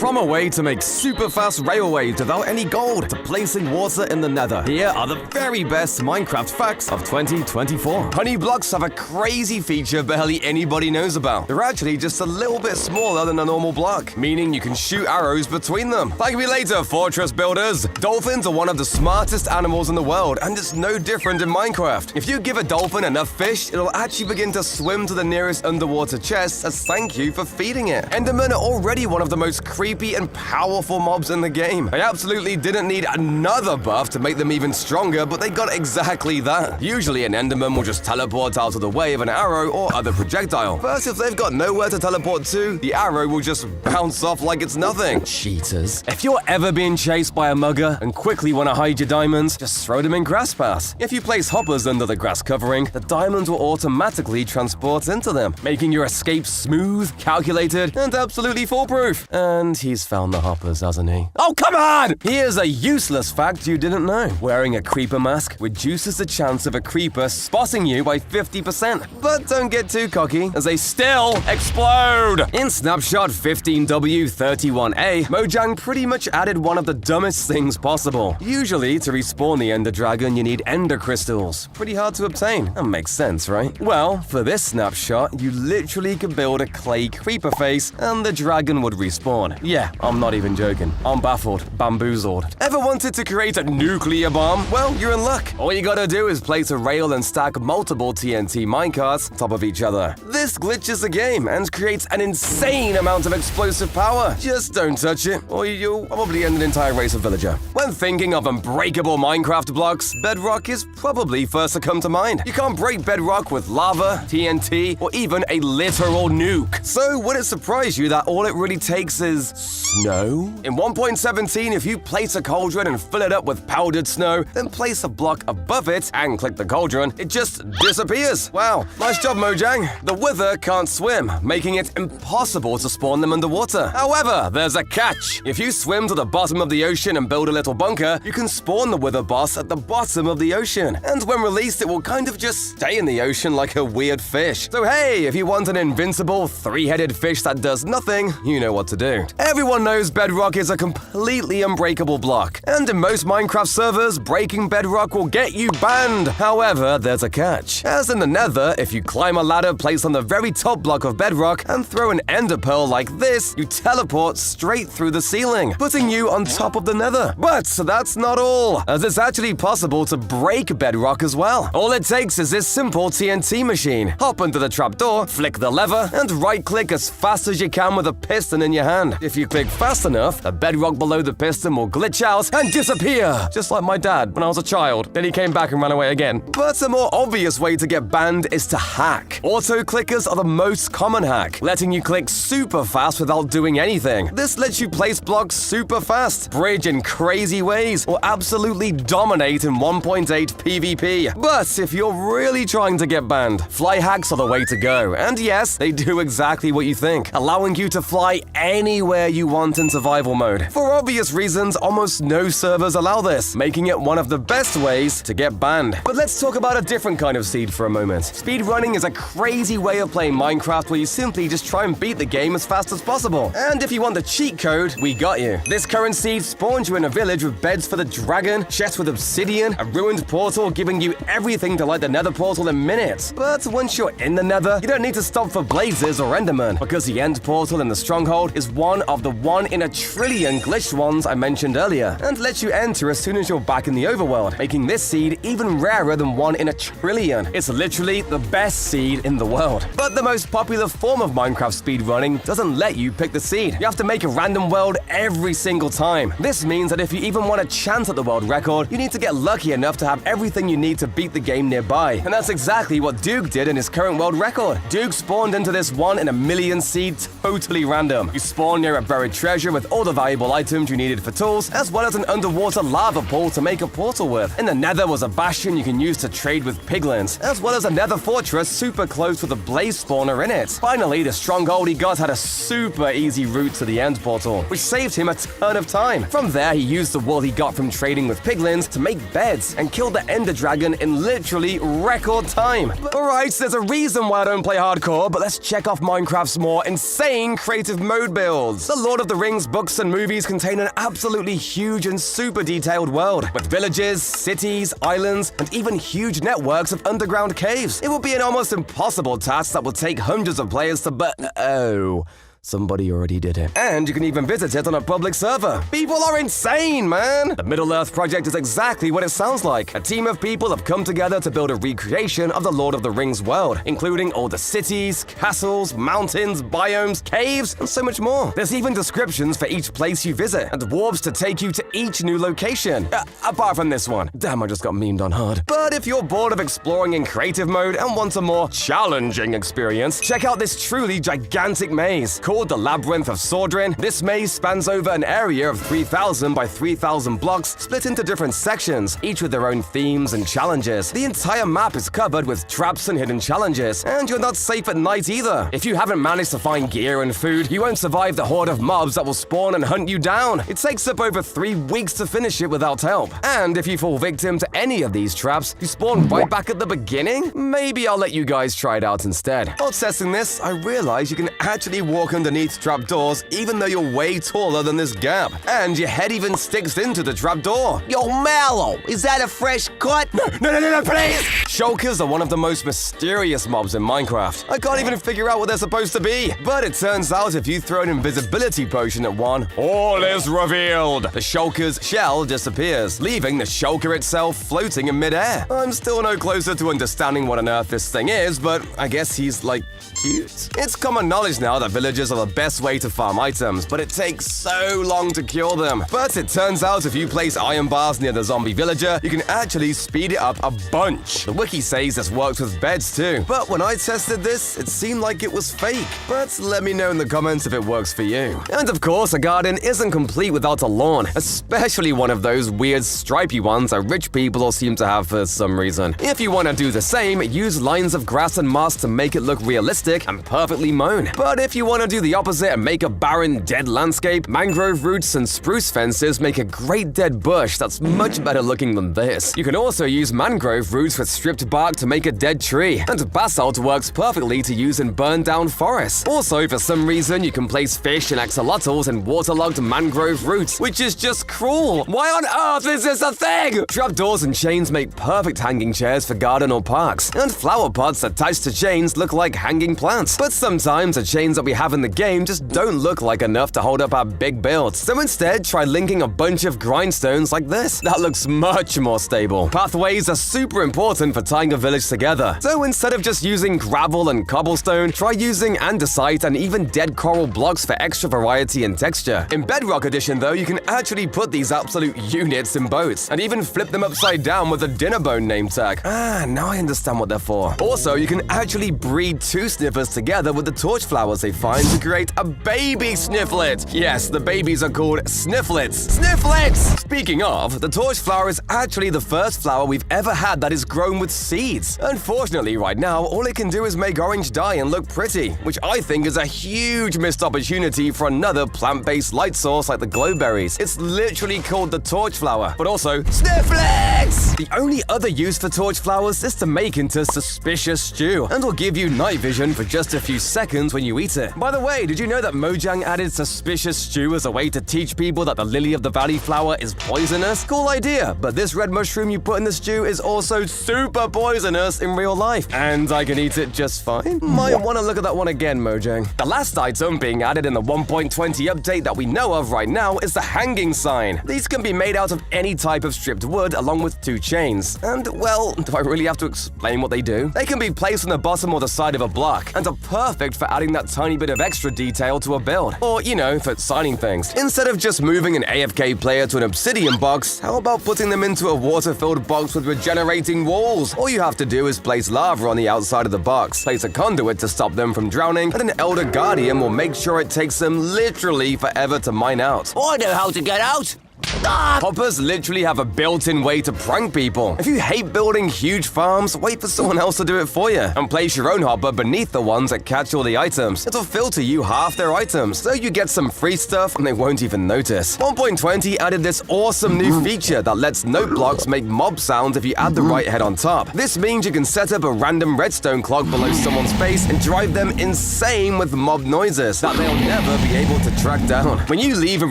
From a way to make super fast railways without any gold to placing water in the nether, here are the very best Minecraft facts of 2024. Honey blocks have a crazy feature barely anybody knows about. They're actually just a little bit smaller than a normal block, meaning you can shoot arrows between them. Thank me later, fortress builders. Dolphins are one of the smartest animals in the world, and it's no different in Minecraft. If you give a dolphin enough fish, it'll actually begin to swim to the nearest underwater chest as thank you for feeding it. Endermen are already one of the most creepy and powerful mobs in the game. I absolutely didn't need another buff to make them even stronger, but they got exactly that. Usually an Enderman will just teleport out of the way of an arrow or other projectile. But if they've got nowhere to teleport to, the arrow will just bounce off like it's nothing. Cheaters. If you're ever being chased by a mugger and quickly want to hide your diamonds, just throw them in grass paths. If you place hoppers under the grass covering, the diamonds will automatically transport into them, making your escape smooth, calculated, and absolutely foolproof. And he's found the hoppers, hasn't he? Oh, come on! Here's a useless fact you didn't know. Wearing a creeper mask reduces the chance of a creeper spotting you by 50%. But don't get too cocky, as they still explode! In Snapshot 15W31A, Mojang pretty much added one of the dumbest things possible. Usually, to respawn the Ender Dragon, you need Ender Crystals. Pretty hard to obtain. That makes sense, right? Well, for this snapshot, you literally could build a clay creeper face, and the dragon would respawn. Yeah, I'm not even joking. I'm baffled, bamboozled. Ever wanted to create a nuclear bomb? Well, you're in luck. All you gotta do is place a rail and stack multiple TNT minecarts on top of each other. This glitches the game and creates an insane amount of explosive power. Just don't touch it, or you'll probably end an entire race of villager. When thinking of unbreakable Minecraft blocks, bedrock is probably first to come to mind. You can't break bedrock with lava, TNT, or even a literal nuke. So would it surprise you that all it really takes is snow? In 1.17, if you place a cauldron and fill it up with powdered snow, then place a block above it and click the cauldron, it just disappears. Wow, nice job, Mojang. The Wither can't swim, making it impossible to spawn them underwater. However, there's a catch. If you swim to the bottom of the ocean and build a little bunker, you can spawn the Wither boss at the bottom of the ocean. And when released, it will kind of just stay in the ocean like a weird fish. So hey, if you want an invincible, three-headed fish that does nothing, you know what to do. Everyone knows bedrock is a completely unbreakable block. And in most Minecraft servers, breaking bedrock will get you banned. However, there's a catch. As in the nether, if you climb a ladder placed on the very top block of bedrock and throw an ender pearl like this, you teleport straight through the ceiling, putting you on top of the nether. But that's not all, as it's actually possible to break bedrock as well. All it takes is this simple TNT machine. Hop under the trapdoor, flick the lever, and right-click as fast as you can with a piston in your hand. If you click fast enough, the bedrock below the piston will glitch out and disappear, just like my dad when I was a child. Then he came back and ran away again. But a more obvious way to get banned is to hack. Auto-clickers are the most common hack, letting you click super fast without doing anything. This lets you place blocks super fast, bridge in crazy ways, or absolutely dominate in 1.8 PvP. But if you're really trying to get banned, fly hacks are the way to go. And yes, they do exactly what you think, allowing you to fly anywhere you want in survival mode. For obvious reasons, almost no servers allow this, making it one of the best ways to get banned. But let's talk about a different kind of seed for a moment. Speedrunning is a crazy way of playing Minecraft where you simply just try and beat the game as fast as possible. And if you want the cheat code, we got you. This current seed spawns you in a village with beds for the dragon, chests with obsidian, a ruined portal giving you everything to light the nether portal in minutes. But once you're in the nether, you don't need to stop for blazes or endermen, because the end portal in the stronghold is one of the 1 in a trillion glitched ones I mentioned earlier, and lets you enter as soon as you're back in the overworld, making this seed even rarer than 1 in a trillion. It's literally the best seed in the world. But the most popular form of Minecraft speedrunning doesn't let you pick the seed. You have to make a random world every single time. This means that if you even want a chance at the world record, you need to get lucky enough to have everything you need to beat the game nearby. And that's exactly what Duke did in his current world record. Duke spawned into this 1 in a million seed totally random. You spawn near a buried treasure with all the valuable items you needed for tools, as well as an underwater lava pool to make a portal with. In the nether was a bastion you can use to trade with piglins, as well as a nether fortress super close with a blaze spawner in it. Finally, the stronghold he got had a super easy route to the end portal, which saved him a ton of time. From there, he used the wool he got from trading with piglins to make beds and killed the ender dragon in literally record time. Alright, there's a reason why I don't play hardcore, but let's check off Minecraft's more insane creative mode builds. The Lord of the Rings books and movies contain an absolutely huge and super detailed world, with villages, cities, islands, and even huge networks of underground caves. It will be an almost impossible task that will take hundreds of players to somebody already did it. And you can even visit it on a public server. People are insane, man! The Middle-earth project is exactly what it sounds like. A team of people have come together to build a recreation of the Lord of the Rings world, including all the cities, castles, mountains, biomes, caves, and so much more. There's even descriptions for each place you visit, and warps to take you to each new location. Apart from this one. Damn, I just got memed on hard. But if you're bored of exploring in creative mode and want a more challenging experience, check out this truly gigantic maze. Called the Labyrinth of Sordrin, this maze spans over an area of 3,000 by 3,000 blocks, split into different sections, each with their own themes and challenges. The entire map is covered with traps and hidden challenges, and you're not safe at night either. If you haven't managed to find gear and food, you won't survive the horde of mobs that will spawn and hunt you down. It takes up over 3 weeks to finish it without help. And if you fall victim to any of these traps, you spawn right back at the beginning? Maybe I'll let you guys try it out instead. While testing this, I realized you can actually walk underneath trapdoors even though you're way taller than this gap. And your head even sticks into the trapdoor. Yo, Mallow, is that a fresh cut? No, please! Shulkers are one of the most mysterious mobs in Minecraft. I can't even figure out what they're supposed to be. But it turns out if you throw an invisibility potion at one, all is revealed. The Shulker's shell disappears, leaving the Shulker itself floating in midair. I'm still no closer to understanding what on earth this thing is, but I guess he's, like, cute. It's common knowledge now that villagers are the best way to farm items, but it takes so long to cure them. But it turns out if you place iron bars near the zombie villager, you can actually speed it up a bunch. The wiki says this works with beds too, but when I tested this, it seemed like it was fake. But let me know in the comments if it works for you. And of course, a garden isn't complete without a lawn, especially one of those weird stripy ones that rich people all seem to have for some reason. If you want to do the same, use lines of grass and moss to make it look realistic and perfectly mown. But if you want to do the opposite and make a barren, dead landscape, mangrove roots and spruce fences make a great dead bush that's much better looking than this. You can also use mangrove roots with stripped bark to make a dead tree, and basalt works perfectly to use in burned down forests. Also, for some reason, you can place fish and axolotls in waterlogged mangrove roots, which is just cruel. Why on earth is this a thing? Trapdoors and chains make perfect hanging chairs for garden or parks, and flower pots attached to chains look like hanging plants. But sometimes the chains that we have in the game just don't look like enough to hold up our big builds. So instead, try linking a bunch of grindstones like this. That looks much more stable. Pathways are super important for tying a village together. So instead of just using gravel and cobblestone, try using andesite and even dead coral blocks for extra variety and texture. In Bedrock Edition though, you can actually put these absolute units in boats, and even flip them upside down with a dinner bone name tag. Now I understand what they're for. Also, you can actually breed 2 sniffers together with the torch flowers they find to create a baby snifflet. Yes, the babies are called snifflets. Snifflets! Speaking of, the torch flower is actually the first flower we've ever had that is grown with seeds. Unfortunately, right now, all it can do is make orange dye and look pretty, which I think is a huge missed opportunity for another plant-based light source like the glowberries. It's literally called the torch flower, but also snifflets! The only other use for torch flowers is to make into suspicious stew, and will give you night vision for just a few seconds when you eat it. By the way, did you know that Mojang added suspicious stew as a way to teach people that the lily of the valley flower is poisonous? Cool idea, but this red mushroom you put in the stew is also super poisonous in real life, and I can eat it just fine? Might want to look at that one again, Mojang. The last item being added in the 1.20 update that we know of right now is the hanging sign. These can be made out of any type of stripped wood along with 2 chains. And, well, do I really have to explain what they do? They can be placed on the bottom or the side of a block, and are perfect for adding that tiny bit of extra detail to a build. Or, you know, for signing things. Instead of just moving an AFK player to an obsidian box, how about putting them into a water-filled box with regenerating walls? All you have to do is place lava on the outside of the box, place a conduit to stop them from drowning, and an Elder Guardian will make sure it takes them literally forever to mine out. I know how to get out. Hoppers literally have a built-in way to prank people. If you hate building huge farms, wait for someone else to do it for you, and place your own hopper beneath the ones that catch all the items. It'll filter you half their items, so you get some free stuff and they won't even notice. 1.20 added this awesome new feature that lets note blocks make mob sounds if you add the right head on top. This means you can set up a random redstone clock below someone's face and drive them insane with mob noises that they'll never be able to track down. When you leave and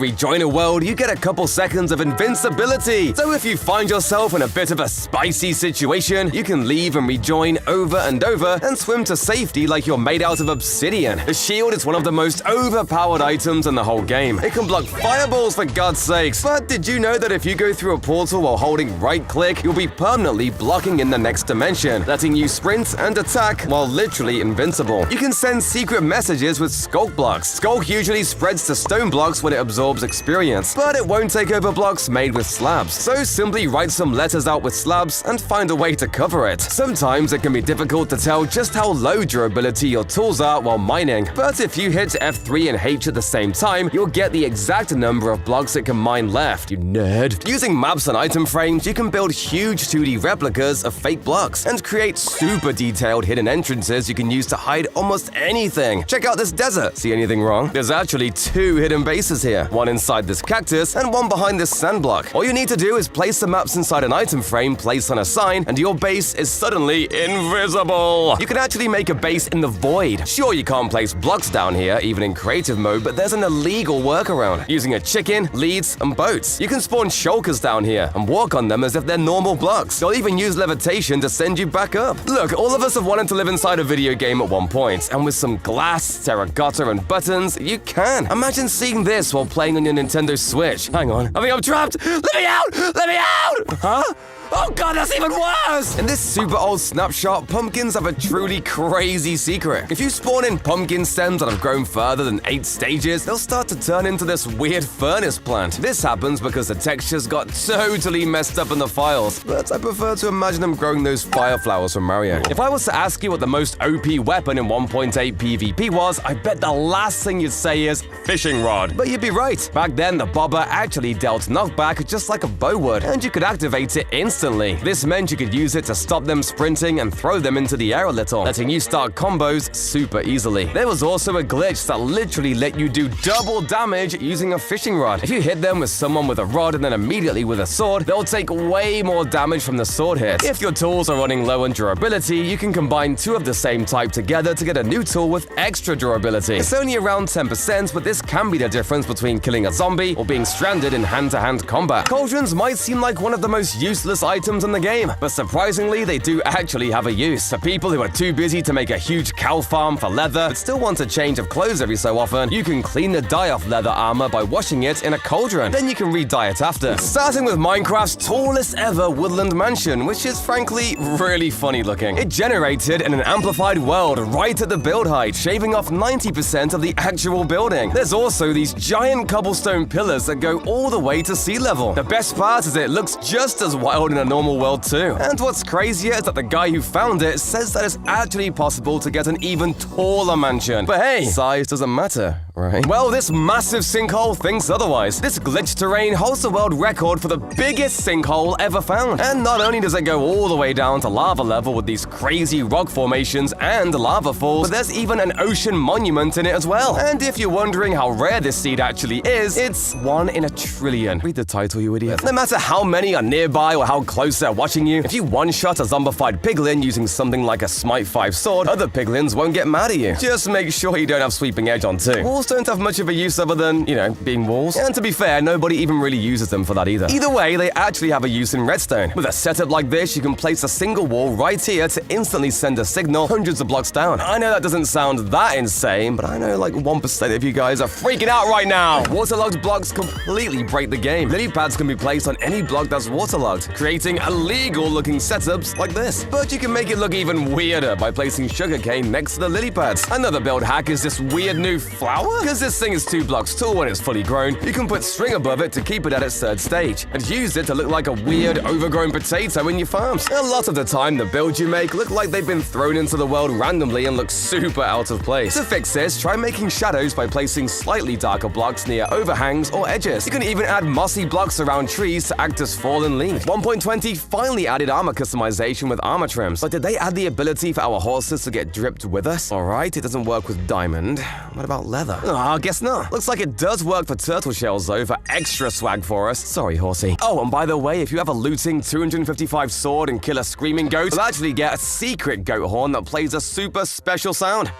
rejoin a world, you get a couple seconds of invincibility. So if you find yourself in a bit of a spicy situation, you can leave and rejoin over and over and swim to safety like you're made out of obsidian. The shield is one of the most overpowered items in the whole game. It can block fireballs for God's sakes. But did you know that if you go through a portal while holding right-click, you'll be permanently blocking in the next dimension, letting you sprint and attack while literally invincible. You can send secret messages with skulk blocks. Skulk usually spreads to stone blocks when it absorbs experience, but it won't take over blocks made with slabs. So simply write some letters out with slabs and find a way to cover it. Sometimes it can be difficult to tell just how low durability your tools are while mining, but if you hit F3 and H at the same time, you'll get the exact number of blocks it can mine left, you nerd. Using maps and item frames, you can build huge 2D replicas of fake blocks and create super detailed hidden entrances you can use to hide almost anything. Check out this desert. See anything wrong? There's actually 2 hidden bases here, one inside this cactus and one behind this sand block. All you need to do is place the maps inside an item frame placed on a sign, and your base is suddenly invisible. You can actually make a base in the void. Sure, you can't place blocks down here, even in creative mode, but there's an illegal workaround. Using a chicken, leads, and boats. You can spawn shulkers down here and walk on them as if they're normal blocks. They'll even use levitation to send you back up. Look, all of us have wanted to live inside a video game at one point, and with some glass, terracotta, and buttons, you can. Imagine seeing this while playing on your Nintendo Switch. Hang on, I think I'm trapped! Let me out! Let me out! Huh? Oh god, that's even worse! In this super old snapshot, pumpkins have a truly crazy secret. If you spawn in pumpkin stems that have grown further than 8 stages, they'll start to turn into this weird furnace plant. This happens because the textures got totally messed up in the files, but I prefer to imagine them growing those fire flowers from Mario. If I was to ask you what the most OP weapon in 1.8 PvP was, I bet the last thing you'd say is fishing rod. But you'd be right. Back then, the bobber actually dealt knockback just like a bow would, and you could activate it instantly. This meant you could use it to stop them sprinting and throw them into the air a little, letting you start combos super easily. There was also a glitch that literally let you do double damage using a fishing rod. If you hit them with someone with a rod and then immediately with a sword, they'll take way more damage from the sword hit. If your tools are running low on durability, you can combine 2 of the same type together to get a new tool with extra durability. It's only around 10%, but this can be the difference between killing a zombie or being stranded in hand-to-hand combat. Cauldrons might seem like one of the most useless items in the game, but surprisingly, they do actually have a use. For people who are too busy to make a huge cow farm for leather, but still want a change of clothes every so often, you can clean the dye off leather armor by washing it in a cauldron. Then you can re-dye it after. Starting with Minecraft's tallest ever woodland mansion, which is frankly really funny looking. It generated in an amplified world right at the build height, shaving off 90% of the actual building. There's also these giant cobblestone pillars that go all the way to sea level. The best part is it looks just as wild in a normal world too. And what's crazier is that the guy who found it says that it's actually possible to get an even taller mansion. But hey, size doesn't matter, right? Well, this massive sinkhole thinks otherwise. This glitched terrain holds the world record for the biggest sinkhole ever found. And not only does it go all the way down to lava level with these crazy rock formations and lava falls, but there's even an ocean monument in it as well. And if you're wondering how rare this seed actually is, it's 1 in a trillion. Read the title, you idiot. No matter how many are nearby or how close they're watching you, if you one-shot a zombified piglin using something like a Smite 5 sword, other piglins won't get mad at you. Just make sure you don't have sweeping edge on too. Walls don't have much of a use other than, you know, being walls. And to be fair, nobody even really uses them for that either. Either way, they actually have a use in Redstone. With a setup like this, you can place a single wall right here to instantly send a signal hundreds of blocks down. I know that doesn't sound that insane, but I know like 1% of you guys are freaking out right now. Waterlogged blocks completely break the game. Lily pads can be placed on any block that's waterlogged, creating illegal looking setups like this. But you can make it look even weirder by placing sugarcane next to the lily pads. Another build hack is this weird new flower power? Because this thing is 2 blocks tall when it's fully grown, you can put string above it to keep it at its 3rd stage, and use it to look like a weird, overgrown potato in your farms. A lot of the time, the builds you make look like they've been thrown into the world randomly and look super out of place. To fix this, try making shadows by placing slightly darker blocks near overhangs or edges. You can even add mossy blocks around trees to act as fallen leaves. 1.20 finally added armor customization with armor trims, but did they add the ability for our horses to get dripped with us? Alright, it doesn't work with diamond. What about leather? Oh, I guess not. Looks like it does work for turtle shells though, for extra swag for us. Sorry, horsey. Oh, and by the way, if you have a looting 255 sword and kill a screaming goat, you'll actually get a secret goat horn that plays a super special sound.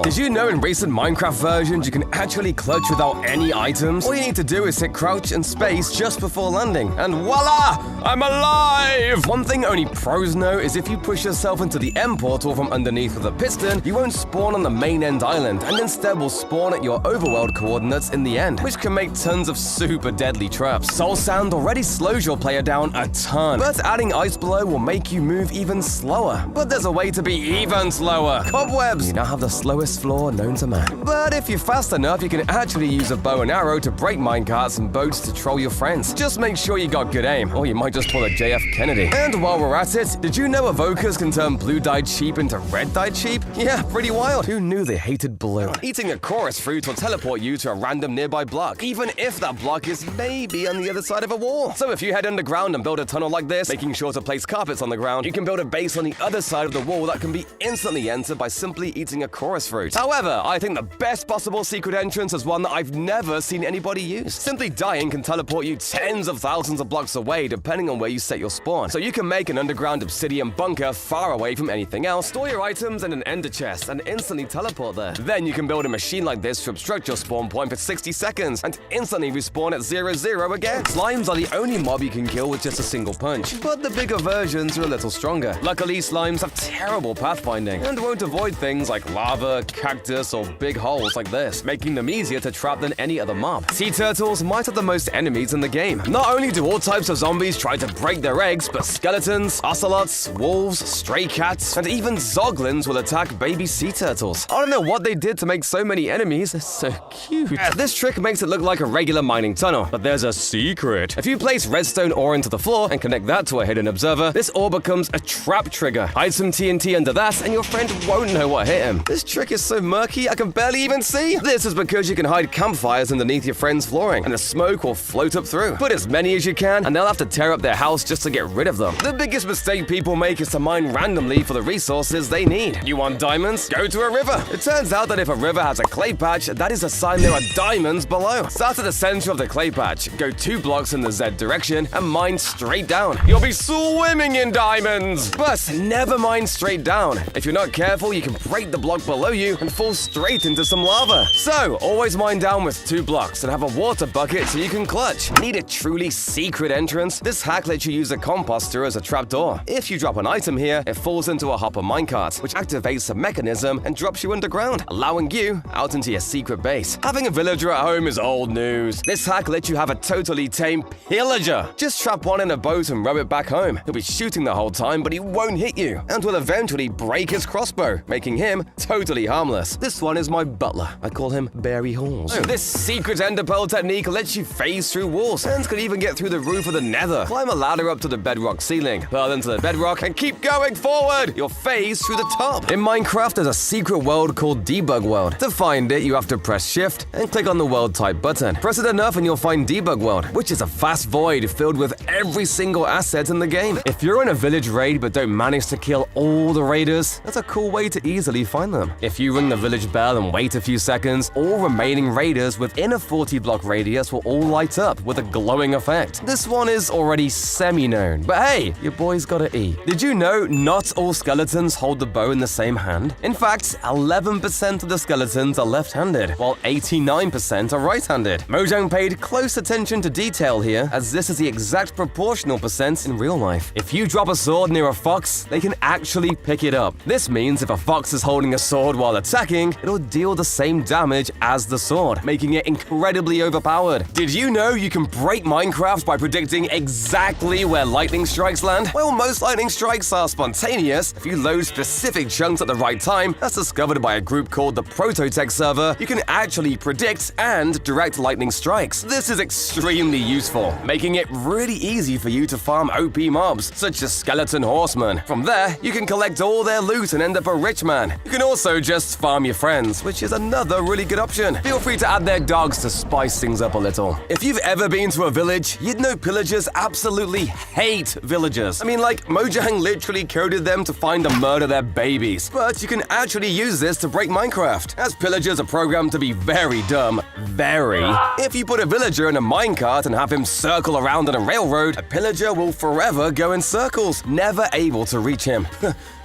Did you know in recent Minecraft versions you can actually clutch without any items? All you need to do is hit crouch and space just before landing, and voila! I'm alive! One thing only pros know is if you push yourself into the end portal from underneath with a piston, you won't spawn on the main end island, and instead will spawn at your overworld coordinates in the end, which can make tons of super deadly traps. Soul Sand already slows your player down a ton, but adding Ice Blow will make you move even slower. But there's a way to be even slower. Cobwebs! You now have the slowest floor known to man. But if you're fast enough, you can actually use a bow and arrow to break minecarts and boats to troll your friends. Just make sure you got good aim, or you might just pull a JF Kennedy. And while we're at it, did you know evokers can turn blue-dyed sheep into red-dyed sheep? Yeah, pretty wild. Who knew they hated blue? Eating a chorus fruit will teleport you to a random nearby block, even if that block is maybe on the other side of a wall. So if you head underground and build a tunnel like this, making sure to place carpets on the ground, you can build a base on the other side of the wall that can be instantly entered by simply eating a chorus fruit. However, I think the best possible secret entrance is one that I've never seen anybody use. Simply dying can teleport you tens of thousands of blocks away depending on where you set your spawn. So you can make an underground obsidian bunker far away from anything else, store your items in an ender chest, and instantly teleport there. Then you can build a machine like this to obstruct your spawn point for 60 seconds and instantly respawn at 0-0 again. Slimes are the only mob you can kill with just a single punch, but the bigger versions are a little stronger. Luckily, slimes have terrible pathfinding and won't avoid things like lava, cactus, or big holes like this, making them easier to trap than any other mob. Sea turtles might have the most enemies in the game. Not only do all types of zombies try to break their eggs, but skeletons, ocelots, wolves, stray cats, and even zoglins will attack baby sea turtles. I don't know what they did to make so many enemies. They're so cute. This trick makes it look like a regular mining tunnel, but there's a secret. If you place redstone ore into the floor and connect that to a hidden observer, this ore becomes a trap trigger. Hide some TNT under that, and your friend won't know what hit him. This trick is so murky, I can barely even see. This is because you can hide campfires underneath your friend's flooring, and the smoke will float up through. Put as many as you can, and they'll have to tear up their house just to get rid of them. The biggest mistake people make is to mine randomly for the resources they need. You want diamonds? Go to a river. It turns out that if a river has a clay patch, that is a sign there are diamonds below. Start at the center of the clay patch, go 2 blocks in the Z direction, and mine straight down. You'll be swimming in diamonds! But never mine straight down. If you're not careful, you can break the block below you and fall straight into some lava. So, always mine down with 2 blocks and have a water bucket so you can clutch. Need a truly secret entrance? This hack lets you use a composter as a trapdoor. If you drop an item here, it falls into a hopper minecart, which activates a mechanism and drops you underground, allowing you out into your secret base. Having a villager at home is old news. This hack lets you have a totally tame pillager. Just trap one in a boat and row it back home. He'll be shooting the whole time, but he won't hit you, and will eventually break his crossbow, making him totally harmless. This one is my butler. I call him Barry Halls. This secret ender pearl technique lets you phase through walls, and can even get through the roof of the nether. Climb a ladder up to the bedrock ceiling, pearl into the bedrock, and keep going forward! You'll phase through the top. In Minecraft, there's a secret world called Debug World. To find it, you have to press Shift and click on the World type button. Press it enough and you'll find Debug World, which is a vast void filled with every single asset in the game. If you're in a village raid but don't manage to kill all the raiders, that's a cool way to easily find them. If you ring the village bell and wait a few seconds, all remaining raiders within a 40-block radius will all light up with a glowing effect. This one is already semi-known, but hey, your boy's gotta eat. Did you know not all skeletons hold the bow in the same hand? In fact, 11% of the skeletons are left-handed, while 89% are right-handed. Mojang paid close attention to detail here, as this is the exact proportional percent in real life. If you drop a sword near a fox, they can actually pick it up. This means if a fox is holding a sword while attacking, it'll deal the same damage as the sword, making it incredibly overpowered. Did you know you can break Minecraft by predicting exactly where lightning strikes land? Well, most lightning strikes are spontaneous. If you load specific chunks at the right time, as discovered by a group called the Prototech server, you can actually predict and direct lightning strikes. This is extremely useful, making it really easy for you to farm OP mobs, such as skeleton horsemen. From there, you can collect all their loot and end up a rich man. You can also just farm your friends, which is another really good option. Feel free to add their dogs to spice things up a little. If you've ever been to a village, you'd know pillagers absolutely hate villagers. I mean, like, Mojang literally coded them to find and murder their babies. But you can actually use this to break Minecraft, as pillagers are programmed to be very dumb. Very. If you put a villager in a minecart and have him circle around on a railroad, a pillager will forever go in circles, never able to reach him.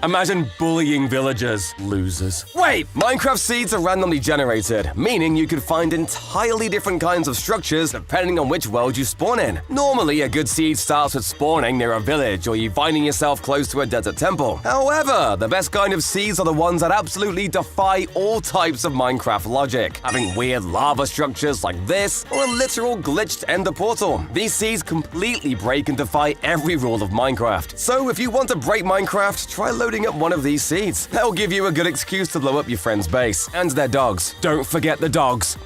Imagine bullying villagers. Losers. Wait! Minecraft seeds are randomly generated, meaning you could find entirely different kinds of structures depending on which world you spawn in. Normally, a good seed starts with spawning near a village or you finding yourself close to a desert temple. However, the best kind of seeds are the ones that absolutely defy all types of Minecraft logic, having weird lava structures like this or a literal glitched ender portal. These seeds completely break and defy every rule of Minecraft. So if you want to break Minecraft, try loading up one of these seeds. They'll give you a good excuse to blow up your friend's base. And their dogs. Don't forget the dogs.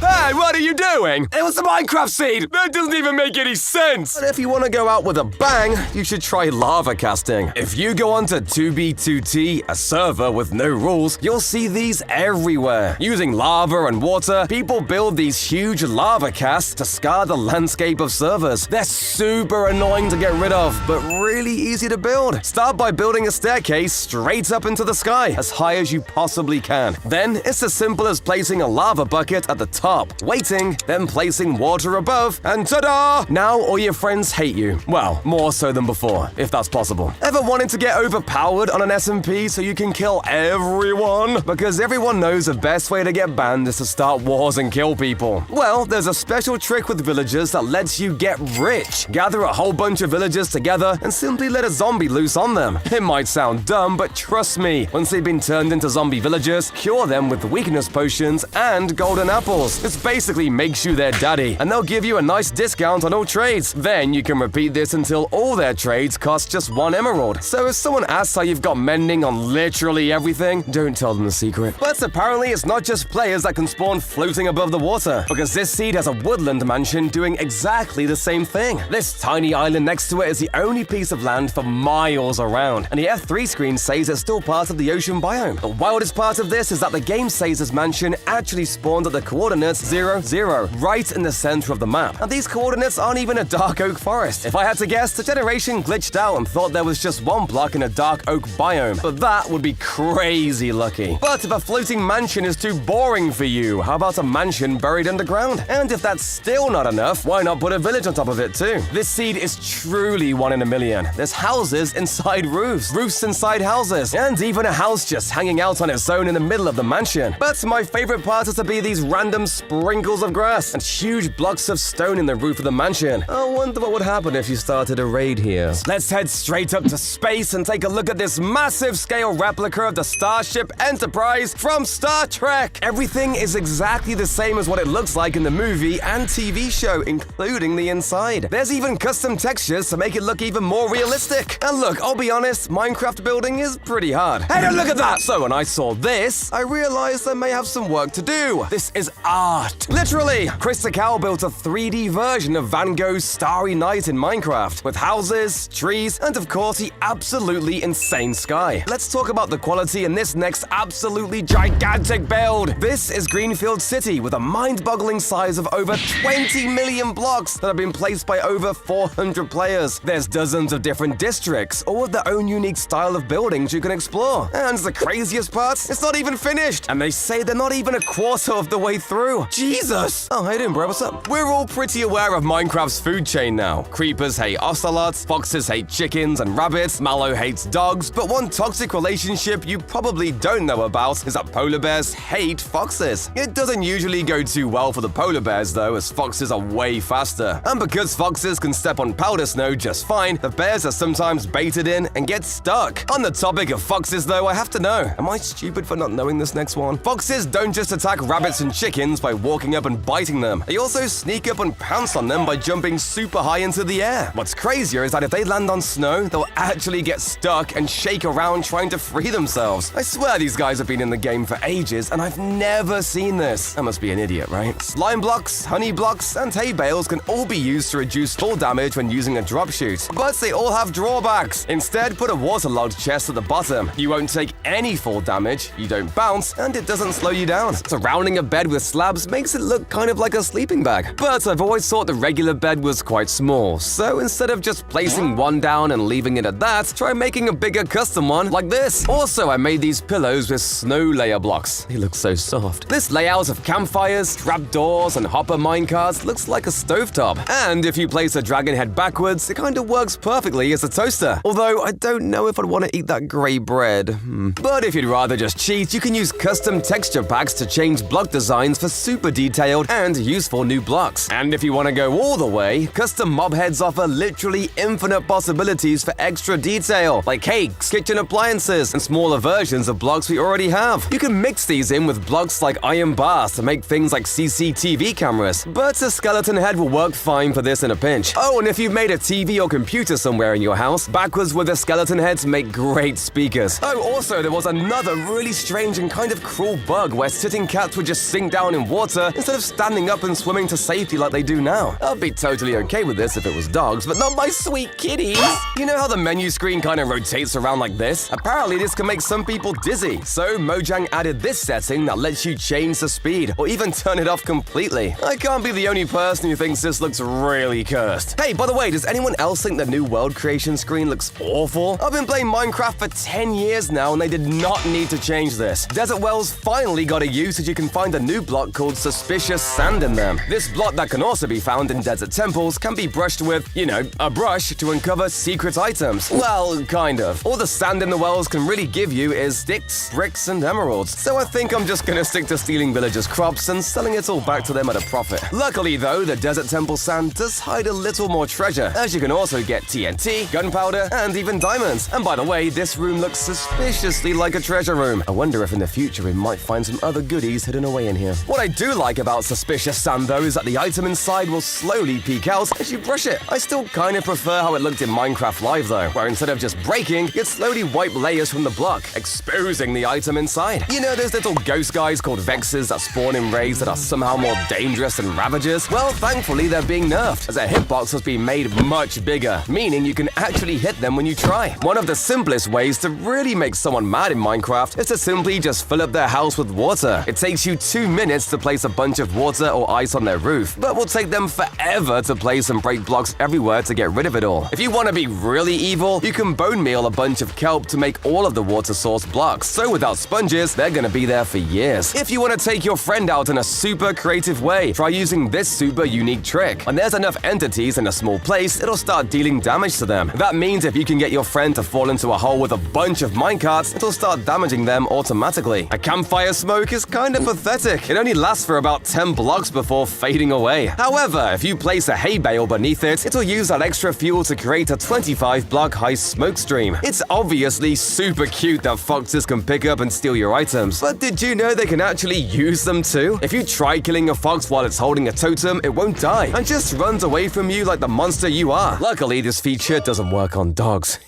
Hey, what are you doing? It was a Minecraft seed! That doesn't even make any sense! But if you want to go out with a bang, you should try lava casting. If you go onto 2B2T, a server with no rules, you'll see these everywhere. Using lava and water, people build these huge lava casts to scar the landscape of servers. They're super annoying to get rid of, but really easy to build. Start by building a staircase straight up into the sky, as high as you possibly can. Then, it's as simple as placing a lava bucket at the top, waiting, then placing water above, and ta-da! Now all your friends hate you. Well, more so than before, if that's possible. Ever wanted to get overpowered on an SMP so you can kill everyone? Because everyone knows the best way to get banned is to start wars and kill people. Well, there's a special trick with villagers that lets you get rich. Gather a whole bunch of villagers together and simply let a zombie loose on them. It might sound dumb, but trust me, once they've been turned into zombie villagers, cure them with weakness potions and golden apples. This basically makes you their daddy, and they'll give you a nice discount on all trades. Then you can repeat this until all their trades cost just 1 emerald. So if someone asks how you've got mending on literally everything, don't tell them the secret. But apparently it's not just players that can spawn floating above the water, because this seed has a woodland mansion doing exactly the same thing. This tiny island next to it is the only piece of land for miles around, and the F3 screen says it's still part of the ocean biome. The wildest part of this is that the game says this mansion actually spawned at the coordinates 0, 0, right in the center of the map. And these coordinates aren't even a dark oak forest. If I had to guess, the generation glitched out and thought there was just one block in a dark oak biome, but that would be crazy lucky. But if a floating mansion is too boring for you, how about a mansion buried underground? And if that's still not enough, why not put a village on top of it too? This seed is truly 1 in a million. There's houses inside roofs, roofs inside houses, and even a house just hanging out on its own in the middle of the mansion. But my favorite part is to be these random sprinkles of grass and huge blocks of stone in the roof of the mansion. I wonder what would happen if you started a raid here. Let's head straight up to space and take a look at this massive scale replica of the Starship Enterprise from Star Trek. Everything is exactly the same as what it looks like in the movie and TV show, including the inside. There's even custom textures to make it look even more realistic. And look, I'll be honest, Minecraft building is pretty hard. Hey, look at that! So when I saw this, I realized I may have some work to do. This is art. Literally, Chris Takao built a 3D version of Van Gogh's Starry Night in Minecraft, with houses, trees, and of course the absolutely insane sky. Let's talk about the quality in this next absolutely gigantic build. This is Greenfield City, with a mind-boggling size of over 20 million blocks that have been placed by over 400 players. There's dozens of different districts, all with their own unique style of buildings you can explore. And the craziest part, it's not even finished, and they say they're not even a quarter of the way through. Jesus! Oh, hey doing, bro, what's up? We're all pretty aware of Minecraft's food chain now. Creepers hate ocelots, foxes hate chickens and rabbits, Mallow hates dogs, but one toxic relationship you probably don't know about is that polar bears hate foxes. It doesn't usually go too well for the polar bears though, as foxes are way faster. And because foxes can step on powder snow just fine, the bears are sometimes baited in and get stuck. On the topic of foxes though, I have to know, am I stupid for not knowing this next one? Foxes don't just attack rabbits and chickens by walking up and biting them. They also sneak up and pounce on them by jumping super high into the air. What's crazier is that if they land on snow, they'll actually get stuck and shake around trying to free themselves. I swear these guys have been in the game for ages and I've never seen this. I must be an idiot, right? Slime blocks, honey blocks, and hay bales can all be used to reduce fall damage when using a drop chute, but they all have drawbacks. Instead, put a waterlogged chest at the bottom. You won't take any fall damage, you don't bounce, and it doesn't slow you down. Surrounding a bed with slabs makes it look kind of like a sleeping bag. But I've always thought the regular bed was quite small, so instead of just placing one down and leaving it at that, try making a bigger custom one like this. Also, I made these pillows with snow layer blocks. They look so soft. This layout of campfires, trapdoors, and hopper minecarts looks like a stovetop. And if you place a dragon head backwards, it kind of works perfectly as a toaster. Although I don't know if I'd want to eat that grey bread. But if you'd rather just cheat, you can use custom texture packs to change block designs for super detailed and useful new blocks. And if you want to go all the way, custom mob heads offer literally infinite possibilities for extra detail, like cakes, kitchen appliances, and smaller versions of blocks we already have. You can mix these in with blocks like iron bars to make things like CCTV cameras, but a skeleton head will work fine for this in a pinch. Oh, and if you've made a TV or computer somewhere in your house, backwards with the skeleton heads make great speakers. Oh, also, there was another really strange and kind of cruel bug where sitting cats would just sink down in water instead of standing up and swimming to safety like they do now. I'd be totally okay with this if it was dogs, but not my sweet kitties. You know how the menu screen kind of rotates around like this? Apparently this can make some people dizzy, so Mojang added this setting that lets you change the speed or even turn it off completely. I can't be the only person who thinks this looks really cursed. Hey, by the way, does anyone else think the new world creation screen looks awful? I've been playing Minecraft for 10 years now and they did not need to change this. Desert Wells finally got a use as you can find a new block called Suspicious Sand in them. This block that can also be found in desert temples can be brushed with, you know, a brush to uncover secret items. Well, kind of. All the sand in the wells can really give you is sticks, bricks, and emeralds. So I think I'm just gonna stick to stealing villagers' crops and selling it all back to them at a profit. Luckily though, the desert temple sand does hide a little more treasure, as you can also get TNT, gunpowder, and even diamonds. And by the way, this room looks suspiciously like a treasure room. I wonder if in the future we might find some other goodies hidden away in here. What I do like about Suspicious Sand though is that the item inside will slowly peek out as you brush it. I still kind of prefer how it looked in Minecraft Live though, where instead of just breaking, you'd slowly wipe layers from the block, exposing the item inside. You know those little ghost guys called Vexes that spawn in raids that are somehow more dangerous than Ravagers? Well, thankfully they're being nerfed, as their hitbox has been made much bigger, meaning you can actually hit them when you try. One of the simplest ways to really make someone mad in Minecraft is to simply just fill up their house with water. It takes you 2 minutes to place a bunch of water or ice on their roof, but will take them forever to place and break blocks everywhere to get rid of it all. If you want to be really evil, you can bone meal a bunch of kelp to make all of the water source blocks, so without sponges, they're gonna be there for years. If you want to take your friend out in a super creative way, try using this super unique trick. When there's enough entities in a small place, it'll start dealing damage to them. That means if you can get your friend to fall into a hole with a bunch of minecarts, it'll start damaging them automatically. A campfire smoke is kind of pathetic. It only lasts for about 10 blocks before fading away. However, if you place a hay bale beneath it, it'll use that extra fuel to create a 25 block high smoke stream. It's obviously super cute that foxes can pick up and steal your items, but did you know they can actually use them too? If you try killing a fox while it's holding a totem, it won't die and just runs away from you like the monster you are. Luckily, this feature doesn't work on dogs.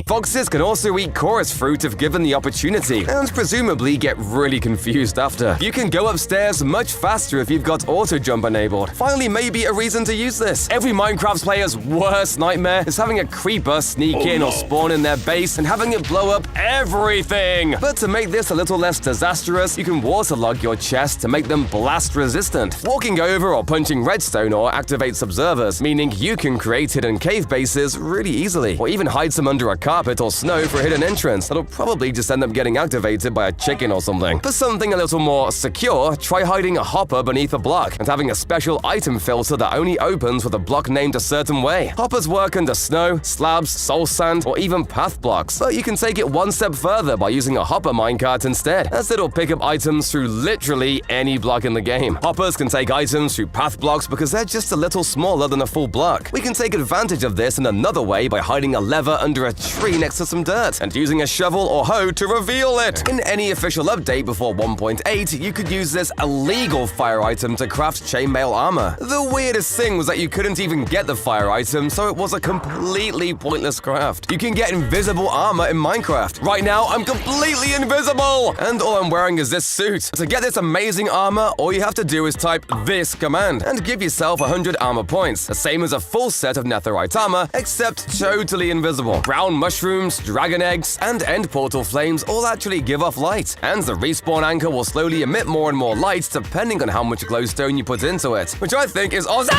Foxes can also eat chorus fruit if given the opportunity, and presumably get really confused after. You can go upstairs much faster if you've got auto jump enabled. Finally, maybe a reason to use this. Every Minecraft player's worst nightmare is having a creeper sneak in or spawn in their base and having it blow up everything. But to make this a little less disastrous, you can waterlog your chests to make them blast resistant. Walking over or punching redstone or activates observers, meaning you can create hidden cave bases really easily, or even hide some under a carpet or snow for a hidden entrance that'll probably just end up getting activated by a chicken or something. For something a little more secure, try hiding a hopper beneath a block and having a special item filter that only opens with a block named a certain way. Hoppers work under snow, slabs, soul sand, or even path blocks, but you can take it one step further by using a hopper minecart instead, as it'll pick up items through literally any block in the game. Hoppers can take items through path blocks because they're just a little smaller than a full block. We can take advantage of this in another way by hiding a lever under a tree next to some dirt and using a shovel or hoe to reveal it. In any official update before 1.8, you could use this illegal fire item to craft chainmail armor. The weirdest thing was that you couldn't even get the fire item, so it was a completely pointless craft. You can get invisible armor in Minecraft. Right now, I'm completely invisible! And all I'm wearing is this suit. To get this amazing armor, all you have to do is type this command and give yourself 100 armor points, the same as a full set of netherite armor, except totally invisible. Brown mushrooms, dragon eggs, and end portal flames all actually give off light, and the respawn anchor will slowly emit more and more light depending on how much glowstone you put into it, which I think is awesome!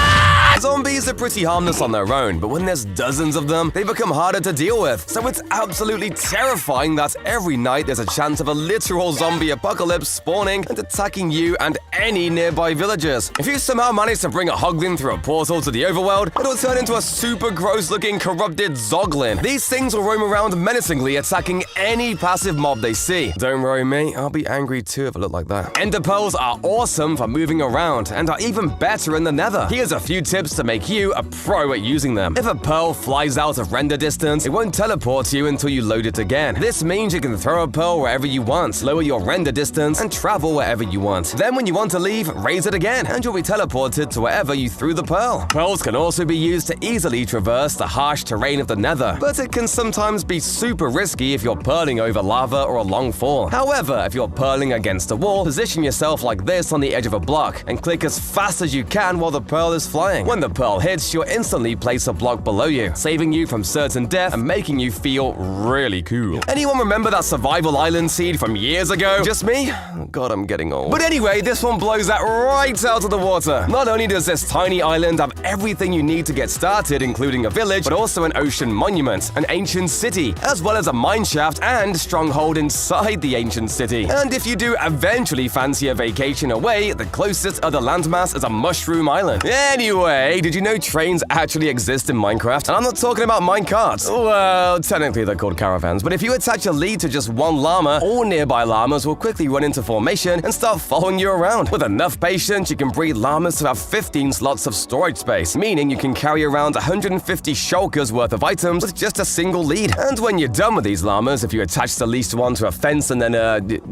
Zombies are pretty harmless on their own, but when there's dozens of them, they become harder to deal with, so it's absolutely terrifying that every night there's a chance of a literal zombie apocalypse spawning and attacking you and any nearby villagers. If you somehow manage to bring a hoglin through a portal to the overworld, it'll turn into a super gross-looking corrupted zoglin. These things will roam around menacingly, attacking any passive mob they see. Don't worry, mate, I'll be angry too if I look like that. Ender pearls are awesome for moving around and are even better in the nether. Here's a few tips to make you a pro at using them. If a pearl flies out of render distance, it won't teleport you until you load it again. This means you can throw a pearl wherever you want, lower your render distance, and travel wherever you want. Then when you want to leave, raise it again, and you'll be teleported to wherever you threw the pearl. Pearls can also be used to easily traverse the harsh terrain of the nether, but it can sometimes be super risky if you're pearling over lava or a long fall. However, if you're pearling against a wall, position yourself like this on the edge of a block and click as fast as you can while the pearl is flying. When the pearl hits, you'll instantly place a block below you, saving you from certain death and making you feel really cool. Anyone remember that survival island seed from years ago? Just me? God, I'm getting old. But anyway, this one blows that right out of the water. Not only does this tiny island have everything you need to get started, including a village, but also an ocean monument, an ancient city, as well as a mineshaft and stronghold inside the ancient city. And if you do eventually fancy a vacation away, the closest other landmass is a mushroom island. Anyway, did you know trains actually exist in Minecraft? And I'm not talking about minecarts. Well, technically they're called caravans, but if you attach a lead to just one llama, all nearby llamas will quickly run into formation and start following you around. With enough patience, you can breed llamas to have 15 slots of storage space, meaning you can carry around 150 shulkers worth of items with just a single lead. And when you're done with these llamas, if you attach the least one to a fence and then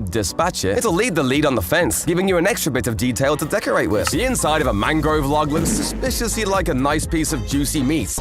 dispatch it, it'll lead the lead on the fence, giving you an extra bit of detail to decorate with. The inside of a mangrove log looks suspiciously like a nice piece of juicy meat.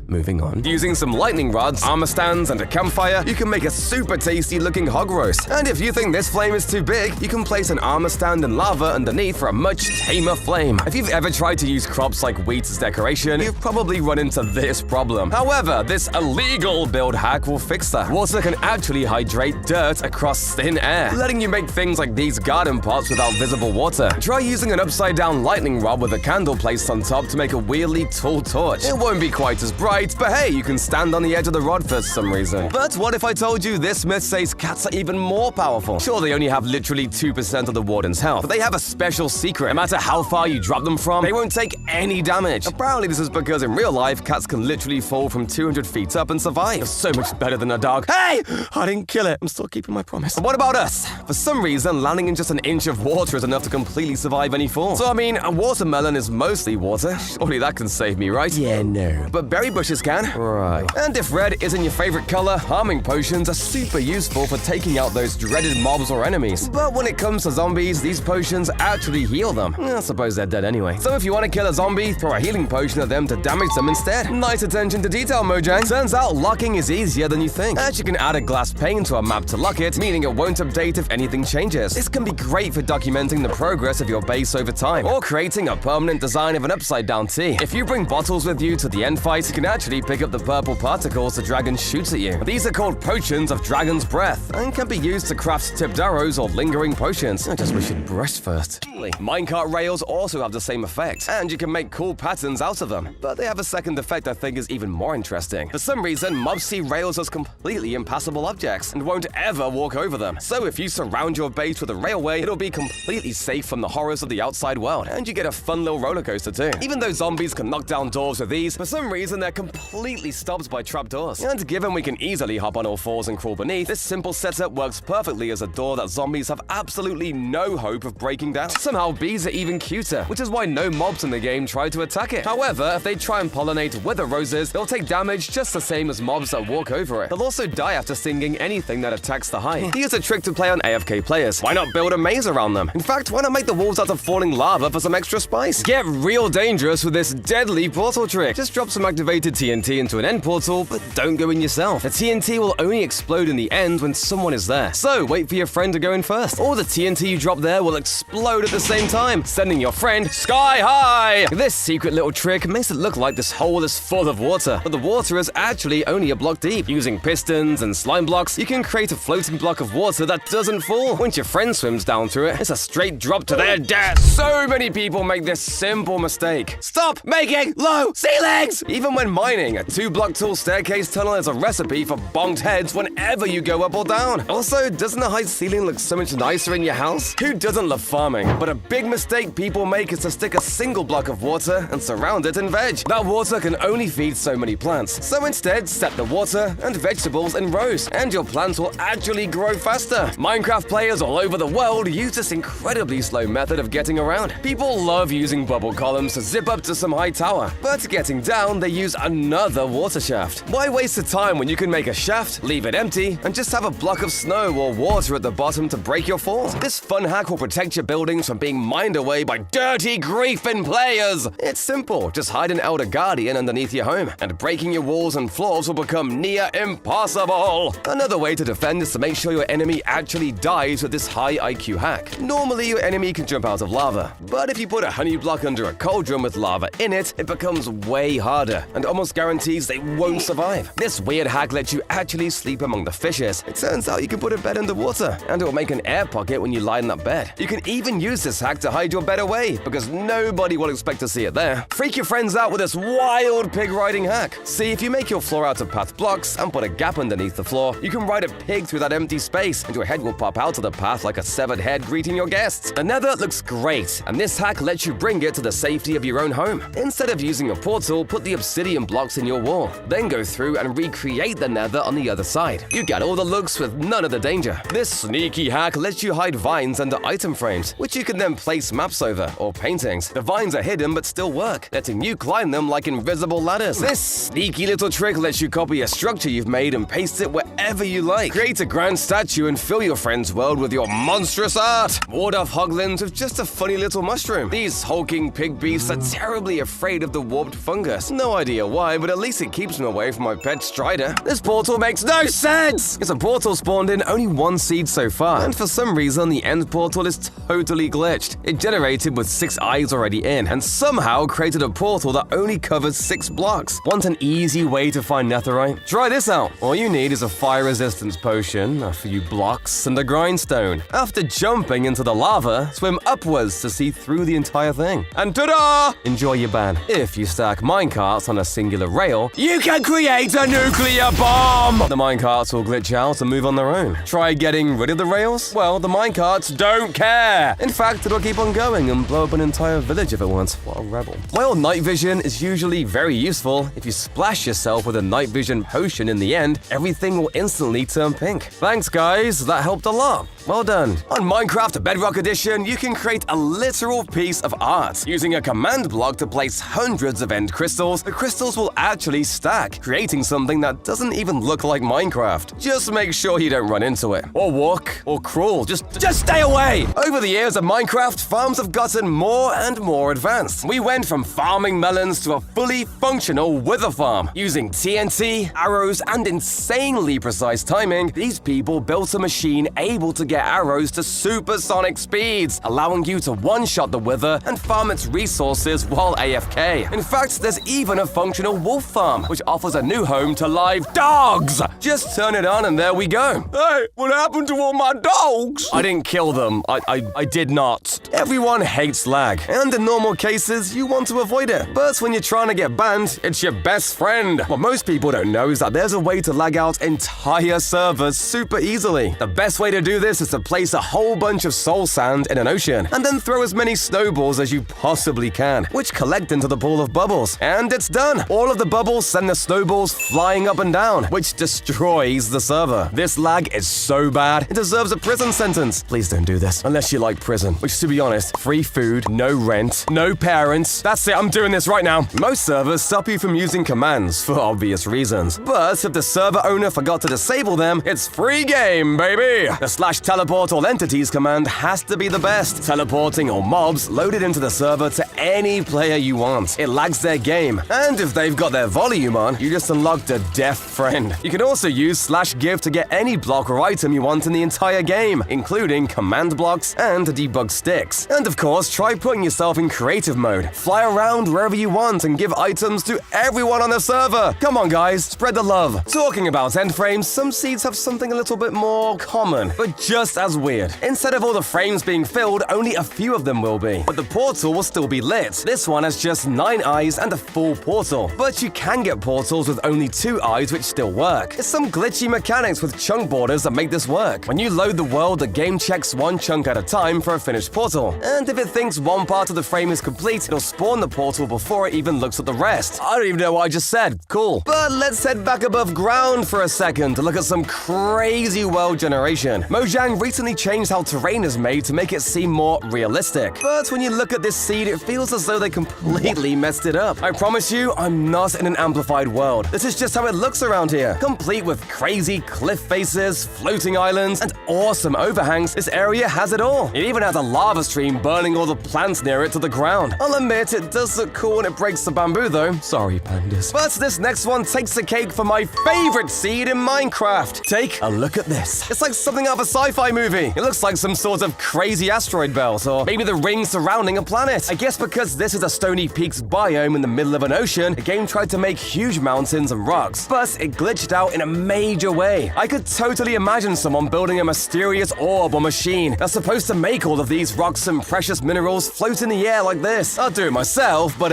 Moving on. Using some lightning rods, armor stands, and a campfire, you can make a super tasty looking hog roast. And if you think this flame is too big, you can place an armor stand and lava underneath for a much tamer flame. If you've ever tried to use crops like wheat as decoration, you've probably run into this problem. However, this illegal build hack will fix that. Water can actually hydrate dirt across thin air, letting you make things like these garden pots without visible water. Try using an upside down lightning rod with a candle placed on top to make a weirdly tall torch. It won't be quite as bright, but hey, you can stand on the edge of the rod for some reason. But what if I told you this myth says cats are even more powerful? Sure, they only have literally 2% of the warden's health, but they have a special secret. No matter how far you drop them from, they won't take any damage. Apparently, this is because in real life, cats can literally fall from 200 feet up and survive. It's so much better than a dog. Hey! I didn't kill it. I'm still keeping my promise. But what about us? For some reason, landing in just an inch of water is enough to completely survive any fall. So I mean, a watermelon is mostly water. Surely that can save me, right? Yeah, no. But berry bushes can. Right. And if red isn't your favorite color, harming potions are super useful for taking out those dreaded mobs or enemies. But when it comes to zombies, these potions actually heal them. I suppose they're dead anyway. So if you want to kill a zombie, throw a healing potion at them to damage them instead. Nice attention to detail, Mojang. Turns out locking is easier than you think. And you can add a glass pane to a map to lock it, meaning it won't update if anything changes. This can be great for documenting the progress of your base over time, or creating a permanent design of an upside down T. If you bring bottles with you to the end fight, you can actually pick up the purple particles the dragon shoots at you. These are called potions of dragon's breath and can be used to craft tipped arrows or lingering potions. I just wish you'd brushed first. Minecart rails also have the same effect, and you can make cool patterns out of them. But they have a second effect I think is even more interesting. For some reason, mobs see rails as completely impassable objects and won't ever walk over them. So if you surround your base with a railway, it'll be completely safe from the horrors of the outside world, and you get a fun little roller coaster too. Even though zombies can knock down doors with these, for some reason they're completely stopped by trapdoors. And given we can easily hop on all fours and crawl beneath, this simple setup works perfectly as a door that zombies have absolutely no hope of breaking down. Somehow bees are even cuter, which is why no mobs in the game try to attack it. However, if they try and pollinate wither roses, they'll take damage just the same as mobs that walk over it. They'll also die after stinging anything that attacks the hive. Here's a trick to play on AFK players. Why not build a maze around them? In fact, why not make the walls out of falling lava for some extra spice? Get real dangerous with this deadly portal trick. Just drop some activated TNT into an end portal, but don't go in yourself. The TNT will only explode in the end when someone is there. So wait for your friend to go in first. Or the TNT you drop there will explode at the same time, sending your friend sky high! This secret little trick makes it look like this hole is full of water, but the water is actually only a block deep. Using pistons and slime blocks, you can create a floating block of water that doesn't fall. Once your friend swims down through it, it's a straight drop to their death. So many people make this simple mistake. Stop making low ceilings! Even when mining, a 2-block tall staircase tunnel is a recipe for bonked heads whenever you go up or down. Also, doesn't a high ceiling look so much nicer in your house? Who doesn't love farming? But a big mistake people make is to stick a single block of water and surround it in veg. That water can only feed so many plants. So instead, set the water and vegetables in rows, and your plants will actually grow faster. Minecraft players all over the world use this incredibly slow method of getting around. People love using bubble columns to zip up to some high tower, but getting down, they use another water shaft. Why waste the time when you can make a shaft, leave it empty, and just have a block of snow or water at the bottom to break your fall? This fun hack will protect your buildings from being mined away by dirty griefing players. It's simple, just hide an Elder Guardian underneath your home, and breaking your walls and floors will become near impossible. Another way to defend is to make sure your enemy actually dies with this high IQ hack. Normally your enemy can jump out of lava, but if you put a honey block under a cauldron with lava in it, it becomes way harder and almost guarantees they won't survive. This weird hack lets you actually sleep among the fishes. It turns out you can put a bed underwater, and it will make an air pocket when you lie in that bed. You can even use this hack to hide your bed away, because nobody will expect to see it there. Freak your friends out with this wild pig riding hack. See, if you make your floor out of path blocks and put a gap underneath the floor, you can ride a pig through that empty space, and your head will pop out of the path like a severed head greeting your guests. The nether looks great, and this hack lets you bring it to the safety of your own home. Instead of using a portal, put the obsidian blocks in your wall. Then go through and recreate the nether on the other side. You get all the looks with none of the danger. This sneaky hack lets you hide vines under item frames, which you can then place maps over, or paintings. The vines are hidden but still work, letting you climb them like invisible ladders. This sneaky little trick lets you copy a structure you've made and paste it wherever you like. Create a grand statue and fill your friend's world with your monstrous art. Ward off hoglins with just a funny little mushroom. These hulking pig beasts are terribly afraid of the warped fungus. No idea why, but at least it keeps them away from my pet Strider. This portal makes no sense! It's a portal spawned in only one seed so far, and for some reason the end portal is totally glitched. It generated with 6 eyes already in, and somehow created a portal that only covers 6 blocks. Want an easy way to find netherite? Try this out. All you need is a fire resistance potion, a few blocks, and a grindstone. After jumping into the lava, swim upwards to see through the entire thing. And ta-da! Enjoy your ban. If you stack minecarts on a singular rail, you can create a nuclear bomb! The minecarts will glitch out and move on their own. Try getting rid of the rails? Well, the minecarts don't care! In fact, it'll keep on going and blow up an entire village if it wants. What a rebel. While night vision is usually very useful, if you splash yourself with a night vision potion in the end, everything will instantly turn pink. Thanks guys, that helped a lot. Well done. On Minecraft Bedrock Edition, you can create a literal piece of art. Using a command block to place hundreds of end crystals, the crystals will actually stack, creating something that doesn't even look like Minecraft. Just make sure you don't run into it. Or walk, or crawl, just stay away! Over the years of Minecraft, farms have gotten more and more advanced. We went from farming melons to a fully functional wither farm. Using TNT, arrows, and insanely precise timing, these people built a machine able to get arrows to supersonic speeds, allowing you to one-shot the wither and farm its resources while AFK. In fact, there's even a function Unconventional Wolf Farm, which offers a new home to live dogs. Just turn it on and there we go. Hey, what happened to all my dogs? I didn't kill them. I did not. Everyone hates lag, and in normal cases, you want to avoid it. But when you're trying to get banned, it's your best friend. What most people don't know is that there's a way to lag out entire servers super easily. The best way to do this is to place a whole bunch of soul sand in an ocean, and then throw as many snowballs as you possibly can, which collect into the pool of bubbles. And it's done. All of the bubbles send the snowballs flying up and down, which destroys the server. This lag is so bad, it deserves a prison sentence. Please don't do this, unless you like prison. Which, to be honest, free food, no rent, no parents. That's it, I'm doing this right now. Most servers stop you from using commands for obvious reasons. But if the server owner forgot to disable them, it's free game, baby! The /teleport all entities command has to be the best, teleporting all mobs loaded into the server to any player you want. It lags their game, and if they've got their volume on, you just unlocked a deaf friend. You can also use /give to get any block or item you want in the entire game, including command blocks and debug sticks. And of course, try putting yourself in creative mode. Fly around wherever you want and give items to everyone on the server. Come on guys, spread the love. Talking about end frames, some seeds have something a little bit more common, but just as weird. Instead of all the frames being filled, only a few of them will be, but the portal will still be lit. This one has just 9 eyes and a full portal, but you can get portals with only 2 eyes which still work. It's some glitchy mechanics with chunk borders that make this work. When you load the world, the game checks 1 chunk at a time for a finished portal, and if it thinks one part of the frame is complete, it'll spawn the portal before it even looks at the rest. I don't even know what I just said. Cool. But let's head back above ground for a second to look at some crazy world generation. Mojang recently changed how terrain is made to make it seem more realistic. But when you look at this seed, it feels as though they completely messed it up. I promise you, I'm not in an amplified world. This is just how it looks around here. Complete with crazy cliff faces, floating islands, and awesome overhangs, this area has it all. It even has a lava stream burning all the plants near it to the ground. I'll admit, it does look cool when it breaks the bamboo though. Sorry, pandas. But this next one takes the cake for my favorite seed in Minecraft. Take a look at this. It's like something out of a sci-fi movie. It looks like some sort of crazy asteroid belt, or maybe the ring surrounding a planet. I guess because this is a stony peaks biome in the middle of an ocean, the game tried to make huge mountains and rocks, but it glitched out in a major way. I could totally imagine someone building a mysterious orb or machine that's supposed to make all of these rocks and precious minerals float in the air like this. I'll do it myself, but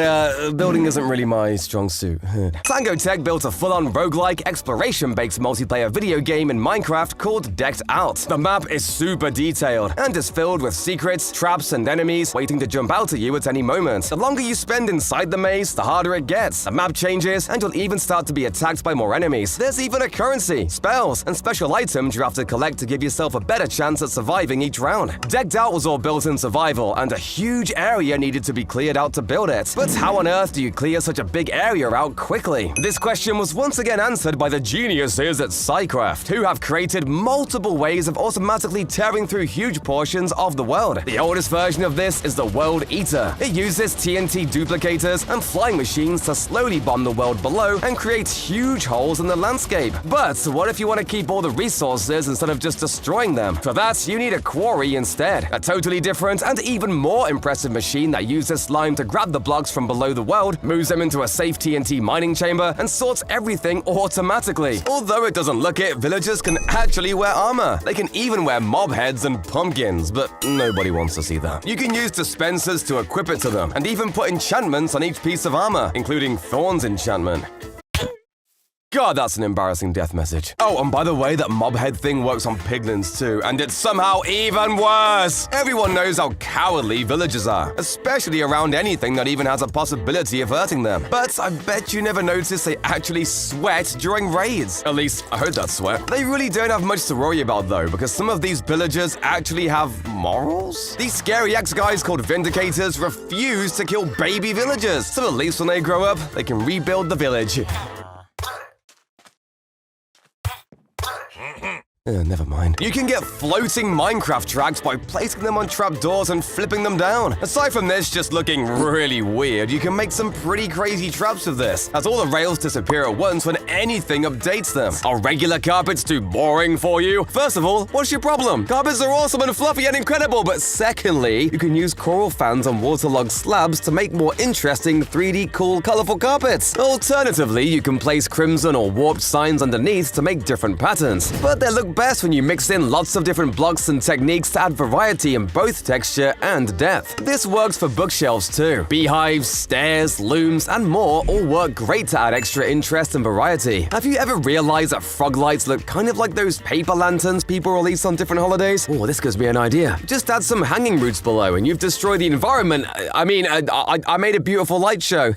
building isn't really my strong suit. Tango Tech built a full-on roguelike exploration-based multiplayer video game in Minecraft called Decked Out. The map is super detailed and is filled with secrets, traps, and enemies waiting to jump out at you at any moment. The longer you spend inside the maze, the harder it gets. The map changes, and you'll even start to be attacked by more enemies. There's even a currency, spells, and special items you have to collect to give yourself a better chance at surviving each round. Decked Out was all built in survival, and a huge area needed to be cleared out to build it. But how on earth do you clear such a big area out quickly? This question was once again answered by the geniuses at Psycraft, who have created multiple ways of automatically tearing through huge portions of the world. The oldest version of this is the World Eater. It uses TNT duplicators and flying machines to slowly bomb the world below and create huge holes in the landscape. But what if you want to keep all the resources instead of just destroying them? For that, you need a quarry instead. A totally different and even more impressive machine that uses slime to grab the blocks from below the world, moves them into a safe TNT mining chamber, and sorts everything automatically. Although it doesn't look it, villagers can actually wear armor. They can even wear mob heads and pumpkins, but nobody wants to see that. You can use dispensers to equip it to them, and even put enchantments on each piece of armor, including Thorns enchantment. God, that's an embarrassing death message. Oh, and by the way, that mob head thing works on piglins too, and it's somehow even worse! Everyone knows how cowardly villagers are, especially around anything that even has a possibility of hurting them. But I bet you never noticed they actually sweat during raids. At least, I heard that sweat. They really don't have much to worry about though, because some of these villagers actually have morals? These scary ex-guys called Vindicators refuse to kill baby villagers, so at least when they grow up, they can rebuild the village. Never mind. You can get floating Minecraft tracks by placing them on trapdoors and flipping them down. Aside from this just looking really weird, you can make some pretty crazy traps with this, as all the rails disappear at once when anything updates them. Are regular carpets too boring for you? First of all, what's your problem? Carpets are awesome and fluffy and incredible, but secondly, you can use coral fans on waterlogged slabs to make more interesting 3D cool colorful carpets. Alternatively, you can place crimson or warped signs underneath to make different patterns, but they look best when you mix in lots of different blocks and techniques to add variety in both texture and depth. This works for bookshelves too. Beehives, stairs, looms, and more all work great to add extra interest and variety. Have you ever realized that frog lights look kind of like those paper lanterns people release on different holidays? Oh, this gives me an idea. Just add some hanging roots below and you've destroyed the environment. I made a beautiful light show.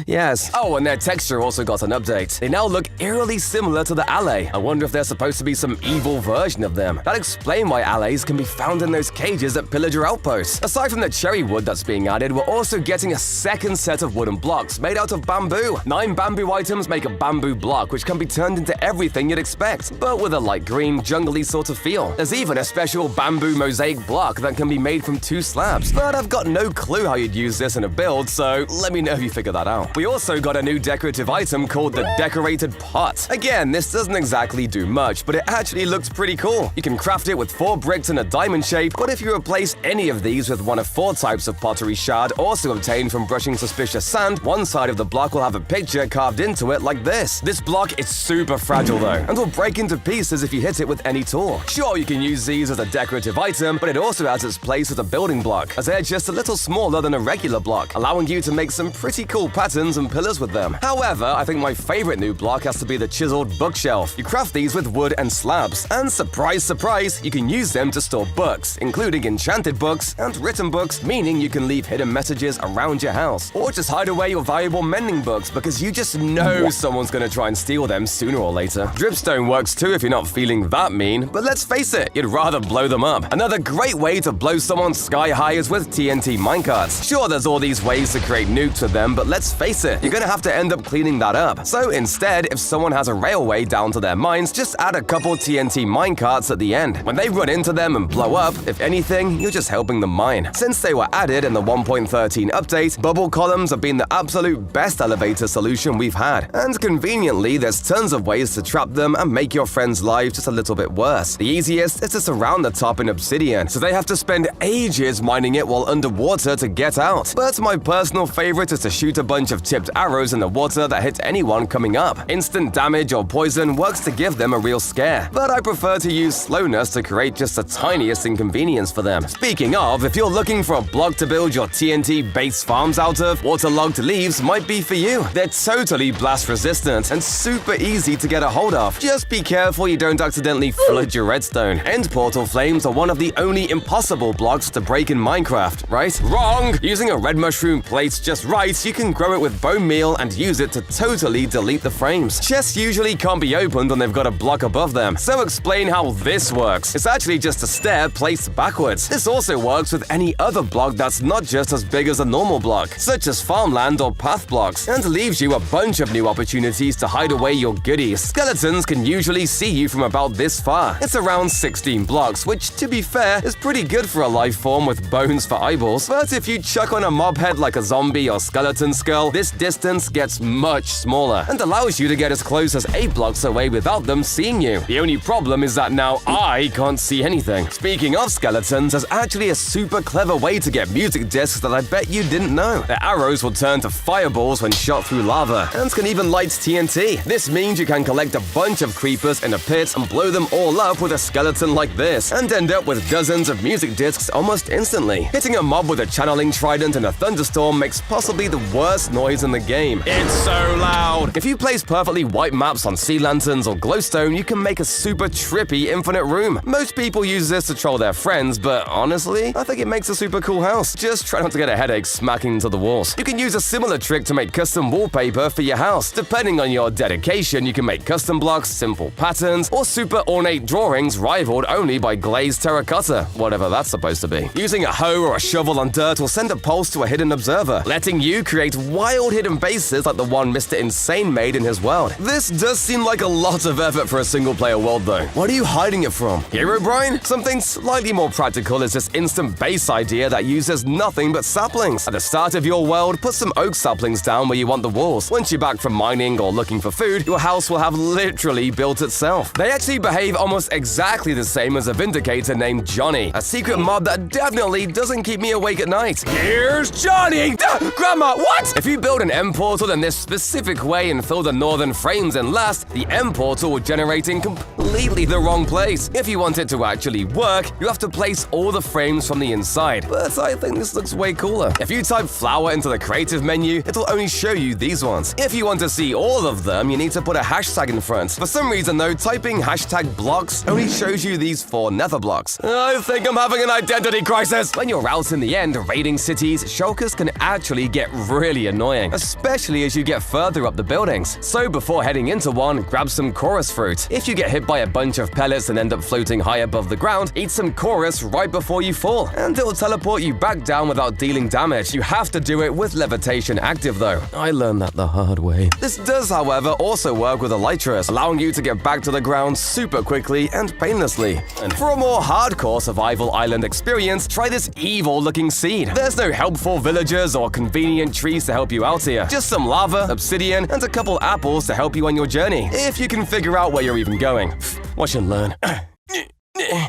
Yes. Oh, and their texture also got an update. They now look eerily similar to the alley. I wonder if there's supposed to be some evil version of them. That'll explain why alleys can be found in those cages at pillager outposts. Aside from the cherry wood that's being added, we're also getting a second set of wooden blocks made out of bamboo. 9 bamboo items make a bamboo block, which can be turned into everything you'd expect, but with a light green, jungly sort of feel. There's even a special bamboo mosaic block that can be made from 2 slabs, but I've got no clue how you'd use this in a build, so let me know if you figure that out. We also got a new decorative item called the Decorated Pot. Again, this doesn't exactly do much, but it actually looks pretty cool. You can craft it with 4 bricks in a diamond shape, but if you replace any of these with one of 4 types of pottery shard also obtained from brushing suspicious sand, one side of the block will have a picture carved into it like this. This block is super fragile though, and will break into pieces if you hit it with any tool. Sure, you can use these as a decorative item, but it also has its place as a building block, as they're just a little smaller than a regular block, allowing you to make some pretty cool patterns and pillars with them. However, I think my favorite new block has to be the chiseled bookshelf. You craft these with wood and slabs, and surprise, surprise, you can use them to store books, including enchanted books and written books, meaning you can leave hidden messages around your house, or just hide away your valuable mending books because you just know someone's gonna try and steal them sooner or later. Dripstone works too if you're not feeling that mean, but let's face it, you'd rather blow them up. Another great way to blow someone sky high is with TNT minecarts. Sure, there's all these ways to create nukes with them, but let's face it, you're gonna have to end up cleaning that up. So instead, if someone has a railway down to their mines, just add a couple TNT minecarts at the end. When they run into them and blow up, if anything, you're just helping them mine. Since they were added in the 1.13 update, bubble columns have been the absolute best elevator solution we've had. And conveniently, there's tons of ways to trap them and make your friends' lives just a little bit worse. The easiest is to surround the top in obsidian, so they have to spend ages mining it while underwater to get out. But my personal favorite is to shoot a bunch of tipped arrows in the water that hit anyone coming up. Instant damage or poison works to give them a real scare, but I prefer to use slowness to create just the tiniest inconvenience for them. Speaking of, if you're looking for a block to build your TNT-based farms out of, waterlogged leaves might be for you. They're totally blast resistant and super easy to get a hold of. Just be careful you don't accidentally flood your redstone. End portal flames are one of the only impossible blocks to break in Minecraft, right? Wrong! Using a red mushroom plate just right, you can grow it with bone meal and use it to totally delete the frames. Chests usually can't be opened when they've got a block above them, so explain how this works. It's actually just a stair placed backwards. This also works with any other block that's not just as big as a normal block, such as farmland or path blocks, and leaves you a bunch of new opportunities to hide away your goodies. Skeletons can usually see you from about this far. It's around 16 blocks, which, to be fair, is pretty good for a life form with bones for eyeballs. But if you chuck on a mob head like a zombie or skeleton skull, this distance gets much smaller and allows you to get as close as 8 blocks away without them seeing you. The only problem is that now I can't see anything. Speaking of skeletons, there's actually a super clever way to get music discs that I bet you didn't know. Their arrows will turn to fireballs when shot through lava, and can even light TNT. This means you can collect a bunch of creepers in a pit and blow them all up with a skeleton like this, and end up with dozens of music discs almost instantly. Hitting a mob with a channeling trident in a thunderstorm makes possibly the worst noise in the game. It's so loud! If you place perfectly white maps on sea lanterns or glowstone, you can make a super trippy infinite room. Most people use this to troll their friends, but honestly, I think it makes a super cool house. Just try not to get a headache smacking into the walls. You can use a similar trick to make custom wallpaper for your house. Depending on your dedication, you can make custom blocks, simple patterns, or super ornate drawings rivaled only by glazed terracotta, whatever that's supposed to be. Using a hoe or a shovel on dirt will send a pulse to a hidden observer, letting you create wild hidden bases like the one Mr. Insane made in his world. This does seem like a lot of effort for a single-player world though. What are you hiding it from? Herobrine? Something slightly more practical is this instant base idea that uses nothing but saplings. At the start of your world, put some oak saplings down where you want the walls. Once you're back from mining or looking for food, your house will have literally built itself. They actually behave almost exactly the same as a Vindicator named Johnny, a secret mob that definitely doesn't keep me awake at night. Here's Johnny! Grandma, what? If you build an end portal in this specific way and fill the northern frames in last, the end portal will generate in completely the wrong place. If you want it to actually work, you have to place all the frames from the inside. But I think this looks way cooler. If you type flower into the creative menu, it'll only show you these ones. If you want to see all of them, you need to put a hashtag in front. For some reason though, typing hashtag blocks only shows you these 4 nether blocks. I think I'm having an identity crisis. When you're out in the end raiding cities, shulkers can actually get really annoying, especially as you get further up the buildings. So before heading into one, grab some chorus fruit. If you get hit by a bunch of pellets and end up floating high above the ground, eat some chorus right before you fall, and it'll teleport you back down without dealing damage. You have to do it with levitation active though. I learned that the hard way. This does, however, also work with Elytras, allowing you to get back to the ground super quickly and painlessly. And for a more hardcore survival island experience, try this evil-looking seed. There's no helpful villagers or convenient trees to help you out here. Just some lava, obsidian, and a couple apples to help you on your journey. If you can figure out where you're even going. Watch and learn.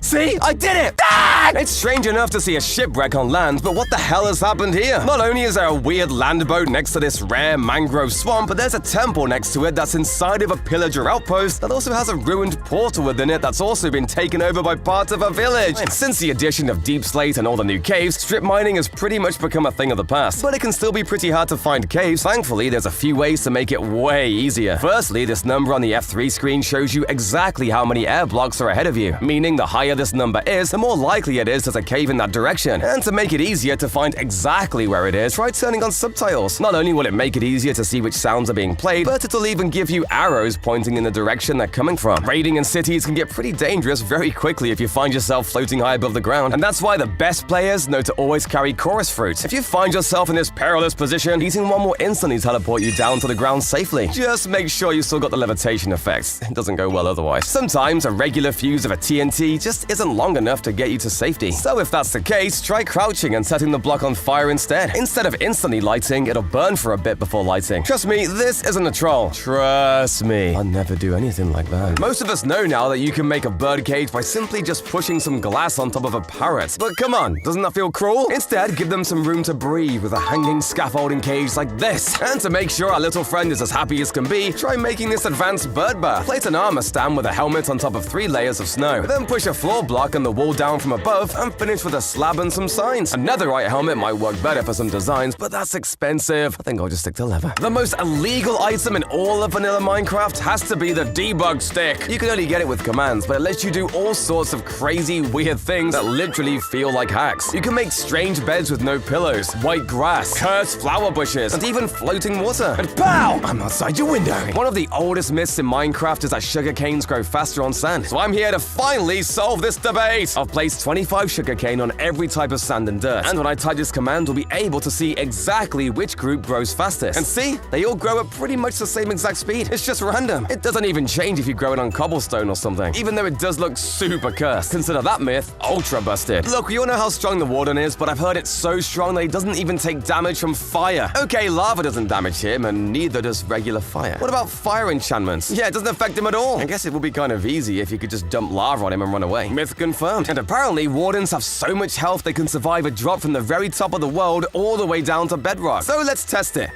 See? I did it! Ah! It's strange enough to see a shipwreck on land, but what the hell has happened here? Not only is there a weird land boat next to this rare mangrove swamp, but there's a temple next to it that's inside of a pillager outpost that also has a ruined portal within it that's also been taken over by part of a village. Since the addition of deep slate and all the new caves, strip mining has pretty much become a thing of the past, but it can still be pretty hard to find caves. Thankfully, there's a few ways to make it way easier. Firstly, this number on the F3 screen shows you exactly how many air blocks are ahead of you, meaning the higher this number is, the more likely it is there's a cave in that direction. And to make it easier to find exactly where it is, try turning on subtitles. Not only will it make it easier to see which sounds are being played, but it'll even give you arrows pointing in the direction they're coming from. Raiding in cities can get pretty dangerous very quickly if you find yourself floating high above the ground, and that's why the best players know to always carry chorus fruit. If you find yourself in this perilous position, eating one will instantly teleport you down to the ground safely. Just make sure you still got the levitation effects. It doesn't go well otherwise. Sometimes a regular fuse of a TNT just isn't long enough to get you to safety. So if that's the case, try crouching and setting the block on fire instead. Instead of instantly lighting, it'll burn for a bit before lighting. Trust me, this isn't a troll. Trust me. I'll never do anything like that. Most of us know now that you can make a bird cage by simply just pushing some glass on top of a parrot. But come on, doesn't that feel cruel? Instead, give them some room to breathe with a hanging scaffolding cage like this. And to make sure our little friend is as happy as can be, try making this advanced bird bath. Place an armor stand with a helmet on top of 3 layers of snow. Then push a floor block and the wall down from above and finish with a slab and some signs. A netherite helmet might work better for some designs, but that's expensive. I think I'll just stick to leather. The most illegal item in all of vanilla Minecraft has to be the debug stick. You can only get it with commands, but it lets you do all sorts of crazy, weird things that literally feel like hacks. You can make strange beds with no pillows, white grass, cursed flower bushes, and even floating water. And pow! I'm outside your window. One of the oldest myths in Minecraft is that sugar canes grow faster on sand. So I'm here to finally solve this debate. I've placed 25 sugarcane on every type of sand and dirt, and when I type this command, we'll be able to see exactly which group grows fastest. And see, they all grow at pretty much the same exact speed. It's just random. It doesn't even change if you grow it on cobblestone or something, even though it does look super cursed. Consider that myth ultra busted. Look, we all know how strong the warden is, but I've heard it's so strong that he doesn't even take damage from fire. Okay, lava doesn't damage him, and neither does regular fire. What about fire enchantments? Yeah, it doesn't affect him at all. I guess it would be kind of easy if you could just dump lava on him and run away. Myth confirmed. And apparently, wardens have so much health they can survive a drop from the very top of the world all the way down to bedrock. So let's test it.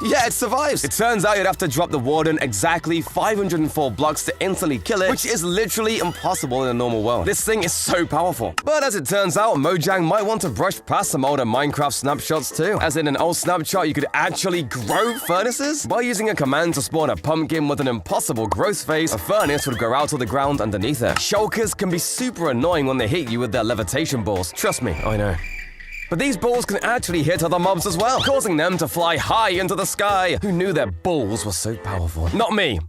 Yeah, it survives. It turns out you'd have to drop the warden exactly 504 blocks to instantly kill it, which is literally impossible in a normal world. This thing is so powerful. But as it turns out, Mojang might want to brush past some older Minecraft snapshots too. As in an old snapshot, you could actually grow furnaces? By using a command to spawn a pumpkin with an impossible growth phase, a furnace would grow out of the ground underneath it. Shulkers can be super annoying when they hit you with their levitation balls. Trust me, I know. But these balls can actually hit other mobs as well, causing them to fly high into the sky. Who knew their balls were so powerful? Not me.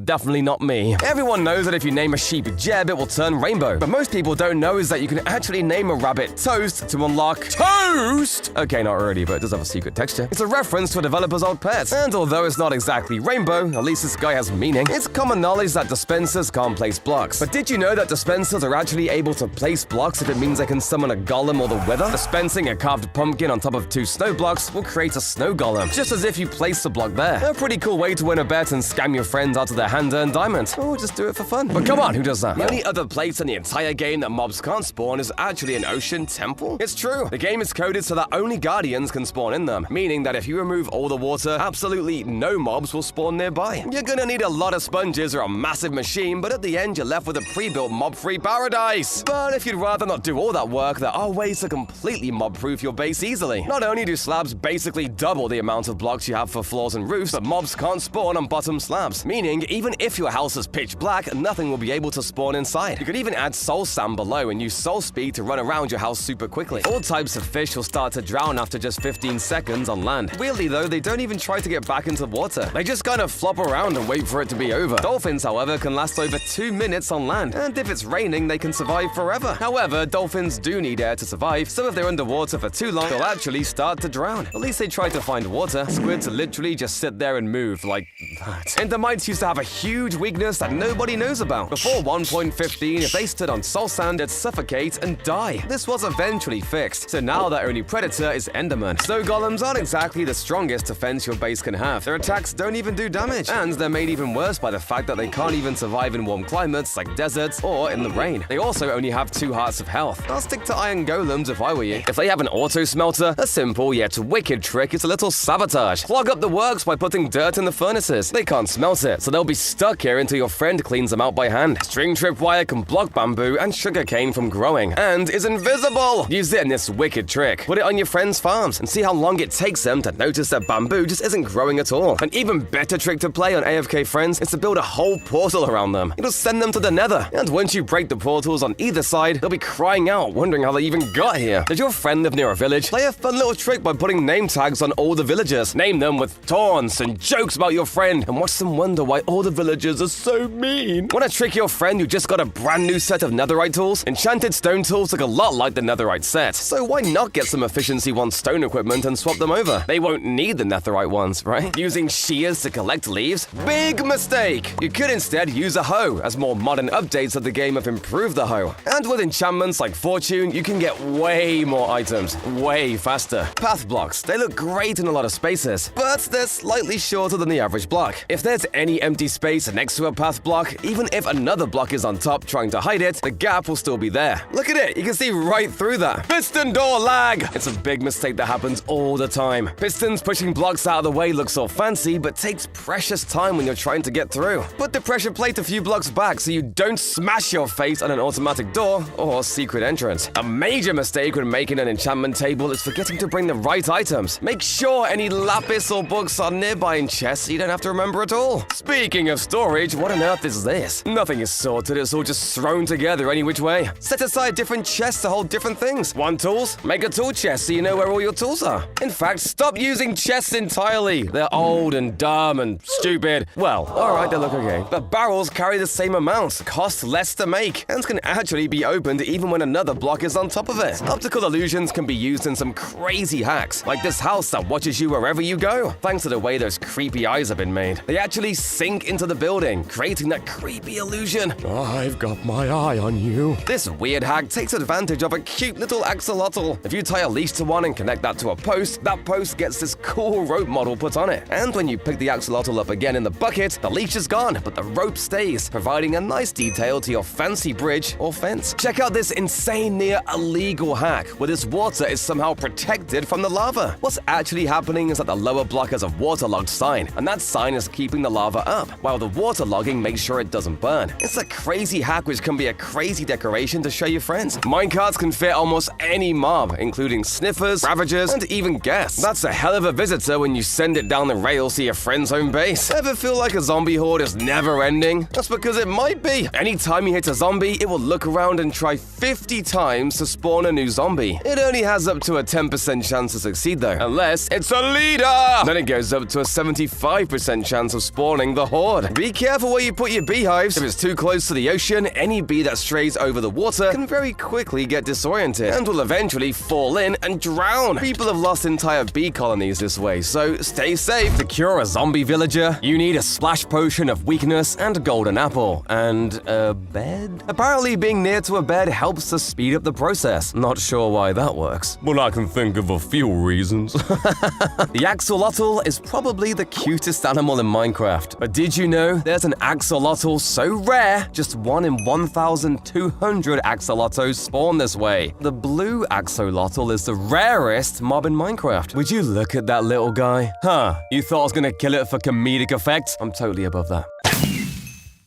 definitely not me. Everyone knows that if you name a sheep Jeb, it will turn rainbow. But most people don't know is that you can actually name a rabbit Toast to unlock Toast! Okay, not really, but it does have a secret texture. It's a reference to a developer's old pet. And although it's not exactly rainbow, at least this guy has meaning. It's common knowledge that dispensers can't place blocks. But did you know that dispensers are actually able to place blocks if it means they can summon a golem or the wither? Dispensing a carved pumpkin on top of 2 snow blocks will create a snow golem, just as if you place the block there. A pretty cool way to win a bet and scam your friends out of their hand-earned diamond. Or just do it for fun. But come on, who does that? The only other place in the entire game that mobs can't spawn is actually an ocean temple. It's true. The game is coded so that only guardians can spawn in them, meaning that if you remove all the water, absolutely no mobs will spawn nearby. You're gonna need a lot of sponges or a massive machine, but at the end you're left with a pre-built mob-free paradise. But if you'd rather not do all that work, there are ways to completely mob-proof your base easily. Not only do slabs basically double the amount of blocks you have for floors and roofs, but mobs can't spawn on bottom slabs, meaning even if your house is pitch black, nothing will be able to spawn inside. You could even add soul sand below and use soul speed to run around your house super quickly. All types of fish will start to drown after just 15 seconds on land. Weirdly though, they don't even try to get back into water. They just kind of flop around and wait for it to be over. Dolphins, however, can last over 2 minutes on land, and if it's raining, they can survive forever. However, dolphins do need air to survive, so if they're underwater for too long, they'll actually start to drown. At least they try to find water. Squids literally just sit there and move like that. Endermites used to have a huge weakness that nobody knows about. Before 1.15, if they stood on soul sand, they'd suffocate and die. This was eventually fixed, so now their only predator is Enderman. Snow golems aren't exactly the strongest defense your base can have. Their attacks don't even do damage, and they're made even worse by the fact that they can't even survive in warm climates like deserts or in the rain. They also only have 2 hearts of health. I'll stick to iron golems if I were you. If they have an auto smelter, a simple yet wicked trick is a little sabotage. Clog up the works by putting dirt in the furnaces. They can't smelt it, so they'll be stuck here until your friend cleans them out by hand. String tripwire can block bamboo and sugarcane from growing, and is invisible. Use it in this wicked trick. Put it on your friends' farms and see how long it takes them to notice that bamboo just isn't growing at all. An even better trick to play on AFK friends is to build a whole portal around them. It'll send them to the nether, and once you break the portals on either side, they'll be crying out, wondering how they even got here. Did your friend live near a village? Play a fun little trick by putting name tags on all the villagers. Name them with taunts and jokes about your friend, and watch them wonder why all the villagers are so mean. Want to trick your friend who just got a brand new set of netherite tools? Enchanted stone tools look a lot like the netherite set, so why not get some efficiency 1 stone equipment and swap them over? They won't need the netherite ones, right? Using shears to collect leaves? Big mistake! You could instead use a hoe, as more modern updates of the game have improved the hoe. And with enchantments like Fortune, you can get way more items, way faster. Path blocks, they look great in a lot of spaces, but they're slightly shorter than the average block. If there's any empty space next to a path block, even if another block is on top trying to hide it, the gap will still be there. Look at it, you can see right through that. Piston door lag! It's a big mistake that happens all the time. Pistons pushing blocks out of the way looks all fancy, but takes precious time when you're trying to get through. Put the pressure plate a few blocks back so you don't smash your face on an automatic door or secret entrance. A major mistake when making an enchantment table is forgetting to bring the right items. Make sure any lapis or books are nearby in chests so you don't have to remember at all. Speaking of storage, what on earth is this? Nothing is sorted, it's all just thrown together any which way. Set aside different chests to hold different things. Want tools? Make a tool chest so you know where all your tools are. In fact, stop using chests entirely. They're old and dumb and stupid. Well, alright, they look okay. But barrels carry the same amount, cost less to make, and can actually be opened even when another block is on top of it. Optical illusions can be used in some crazy hacks, like this house that watches you wherever you go. Thanks to the way those creepy eyes have been made, they actually sink into the building, creating that creepy illusion. I've got my eye on you. This weird hack takes advantage of a cute little axolotl. If you tie a leash to one and connect that to a post, that post gets this cool rope model put on it. And when you pick the axolotl up again in the bucket, the leash is gone, but the rope stays, providing a nice detail to your fancy bridge or fence. Check out this insane near illegal hack, where this water is somehow protected from the lava. What's actually happening is that the lower block has a waterlogged sign, and that sign is keeping the lava up, while the waterlogging makes sure it doesn't burn. It's a crazy hack which can be a crazy decoration to show your friends. Minecarts can fit almost any mob, including sniffers, ravagers, and even guests. That's a hell of a visitor when you send it down the rails to your friend's home base. Ever feel like a zombie horde is never ending? That's because it might be. Anytime you hit a zombie, it will look around and try 50 times to spawn a new zombie. It only has up to a 10% chance to succeed though, unless it's a leader! Then it goes up to a 75% chance of spawning capturing the horde. Be careful where you put your beehives. If it's too close to the ocean, any bee that strays over the water can very quickly get disoriented and will eventually fall in and drown. People have lost entire bee colonies this way, so stay safe. To cure a zombie villager, you need a splash potion of weakness and a golden apple. And a bed? Apparently being near to a bed helps to speed up the process. Not sure why that works, but I can think of a few reasons. The axolotl is probably the cutest animal in Minecraft. But did you know there's an axolotl so rare, just 1 in 1,200 axolotls spawn this way? The blue axolotl is the rarest mob in Minecraft. Would you look at that little guy? Huh, you thought I was gonna kill it for comedic effect? I'm totally above that.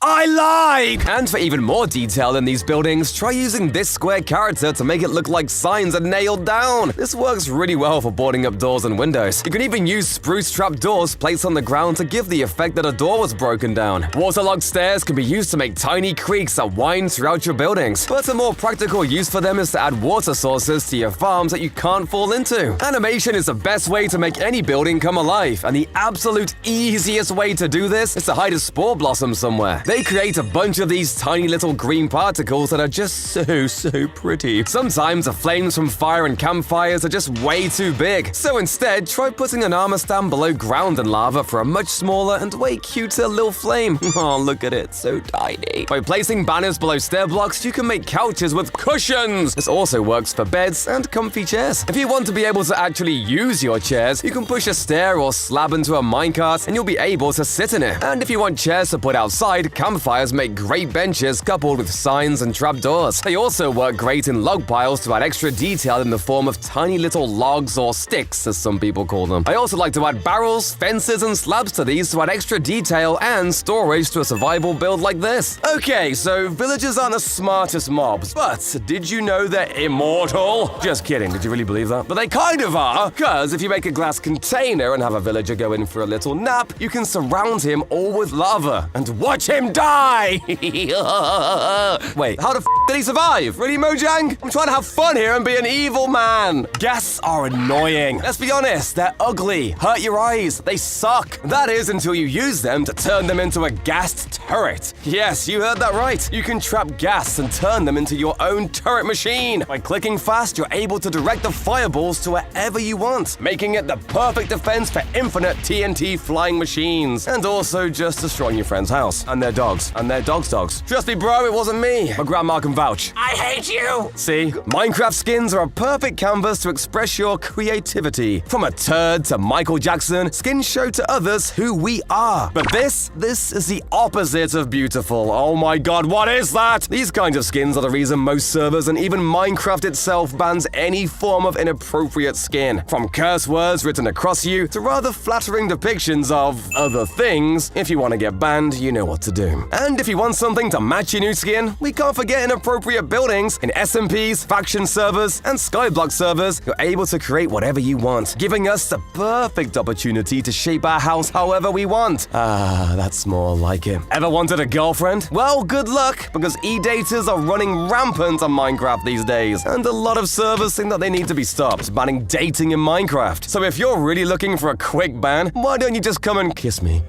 I lied! And for even more detail in these buildings, try using this square character to make it look like signs are nailed down. This works really well for boarding up doors and windows. You can even use spruce trap doors placed on the ground to give the effect that a door was broken down. Waterlogged stairs can be used to make tiny creeks that wind throughout your buildings. But a more practical use for them is to add water sources to your farms that you can't fall into. Animation is the best way to make any building come alive, and the absolute easiest way to do this is to hide a spore blossom somewhere. They create a bunch of these tiny little green particles that are just so pretty. Sometimes the flames from fire and campfires are just way too big. So instead, try putting an armor stand below ground and lava for a much smaller and way cuter little flame. Oh, look at it, so tiny. By placing banners below stair blocks, you can make couches with cushions. This also works for beds and comfy chairs. If you want to be able to actually use your chairs, you can push a stair or slab into a minecart and you'll be able to sit in it. And if you want chairs to put outside, campfires make great benches coupled with signs and trapdoors. They also work great in log piles to add extra detail in the form of tiny little logs or sticks, as some people call them. I also like to add barrels, fences, and slabs to these to add extra detail and storage to a survival build like this. Okay, so villagers aren't the smartest mobs, but did you know they're immortal? Just kidding, did you really believe that? But they kind of are, because if you make a glass container and have a villager go in for a little nap, you can surround him all with lava and watch him die! Wait, how the f did he survive? Really, Mojang? I'm trying to have fun here and be an evil man. Ghasts are annoying. Let's be honest, they're ugly, hurt your eyes, they suck. That is until you use them to turn them into a ghast turret. Yes, you heard that right. You can trap ghasts and turn them into your own turret machine. By clicking fast, you're able to direct the fireballs to wherever you want, making it the perfect defense for infinite TNT flying machines. And also just destroying your friend's house and their dogs. And their dogs. Trust me, bro, it wasn't me. My grandma can vouch. I hate you! See? Minecraft skins are a perfect canvas to express your creativity. From a turd to Michael Jackson, skins show to others who we are. But this is the opposite of beautiful. Oh my god, what is that? These kinds of skins are the reason most servers and even Minecraft itself bans any form of inappropriate skin. From curse words written across you to rather flattering depictions of other things. If you want to get banned, you know what to do. And if you want something to match your new skin, we can't forget inappropriate buildings. In SMPs, faction servers, and skyblock servers, you're able to create whatever you want, giving us the perfect opportunity to shape our house however we want. Ah, that's more like it. Ever wanted a girlfriend? Well, good luck, because e-daters are running rampant on Minecraft these days, and a lot of servers think that they need to be stopped, banning dating in Minecraft. So if you're really looking for a quick ban, why don't you just come and kiss me?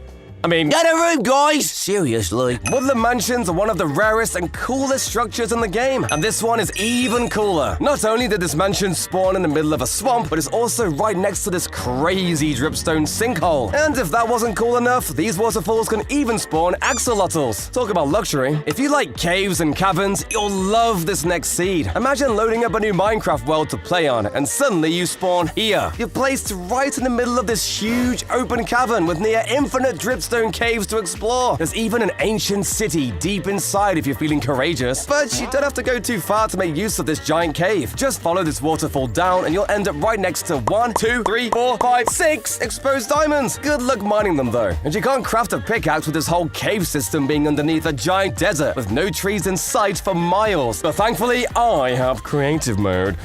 I mean, Get a room, guys! Seriously. woodland mansions are one of the rarest and coolest structures in the game, and this one is even cooler. Not only did this mansion spawn in the middle of a swamp, but it's also right next to this crazy dripstone sinkhole. And if that wasn't cool enough, these waterfalls can even spawn axolotls. Talk about luxury. If you like caves and caverns, you'll love this next seed. Imagine loading up a new Minecraft world to play on, and suddenly you spawn here. You're placed right in the middle of this huge open cavern with near infinite dripstone caves to explore. There's even an ancient city deep inside if you're feeling courageous. But you don't have to go too far to make use of this giant cave. Just follow this waterfall down and you'll end up right next to 1, 2, 3, 4, 5, 6 exposed diamonds. Good luck mining them though. And you can't craft a pickaxe with this whole cave system being underneath a giant desert with no trees in sight for miles. But thankfully, I have creative mode.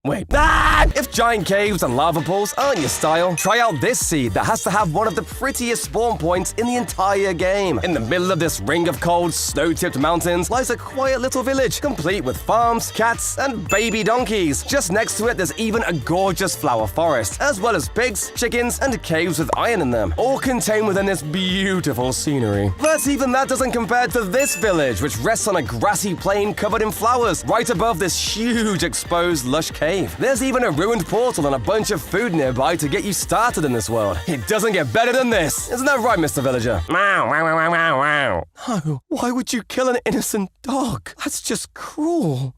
Wait. Ah! If giant caves and lava pools aren't your style, try out this seed that has to have one of the prettiest spawn points in the entire game. In the middle of this ring of cold, snow-tipped mountains lies a quiet little village, complete with farms, cats, and baby donkeys. Just next to it, there's even a gorgeous flower forest, as well as pigs, chickens, and caves with iron in them, all contained within this beautiful scenery. But even that doesn't compare to this village, which rests on a grassy plain covered in flowers, right above this huge exposed lush cave. There's even a ruined portal and a bunch of food nearby to get you started in this world. It doesn't get better than this. Isn't that right, Mr. Villager? Wow, wow, wow, wow, wow. Oh, why would you kill an innocent dog? That's just cruel.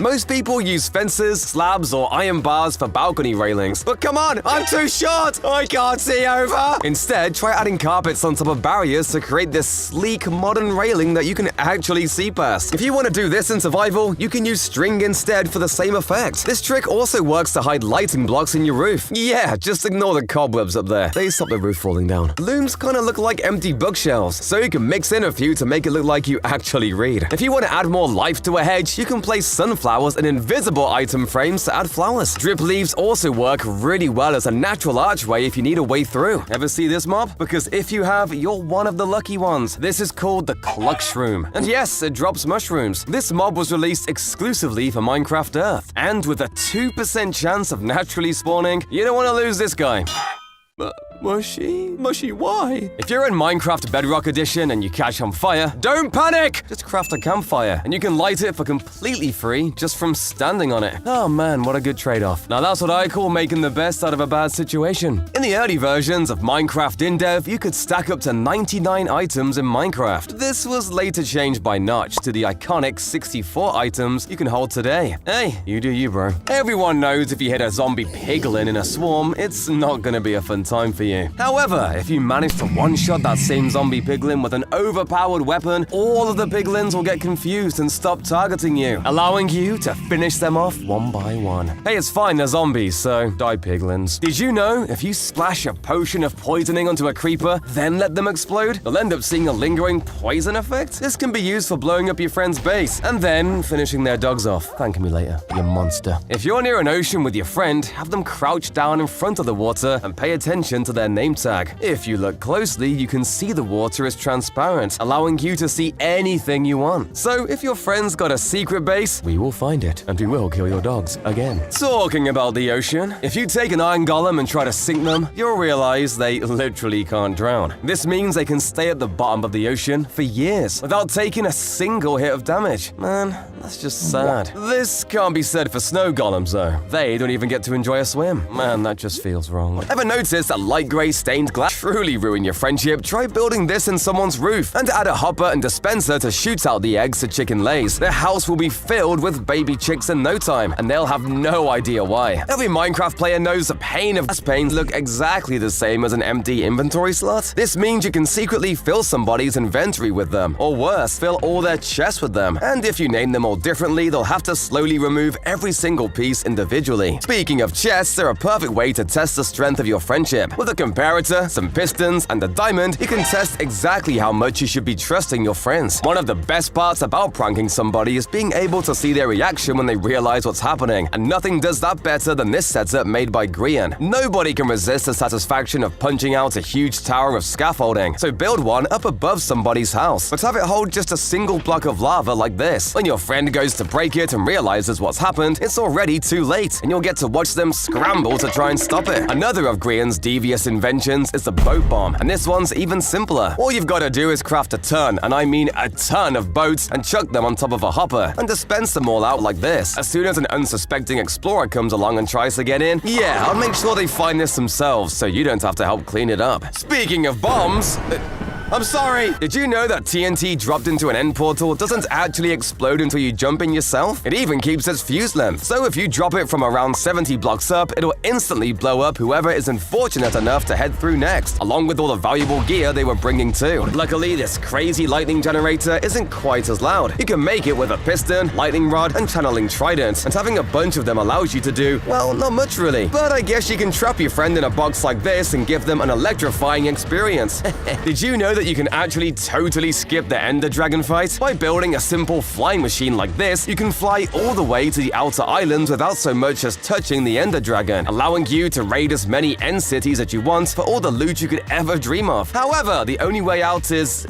Most people use fences, slabs, or iron bars for balcony railings. But come on, I'm too short! I can't see over! Instead, try adding carpets on top of barriers to create this sleek, modern railing that you can actually see past. If you want to do this in survival, you can use string instead for the same effect. This trick also works to hide lighting blocks in your roof. Yeah, just ignore the cobwebs up there. They stop the roof falling down. Looms kind of look like empty bookshelves, so you can mix in a few to make it look like you actually read. If you want to add more life to a hedge, you can place sunflowers and invisible item frames to add flowers. Drip leaves also work really well as a natural archway if you need a way through. Ever see this mob? Because if you have, you're one of the lucky ones. This is called the Cluck Shroom. And yes, it drops mushrooms. This mob was released exclusively for Minecraft Earth. And with a 2% chance of naturally spawning, you don't want to lose this guy. Mushy? Mushy, why? If you're in Minecraft Bedrock Edition and you catch on fire, don't panic! Just craft a campfire, and you can light it for completely free just from standing on it. Oh man, what a good trade-off. Now that's what I call making the best out of a bad situation. In the early versions of Minecraft InDev, you could stack up to 99 items in Minecraft. This was later changed by Notch to the iconic 64 items you can hold today. Hey, you do you, bro. Everyone knows if you hit a zombie piglin in a swarm, it's not gonna be a fun time for you. However, if you manage to one-shot that same zombie piglin with an overpowered weapon, all of the piglins will get confused and stop targeting you, allowing you to finish them off one by one. Hey, it's fine, they're zombies, so die piglins. Did you know if you splash a potion of poisoning onto a creeper, then let them explode, you'll end up seeing a lingering poison effect? This can be used for blowing up your friend's base, and then finishing their dogs off. Thank me later, you monster. If you're near an ocean with your friend, have them crouch down in front of the water and pay attention to their name tag. If you look closely, you can see the water is transparent, allowing you to see anything you want. So if your friend's got a secret base, we will find it, and we will kill your dogs again. Talking about the ocean, if you take an iron golem and try to sink them, you'll realize they literally can't drown. This means they can stay at the bottom of the ocean for years without taking a single hit of damage. Man, that's just sad. This can't be said for snow golems though. They don't even get to enjoy a swim. Man, that just feels wrong. Ever noticed that light gray stained glass truly ruin your friendship? Try building this in someone's roof and add a hopper and dispenser to shoot out the eggs a chicken lays. Their house will be filled with baby chicks in no time, and they'll have no idea why. Every Minecraft player knows the pain of glass panes look exactly the same as an empty inventory slot. This means you can secretly fill somebody's inventory with them, or worse, fill all their chests with them. And if you name them all differently, they'll have to slowly remove every single piece individually. Speaking of chests, they're a perfect way to test the strength of your friendship. With a comparator, some pistons, and a diamond, you can test exactly how much you should be trusting your friends. One of the best parts about pranking somebody is being able to see their reaction when they realize what's happening, and nothing does that better than this setup made by Grian. Nobody can resist the satisfaction of punching out a huge tower of scaffolding, so build one up above somebody's house, but have it hold just a single block of lava like this. When your friend goes to break it and realizes what's happened, it's already too late, and you'll get to watch them scramble to try and stop it. Another of Grian's devious inventions is the boat bomb, and this one's even simpler. All you've got to do is craft a ton, and I mean a ton of boats, and chuck them on top of a hopper, and dispense them all out like this. As soon as an unsuspecting explorer comes along and tries to get in, yeah, I'll make sure they find this themselves, so you don't have to help clean it up. Speaking of bombs, I'm sorry! Did you know that TNT dropped into an end portal doesn't actually explode until you jump in yourself? It even keeps its fuse length, so if you drop it from around 70 blocks up, it'll instantly blow up whoever is unfortunate enough to head through next, along with all the valuable gear they were bringing too. Luckily, this crazy lightning generator isn't quite as loud. You can make it with a piston, lightning rod, and channeling trident, and having a bunch of them allows you to do, well, not much really. But I guess you can trap your friend in a box like this and give them an electrifying experience. Did you know that you can actually totally skip the Ender Dragon fight? By building a simple flying machine like this, you can fly all the way to the outer islands without so much as touching the Ender Dragon, allowing you to raid as many end cities that you want for all the loot you could ever dream of. However, the only way out is,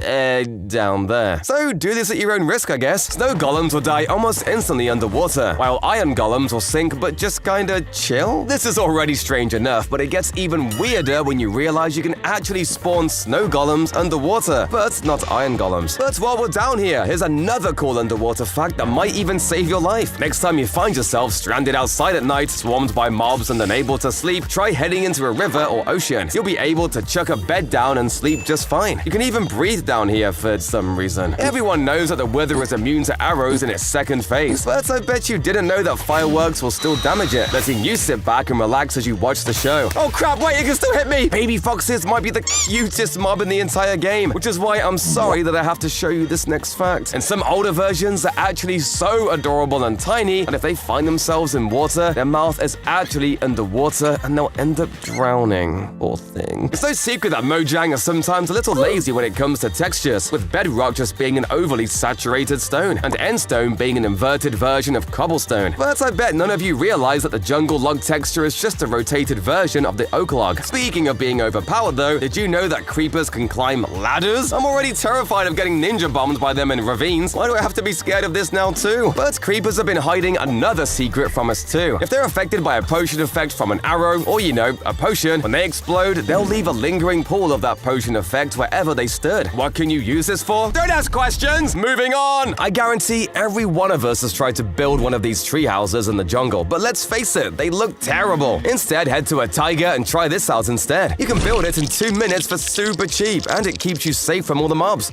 down there. So do this at your own risk, I guess. Snow golems will die almost instantly underwater, while iron golems will sink but just kinda chill. This is already strange enough, but it gets even weirder when you realize you can actually spawn snow golems underwater, but not iron golems. But while we're down here, here's another cool underwater fact that might even save your life. Next time you find yourself stranded outside at night, swarmed by mobs and unable to sleep, try heading into a river or ocean. You'll be able to chuck a bed down and sleep just fine. You can even breathe down here for some reason. Everyone knows that the Wither is immune to arrows in its second phase, but I bet you didn't know that fireworks will still damage it, letting you sit back and relax as you watch the show. Oh crap, wait, it can still hit me! Baby foxes might be the cutest mob in the entire game, which is why I'm sorry that I have to show you this next fact. In some older versions, they're actually so adorable and tiny, and if they find themselves in water, their mouth is actually underwater and they'll end up drowning. Poor thing. It's no secret that Mojang are sometimes a little lazy when it comes to textures, with bedrock just being an overly saturated stone, and endstone being an inverted version of cobblestone. But I bet none of you realize that the jungle log texture is just a rotated version of the oak log. Speaking of being overpowered though, did you know that creepers can climb ladders? I'm already terrified of getting ninja bombed by them in ravines. Why do I have to be scared of this now too? But creepers have been hiding another secret from us too. If they're affected by a potion effect from an arrow, or a potion, when they explode, they'll leave a lingering pool of that potion effect wherever they stood. What can you use this for? Don't ask questions! Moving on! I guarantee every one of us has tried to build one of these tree houses in the jungle, but let's face it, they look terrible. Instead, head to a taiga and try this out instead. You can build it in 2 minutes for super cheap, and it keeps you safe from all the mobs.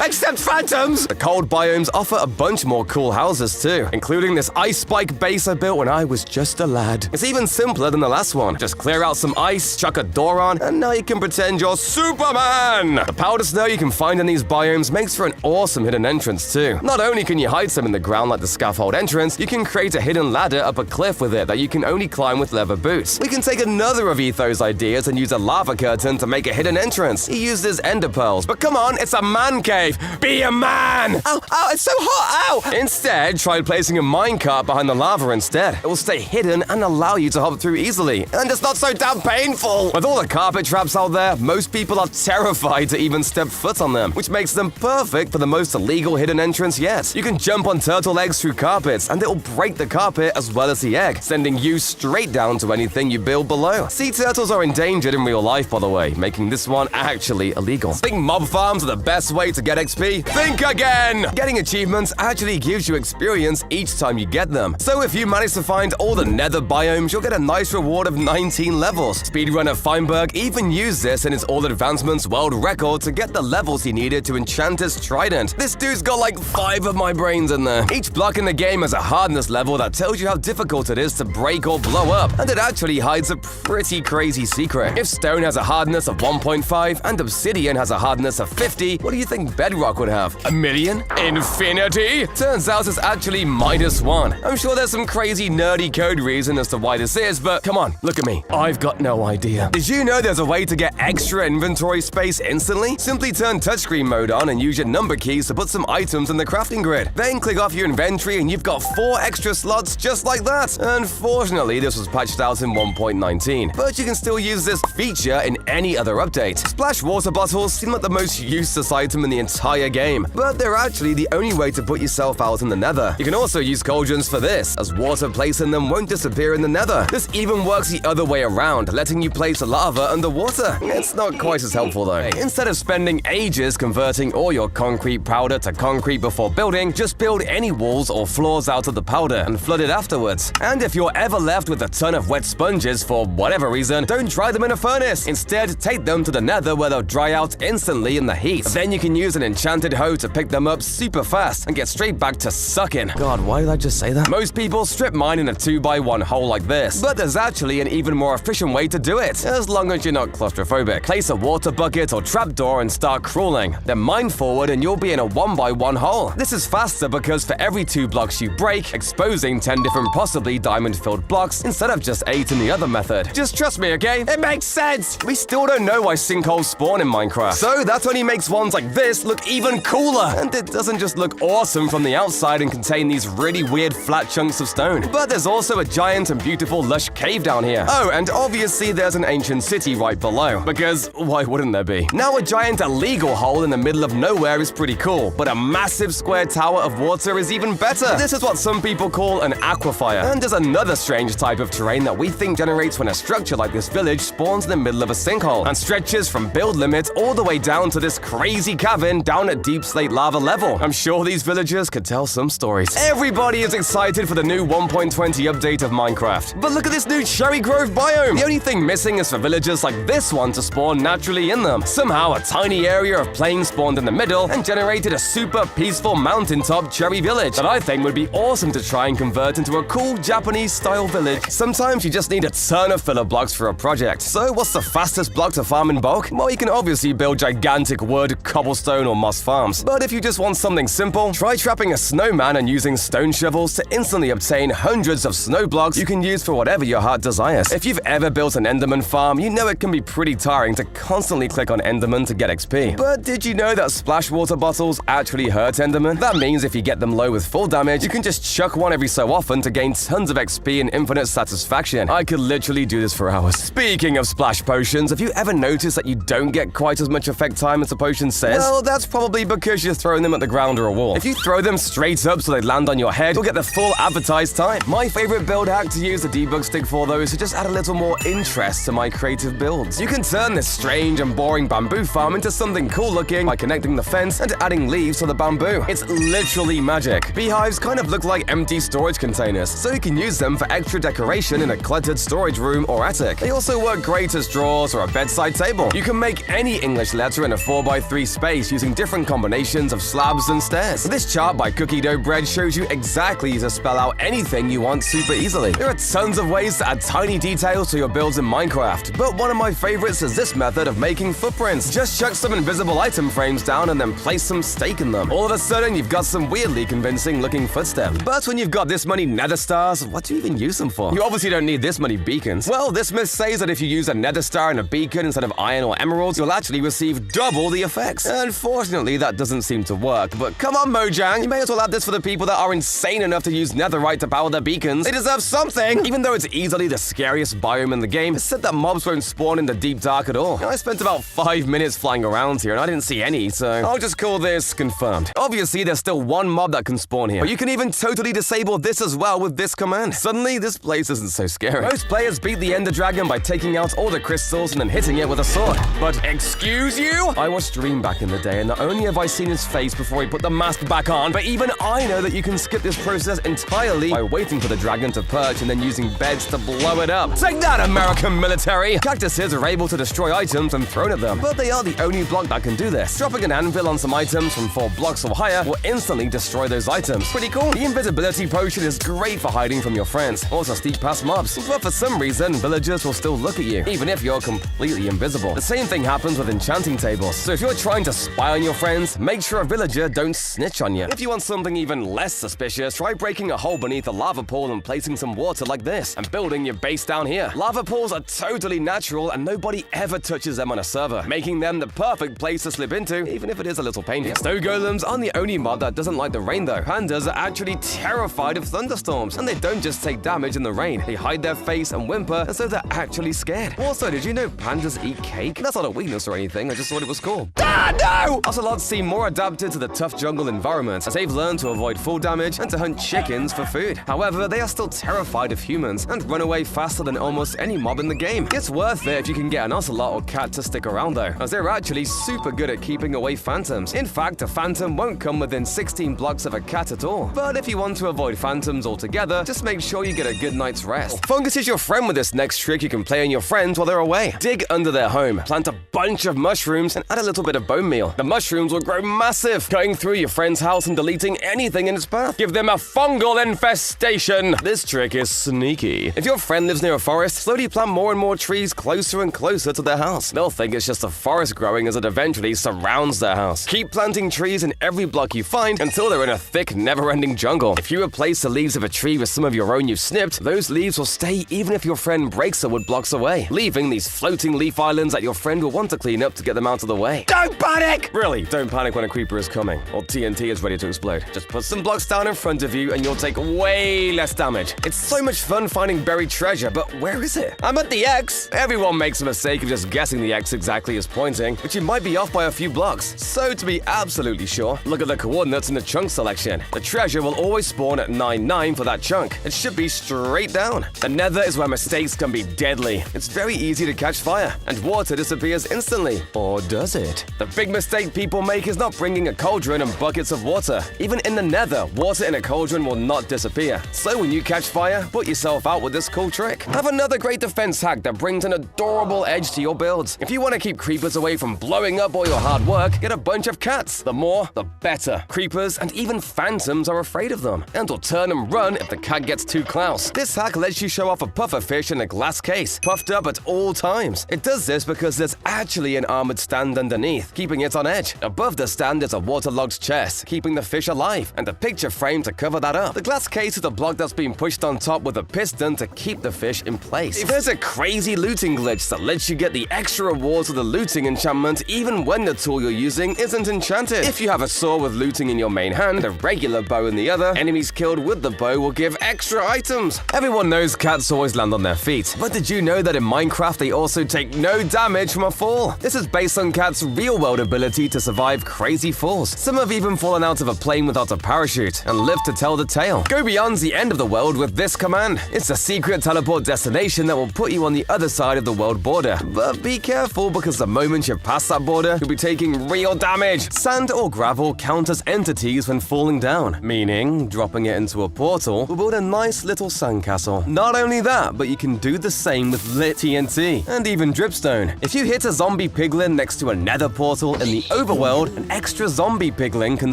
Except phantoms! The cold biomes offer a bunch more cool houses too, including this ice spike base I built when I was just a lad. It's even simpler than the last one. Just clear out some ice, chuck a door on, and now you can pretend you're Superman! The powder snow you can find in these biomes makes for an awesome hidden entrance too. Not only can you hide some in the ground like the scaffold entrance, you can create a hidden ladder up a cliff with it that you can only climb with leather boots. We can take another of Etho's ideas and use a lava curtain to make a hidden entrance. He uses ender pearls, but come on, it's a man cave! Be a man! Ow, ow, it's so hot, ow! Instead, try placing a minecart behind the lava instead. It will stay hidden and allow you to hop through easily, and it's not so damn painful! With all the carpet traps out there, most people are terrified to even step foot on them, which makes them perfect for the most illegal hidden entrance yet. You can jump on turtle eggs through carpets, and it'll break the carpet as well as the egg, sending you straight down to anything you build below. Sea turtles are endangered in real life, by the way, making this one actually illegal. Think mob farms are the best way to get XP? Think again! Getting achievements actually gives you experience each time you get them. So if you manage to find all the nether biomes, you'll get a nice reward of 19 levels. Speedrunner Feinberg even used this in his All Advancements world record to get the levels he needed to enchant his trident. This dude's got like 5 of my brains in there. Each block in the game has a hardness level that tells you how difficult it is to break or blow up, and it actually hides a pretty crazy secret. If stone has a hardness of 1.5 and obsidian has a hardness of 50, what do you think bedrock would have? A million? Infinity? Turns out it's actually -1. I'm sure there's some crazy nerdy code reason as to why this is, but come on, look at me. I've got no idea. Did you know there's a way to get extra inventory space instantly? Simply turn touchscreen mode on and use your number keys to put some items in the crafting grid. Then click off your inventory and you've got 4 extra slots just like that. Unfortunately, this was patched out in 1.19, but you can still use this feature in any other update. Splash water bottles seem like the most useless item in the entire game, but they're actually the only way to put yourself out in the nether. You can also use cauldrons for this, as water placed in them won't disappear in the nether. This even works the other way around, letting you place lava underwater. It's not quite as helpful though. Instead of spending ages converting all your concrete powder to concrete before building, just build any walls or floors out of the powder and flood it afterwards. And if you're ever left with a ton of wet sponges for whatever reason, don't dry them in a furnace. Instead, take them to the nether where they'll dry out instantly in the heat. Then you can use an enchanted hoe to pick them up super fast and get straight back to sucking. God, why did I just say that? Most people strip mine in a 2x1 hole like this, but there's actually an even more efficient way to do it, as long as you're not claustrophobic. Place a water bucket or trapdoor and start crawling. Then mine forward and you'll be in a 1x1 hole. This is faster because for every 2 blocks you break, exposing 10 different possibly diamond-filled blocks instead of just 8 in the other method. Just trust me, okay? It makes sense! We still don't know why sinkholes spawn in Minecraft. Minecraft. So that only makes ones like this look even cooler. And it doesn't just look awesome from the outside and contain these really weird flat chunks of stone. But there's also a giant and beautiful lush cave down here. Oh, and obviously there's an ancient city right below. Because why wouldn't there be? Now a giant illegal hole in the middle of nowhere is pretty cool, but a massive square tower of water is even better. This is what some people call an aquifer. And there's another strange type of terrain that we think generates when a structure like this village spawns in the middle of a sinkhole and stretches from build limit all the way down to this crazy cavern down at deep slate lava level. I'm sure these villagers could tell some stories. Everybody is excited for the new 1.20 update of Minecraft. But look at this new cherry grove biome. The only thing missing is for villagers like this one to spawn naturally in them. Somehow a tiny area of plain spawned in the middle and generated a super peaceful mountaintop cherry village that I think would be awesome to try and convert into a cool Japanese style village. Sometimes you just need a ton of filler blocks for a project. So what's the fastest block to farm in bulk? Well, you can obviously build gigantic wood, cobblestone, or moss farms. But if you just want something simple, try trapping a snowman and using stone shovels to instantly obtain hundreds of snow blocks you can use for whatever your heart desires. If you've ever built an Enderman farm, you know it can be pretty tiring to constantly click on Enderman to get XP. But did you know that splash water bottles actually hurt Enderman? That means if you get them low with full damage, you can just chuck one every so often to gain tons of XP and infinite satisfaction. I could literally do this for hours. Speaking of splash potions, have you ever noticed that you don't get quite as much effect time as the potion says? Well, that's probably because you're throwing them at the ground or a wall. If you throw them straight up so they land on your head, you'll get the full advertised time. My favorite build hack to use the debug stick for, though, is to just add a little more interest to my creative builds. You can turn this strange and boring bamboo farm into something cool looking by connecting the fence and adding leaves to the bamboo. It's literally magic. Beehives kind of look like empty storage containers, so you can use them for extra decoration in a cluttered storage room or attic. They also work great as drawers or a bedside table. You can make any English letter in a 4x3 space using different combinations of slabs and stairs. This chart by Cookie Dough Bread shows you exactly how to spell out anything you want super easily. There are tons of ways to add tiny details to your builds in Minecraft, but one of my favorites is this method of making footprints. Just chuck some invisible item frames down and then place some stake in them. All of a sudden, you've got some weirdly convincing looking footsteps. But when you've got this many nether stars, what do you even use them for? You obviously don't need this many beacons. Well, this myth says that if you use a nether star and a beacon instead of iron or emeralds, you'll actually receive double the effects. Unfortunately, that doesn't seem to work, but come on, Mojang, you may as well add this for the people that are insane enough to use netherite to power their beacons. They deserve something! Even though it's easily the scariest biome in the game, it's said that mobs won't spawn in the deep dark at all. I spent about 5 minutes flying around here and I didn't see any, so I'll just call this confirmed. Obviously, there's still one mob that can spawn here, but you can even totally disable this as well with this command. Suddenly, this place isn't so scary. Most players beat the Ender Dragon by taking out all the crystals and then hitting it with a sword. But excuse you? I watched Dream back in the day, and not only have I seen his face before he put the mask back on, but even I know that you can skip this process entirely by waiting for the dragon to perch and then using beds to blow it up. Take that, American military! Cactuses are able to destroy items and thrown at them, but they are the only block that can do this. Dropping an anvil on some items from 4 blocks or higher will instantly destroy those items. Pretty cool. The invisibility potion is great for hiding from your friends, also sneak past mobs, but for some reason, villagers will still look at you, even if you're completely invisible. The same thing happens with enchanting tables, so if you're trying to spy on your friends, make sure a villager don't snitch on you. If you want something even less suspicious, try breaking a hole beneath a lava pool and placing some water like this, and building your base down here. Lava pools are totally natural, and nobody ever touches them on a server, making them the perfect place to slip into, even if it is a little painful. Snow golems aren't the only mob that doesn't like the rain though. Pandas are actually terrified of thunderstorms, and they don't just take damage in the rain. They hide their face and whimper as though they're actually scared. Also, did you know pandas eat cake? That's not a weakness or anything, I just thought it was cool. Ah, no! Ocelots seem more adapted to the tough jungle environment, as they've learned to avoid full damage and to hunt chickens for food. However, they are still terrified of humans and run away faster than almost any mob in the game. It's worth it if you can get an ocelot or cat to stick around though, as they're actually super good at keeping away phantoms. In fact, a phantom won't come within 16 blocks of a cat at all. But if you want to avoid phantoms altogether, just make sure you get a good night's rest. Fungus is your friend with this next trick you can play on your friends while they're away. Dig under their home, plant a bunch of mushrooms, and add a little bit of bone meal. The mushrooms will grow massive, going through your friend's house and deleting anything in its path. Give them a fungal infestation. This trick is sneaky. If your friend lives near a forest, slowly plant more and more trees closer and closer to their house. They'll think it's just a forest growing as it eventually surrounds their house. Keep planting trees in every block you find until they're in a thick, never-ending jungle. If you replace the leaves of a tree with some of your own you've snipped, those leaves will stay even if your friend breaks the wood blocks away, leaving these floating leaf islands that your friend will want to clean up to get them out of the way. Don't panic! Really, don't panic when a creeper is coming, or TNT is ready to explode. Just put some blocks down in front of you and you'll take way less damage. It's so much fun finding buried treasure, but where is it? I'm at the X! Everyone makes a mistake of just guessing the X exactly as pointing, but you might be off by a few blocks. So to be absolutely sure, look at the coordinates in the chunk selection. The treasure will always spawn at 9-9 for that chunk. It should be straight down. The Nether is where mistakes can be deadly. It's very easy to catch fire, and water disappears instantly. Or does it? The big mistake people make is not bringing a cauldron and buckets of water. Even in the Nether, water in a cauldron will not disappear. So when you catch fire, put yourself out with this cool trick. Have another great defense hack that brings an adorable edge to your builds. If you want to keep creepers away from blowing up all your hard work, get a bunch of cats. The more, the better. Creepers and even phantoms are afraid of them, and will turn and run if the cat gets too close. This hack lets you show off a puffer fish in a glass case, puffed up at all times. It does this because there's actually an armored stand underneath, keeping it on edge. Above the stand is a waterlogged chest, keeping the fish alive, and a picture frame to cover that up. The glass case is a block that's been pushed on top with a piston to keep the fish in place. There's a crazy looting glitch that lets you get the extra rewards of the looting enchantment even when the tool you're using isn't enchanted. If you have a saw with looting in your main hand, a regular bow in the other, enemies killed with the bow will give extra items. Everyone knows cats always land on their feet, but did you know that in Minecraft they also take no damage from a fall? This is based on cats' real-world ability to survive crazy falls. Some have even fallen out of a plane without a parachute and lived to tell the tale. Go beyond the end of the world with this command. It's a secret teleport destination that will put you on the other side of the world border. But be careful, because the moment you pass that border, you'll be taking real damage. Sand or gravel count as entities when falling down, meaning dropping it into a portal will build a nice little sandcastle. Not only that, but you can do the same with lit TNT and even dripstone. If you hit a zombie piglin next to a nether portal in the overworld, an extra zombie piglin can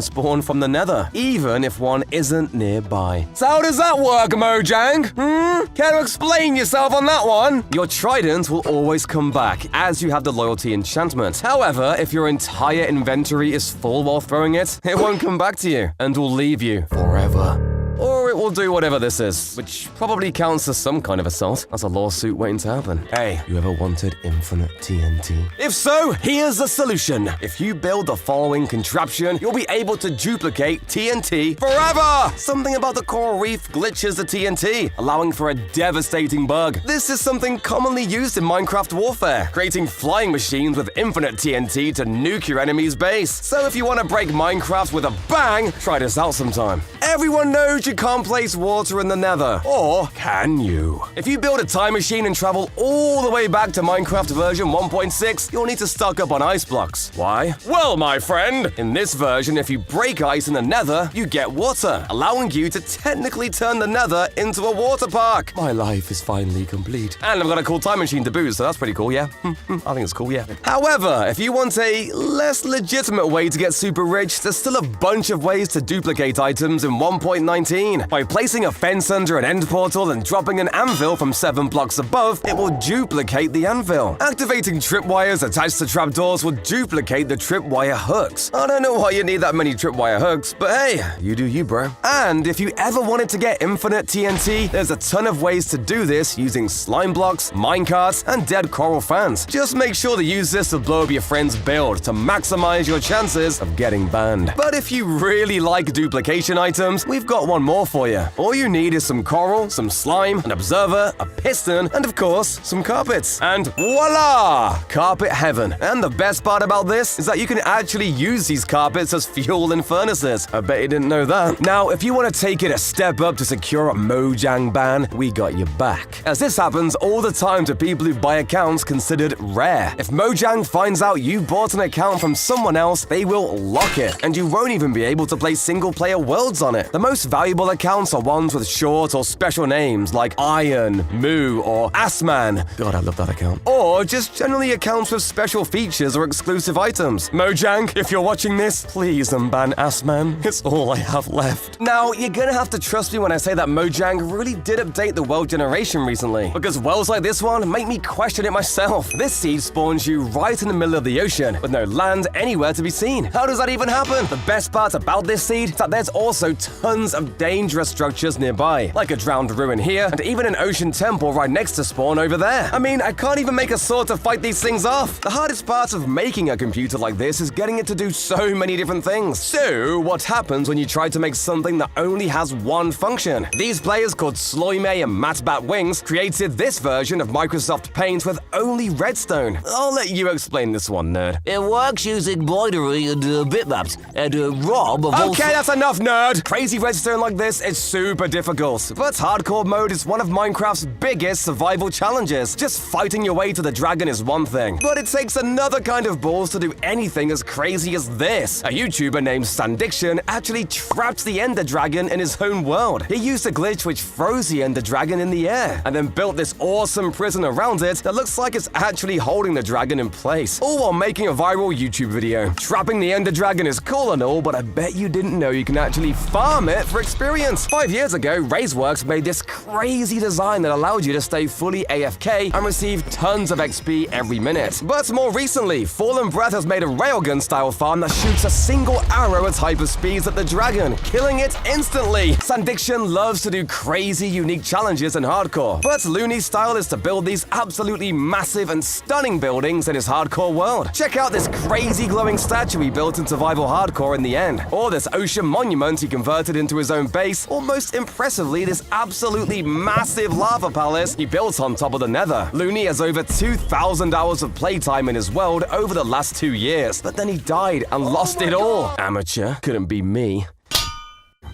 spawn from the nether, even if one isn't nearby. So how does that work, Mojang? Care to explain yourself on that one? Your trident will always come back, as you have the loyalty enchantment. However, if your entire inventory is full while throwing it, it won't come back to you, and will leave you forever. Or it will do whatever this is, which probably counts as some kind of assault. That's a lawsuit waiting to happen. Hey, you ever wanted infinite TNT? If so, here's the solution. If you build the following contraption, you'll be able to duplicate TNT forever! Something about the coral reef glitches the TNT, allowing for a devastating bug. This is something commonly used in Minecraft warfare, creating flying machines with infinite TNT to nuke your enemy's base. So if you want to break Minecraft with a bang, try this out sometime. Everyone knows you can't place water in the nether. Or can you? If you build a time machine and travel all the way back to Minecraft version 1.6, you'll need to stock up on ice blocks. Why? Well, my friend, in this version, if you break ice in the nether, you get water, allowing you to technically turn the nether into a water park. My life is finally complete. And I've got a cool time machine to boot, so that's pretty cool, yeah? I think it's cool, yeah. However, if you want a less legitimate way to get super rich, there's still a bunch of ways to duplicate items in 1.19. By placing a fence under an end portal and dropping an anvil from 7 blocks above, it will duplicate the anvil. Activating tripwires attached to trapdoors will duplicate the tripwire hooks. I don't know why you need that many tripwire hooks, but hey, you do you, bro. And if you ever wanted to get infinite TNT, there's a ton of ways to do this using slime blocks, minecarts, and dead coral fans. Just make sure to use this to blow up your friend's build to maximize your chances of getting banned. But if you really like duplication items, we've got one more for you. All you need is some coral, some slime, an observer, a piston, and of course, some carpets. And voila! Carpet heaven. And the best part about this is that you can actually use these carpets as fuel in furnaces. I bet you didn't know that. Now, if you want to take it a step up to secure a Mojang ban, we got your back. As this happens all the time to people who buy accounts considered rare. If Mojang finds out you bought an account from someone else, they will lock it, and you won't even be able to play single-player worlds on it. The most valuable accounts accounts are ones with short or special names like Iron, Moo, or Assman. God, I love that account. Or just generally accounts with special features or exclusive items. Mojang, if you're watching this, please unban Assman. It's all I have left. Now, you're gonna have to trust me when I say that Mojang really did update the world generation recently, because wells like this one make me question it myself. This seed spawns you right in the middle of the ocean, with no land anywhere to be seen. How does that even happen? The best part about this seed is that there's also tons of dangerous structures nearby, like a drowned ruin here, and even an ocean temple right next to spawn over there. I mean, I can't even make a sword to fight these things off. The hardest part of making a computer like this is getting it to do so many different things. So, what happens when you try to make something that only has one function? These players called Sloime and Matbat Wings created this version of Microsoft Paint with only Redstone. I'll let you explain this one, nerd. It works using binary and bitmaps, and Rob of Okay, that's enough, nerd! Crazy redstone like this is super difficult, but hardcore mode is one of Minecraft's biggest survival challenges. Just fighting your way to the dragon is one thing, but it takes another kind of balls to do anything as crazy as this. A YouTuber named Sandiction actually trapped the Ender Dragon in his own world. He used a glitch which froze the Ender Dragon in the air, and then built this awesome prison around it that looks like it's actually holding the dragon in place, all while making a viral YouTube video. Trapping the Ender Dragon is cool and all, but I bet you didn't know you can actually farm it for experience. 5 years ago, Razeworks made this crazy design that allowed you to stay fully AFK and receive tons of XP every minute. But more recently, Fallen Breath has made a railgun-style farm that shoots a single arrow at hyperspeeds at the dragon, killing it instantly. Sandiction loves to do crazy, unique challenges in hardcore, but Looney's style is to build these absolutely massive and stunning buildings in his hardcore world. Check out this crazy glowing statue he built in survival hardcore in the end, or this ocean monument he converted into his own base, or most impressively, this absolutely massive lava palace he built on top of the nether. Looney has over 2,000 hours of playtime in his world over the last 2 years, but then he died and lost it all. Amateur, couldn't be me.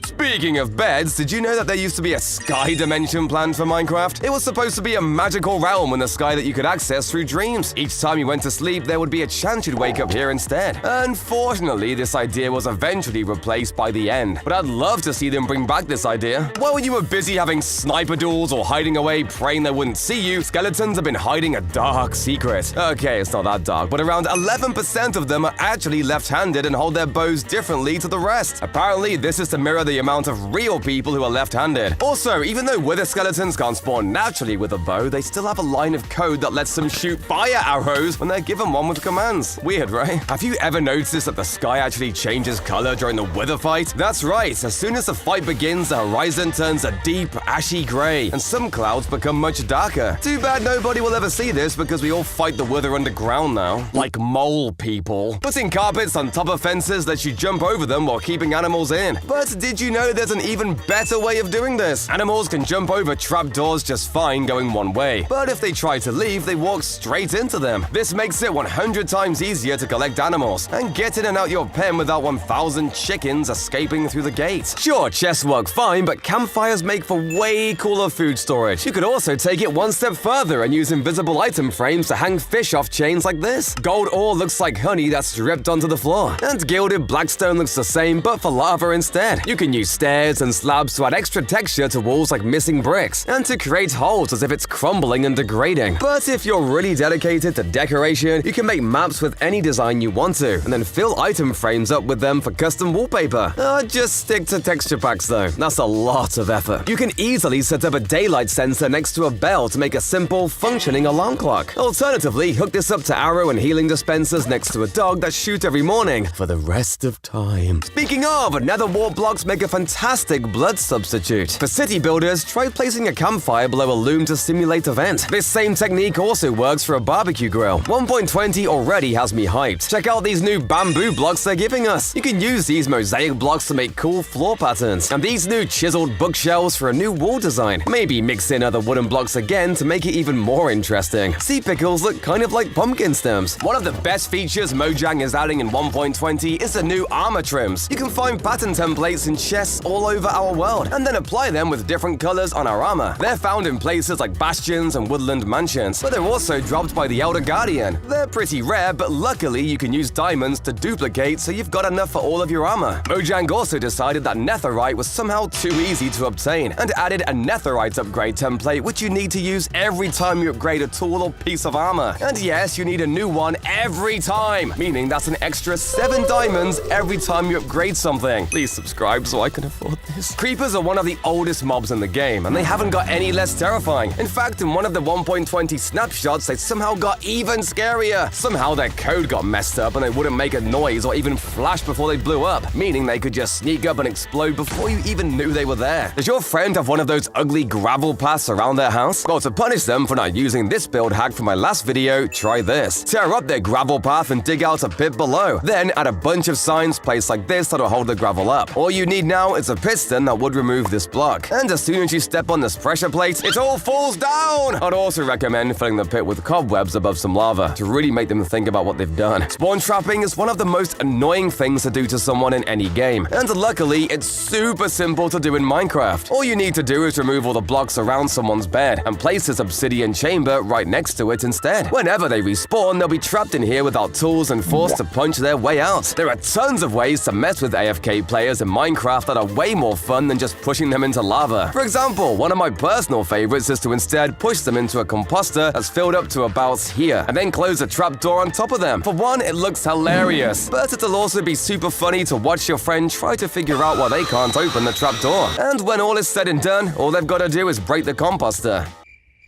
Speaking of beds, did you know that there used to be a sky dimension planned for Minecraft? It was supposed to be a magical realm in the sky that you could access through dreams. Each time you went to sleep, there would be a chance you'd wake up here instead. Unfortunately, this idea was eventually replaced by the end, but I'd love to see them bring back this idea. While you were busy having sniper duels or hiding away praying they wouldn't see you, skeletons have been hiding a dark secret. Okay, it's not that dark, but around 11% of them are actually left-handed and hold their bows differently to the rest. Apparently, this is to mirror the amount of real people who are left-handed. Also, even though wither skeletons can't spawn naturally with a bow, they still have a line of code that lets them shoot fire arrows when they're given one with commands. Weird, right? Have you ever noticed that the sky actually changes color during the wither fight? That's right, as soon as the fight begins, the horizon turns a deep, ashy gray, and some clouds become much darker. Too bad nobody will ever see this because we all fight the wither underground now. Like mole people. Putting carpets on top of fences lets you jump over them while keeping animals in. But did you know there's an even better way of doing this? Animals can jump over trapdoors just fine going one way, but if they try to leave, they walk straight into them. This makes it 100 times easier to collect animals and get in and out your pen without 1,000 chickens escaping through the gate. Sure, chests work fine, but campfires make for way cooler food storage. You could also take it one step further and use invisible item frames to hang fish off chains like this. Gold ore looks like honey that's dripped onto the floor, and gilded blackstone looks the same but for lava instead. You can use stairs and slabs to add extra texture to walls like missing bricks, and to create holes as if it's crumbling and degrading. But if you're really dedicated to decoration, you can make maps with any design you want to, and then fill item frames up with them for custom wallpaper. Just stick to texture packs though, that's a lot of effort. You can easily set up a daylight sensor next to a bell to make a simple, functioning alarm clock. Alternatively, hook this up to arrow and healing dispensers next to a dog that shoot every morning for the rest of time. Speaking of, nether wart blocks make a fantastic blood substitute. For city builders, try placing a campfire below a loom to simulate a vent. This same technique also works for a barbecue grill. 1.20 already has me hyped. Check out these new bamboo blocks they're giving us. You can use these mosaic blocks to make cool floor patterns, and these new chiseled bookshelves for a new wall design. Maybe mix in other wooden blocks again to make it even more interesting. Sea pickles look kind of like pumpkin stems. One of the best features Mojang is adding in 1.20 is the new armor trims. You can find pattern templates in chests nests all over our world, and then apply them with different colors on our armor. They're found in places like bastions and woodland mansions, but they're also dropped by the Elder Guardian. They're pretty rare, but luckily you can use diamonds to duplicate so you've got enough for all of your armor. Mojang also decided that netherite was somehow too easy to obtain, and added a netherite upgrade template which you need to use every time you upgrade a tool or piece of armor. And yes, you need a new one every time, meaning that's an extra 7 diamonds every time you upgrade something. Please subscribe so I can afford this. Creepers are one of the oldest mobs in the game, and they haven't got any less terrifying. In fact, in one of the 1.20 snapshots, they somehow got even scarier. Somehow their code got messed up and they wouldn't make a noise or even flash before they blew up, meaning they could just sneak up and explode before you even knew they were there. Does your friend have one of those ugly gravel paths around their house? Well, to punish them for not using this build hack from my last video, try this. Tear up their gravel path and dig out a pit below. Then add a bunch of signs placed like this that'll hold the gravel up. All you need now is a piston that would remove this block. And as soon as you step on this pressure plate, it all falls down! I'd also recommend filling the pit with cobwebs above some lava to really make them think about what they've done. Spawn trapping is one of the most annoying things to do to someone in any game, and luckily it's super simple to do in Minecraft. All you need to do is remove all the blocks around someone's bed and place this obsidian chamber right next to it instead. Whenever they respawn, they'll be trapped in here without tools and forced to punch their way out. There are tons of ways to mess with AFK players in Minecraft that are way more fun than just pushing them into lava. For example, one of my personal favorites is to instead push them into a composter that's filled up to about here, and then close a trapdoor on top of them. For one, it looks hilarious, but it'll also be super funny to watch your friend try to figure out why they can't open the trapdoor. And when all is said and done, all they've got to do is break the composter.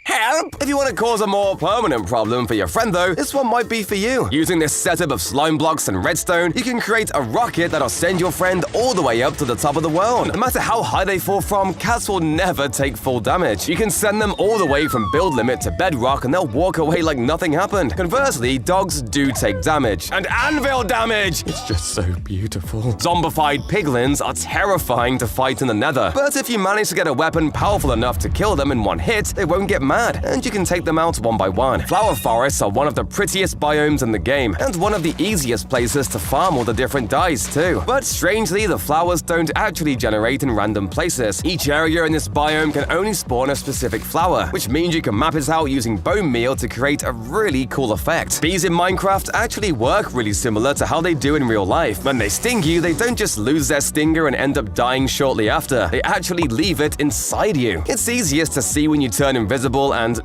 Help! If you want to cause a more permanent problem for your friend though, this one might be for you. Using this setup of slime blocks and redstone, you can create a rocket that'll send your friend all the way up to the top of the world. No matter how high they fall from, cats will never take full damage. You can send them all the way from build limit to bedrock and they'll walk away like nothing happened. Conversely, dogs do take damage. And anvil damage! It's just so beautiful. Zombified piglins are terrifying to fight in the nether, but if you manage to get a weapon powerful enough to kill them in one hit, they won't get mad, and you can take them out one by one. Flower forests are one of the prettiest biomes in the game, and one of the easiest places to farm all the different dyes too. But strangely, the flowers don't actually generate in random places. Each area in this biome can only spawn a specific flower, which means you can map it out using bone meal to create a really cool effect. Bees in Minecraft actually work really similar to how they do in real life. When they sting you, they don't just lose their stinger and end up dying shortly after. They actually leave it inside you. It's easiest to see when you turn invisible and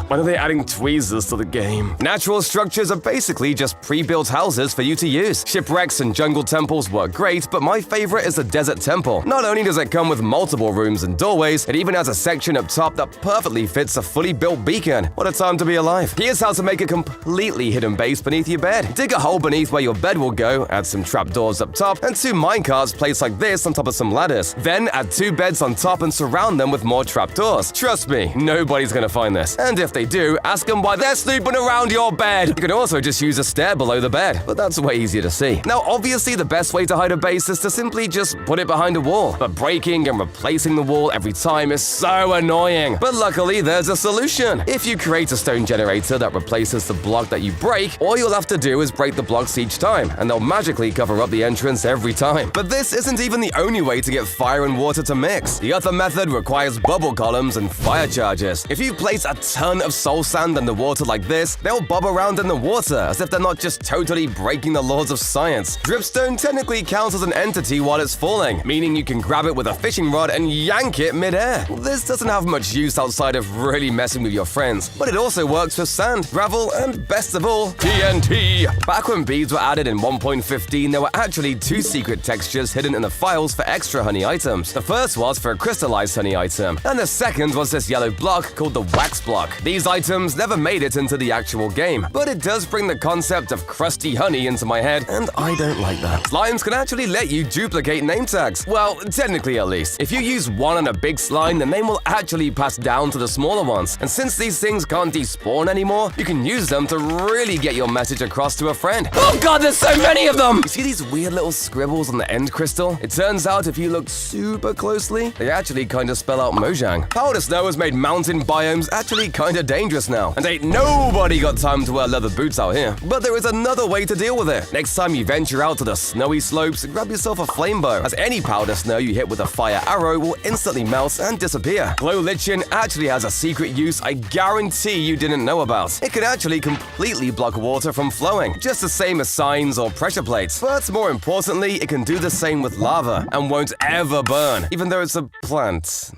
when are they adding tweezers to the game? Natural structures are basically just pre-built houses for you to use. Shipwrecks and jungle temples work great, but my favorite is the desert temple. Not only does it come with multiple rooms and doorways, it even has a section up top that perfectly fits a fully built beacon. What a time to be alive. Here's how to make a completely hidden base beneath your bed. Dig a hole beneath where your bed will go, add some trapdoors up top, and 2 minecarts placed like this on top of some ladders. Then add 2 beds on top and surround them with more trapdoors. Trust me, nobody's gonna find this. And if they do, ask them why they're snooping around your bed. You can also just use a stair below the bed, but that's way easier to see. Now, obviously, the best way to hide a base is to simply just put it behind a wall, but breaking and replacing the wall every time is so annoying. But luckily, there's a solution. If you create a stone generator that replaces the block that you break, all you'll have to do is break the blocks each time, and they'll magically cover up the entrance every time. But this isn't even the only way to get fire and water to mix. The other method requires bubble columns and fire charges. If you place a ton of soul sand in the water like this, they'll bob around in the water as if they're not just totally breaking the laws of science. Dripstone technically counts as an entity while it's falling, meaning you can grab it with a fishing rod and yank it mid-air. This doesn't have much use outside of really messing with your friends, but it also works for sand, gravel, and best of all, TNT. Back when beads were added in 1.15, there were actually 2 secret textures hidden in the files for extra honey items. The first was for a crystallized honey item, and the second was this yellow block called the wax block. These items never made it into the actual game, but it does bring the concept of crusty honey into my head, and I don't like that. Slimes can actually let you duplicate name tags. Well, technically at least. If you use one on a big slime, the name will actually pass down to the smaller ones. And since these things can't despawn anymore, you can use them to really get your message across to a friend. Oh god, there's so many of them! You see these weird little scribbles on the end crystal? It turns out if you look super closely, they actually kind of spell out Mojang. Powder snow has made mountain biomes biome's actually kinda dangerous now, and ain't nobody got time to wear leather boots out here. But there is another way to deal with it. Next time you venture out to the snowy slopes, grab yourself a flame bow, as any powder snow you hit with a fire arrow will instantly melt and disappear. Glow lichen actually has a secret use I guarantee you didn't know about. It can actually completely block water from flowing, just the same as signs or pressure plates. But more importantly, it can do the same with lava and won't ever burn, even though it's a plant.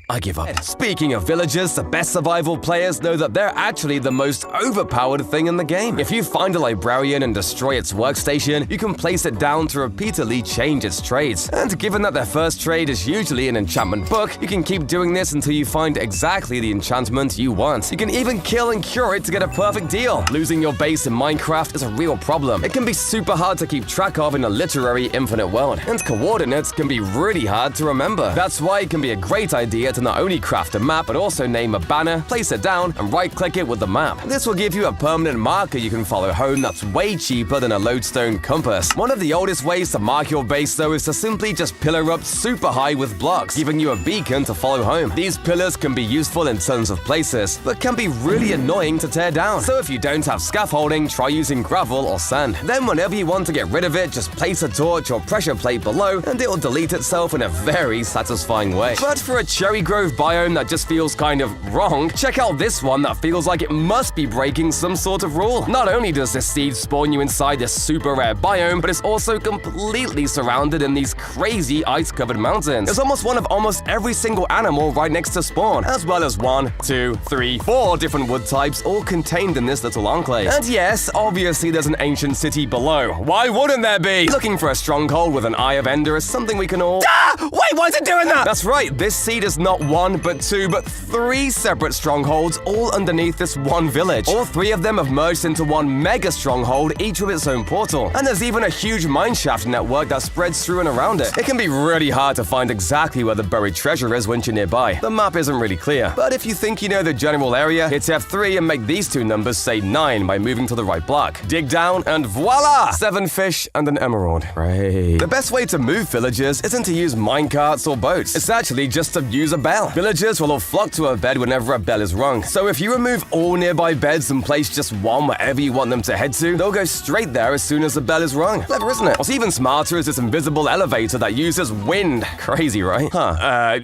I give up. Speaking of villagers, the best survival players know that they're actually the most overpowered thing in the game. If you find a librarian and destroy its workstation, you can place it down to repeatedly change its trades. And given that their first trade is usually an enchantment book, you can keep doing this until you find exactly the enchantment you want. You can even kill and cure it to get a perfect deal. Losing your base in Minecraft is a real problem. It can be super hard to keep track of in a literary infinite world, and coordinates can be really hard to remember. That's why it can be a great idea to not only craft a map, but also name a banner, place it down, and right-click it with the map. This will give you a permanent marker you can follow home that's way cheaper than a lodestone compass. One of the oldest ways to mark your base, though, is to simply just pillar up super high with blocks, giving you a beacon to follow home. These pillars can be useful in tons of places, but can be really annoying to tear down. So if you don't have scaffolding, try using gravel or sand. Then whenever you want to get rid of it, just place a torch or pressure plate below, and it'll delete itself in a very satisfying way. But for a cherry grove biome that just feels kind of wrong, check out this one that feels like it must be breaking some sort of rule. Not only does this seed spawn you inside this super rare biome, but it's also completely surrounded in these crazy ice-covered mountains. There's almost every single animal right next to spawn, as well as 1, 2, 3, 4 different wood types all contained in this little enclave. And yes, obviously there's an ancient city below. Why wouldn't there be? Looking for a stronghold with an Eye of Ender is something we can all— Wait, why is it doing that? That's right, this seed is not 1, but 2, but 3 separate strongholds all underneath this one village. All 3 of them have merged into one mega stronghold, each with its own portal. And there's even a huge mineshaft network that spreads through and around it. It can be really hard to find exactly where the buried treasure is once you're nearby. The map isn't really clear, but if you think you know the general area, hit F3 and make these 2 numbers say 9 by moving to the right block. Dig down and voila! 7 fish and an emerald. Great. The best way to move villagers isn't to use minecarts or boats. It's actually just to use a bell. Villagers will all flock to a bed whenever a bell is rung. So if you remove all nearby beds and place just one wherever you want them to head to, they'll go straight there as soon as the bell is rung. Clever, isn't it? What's even smarter is this invisible elevator that uses wind. Crazy, right?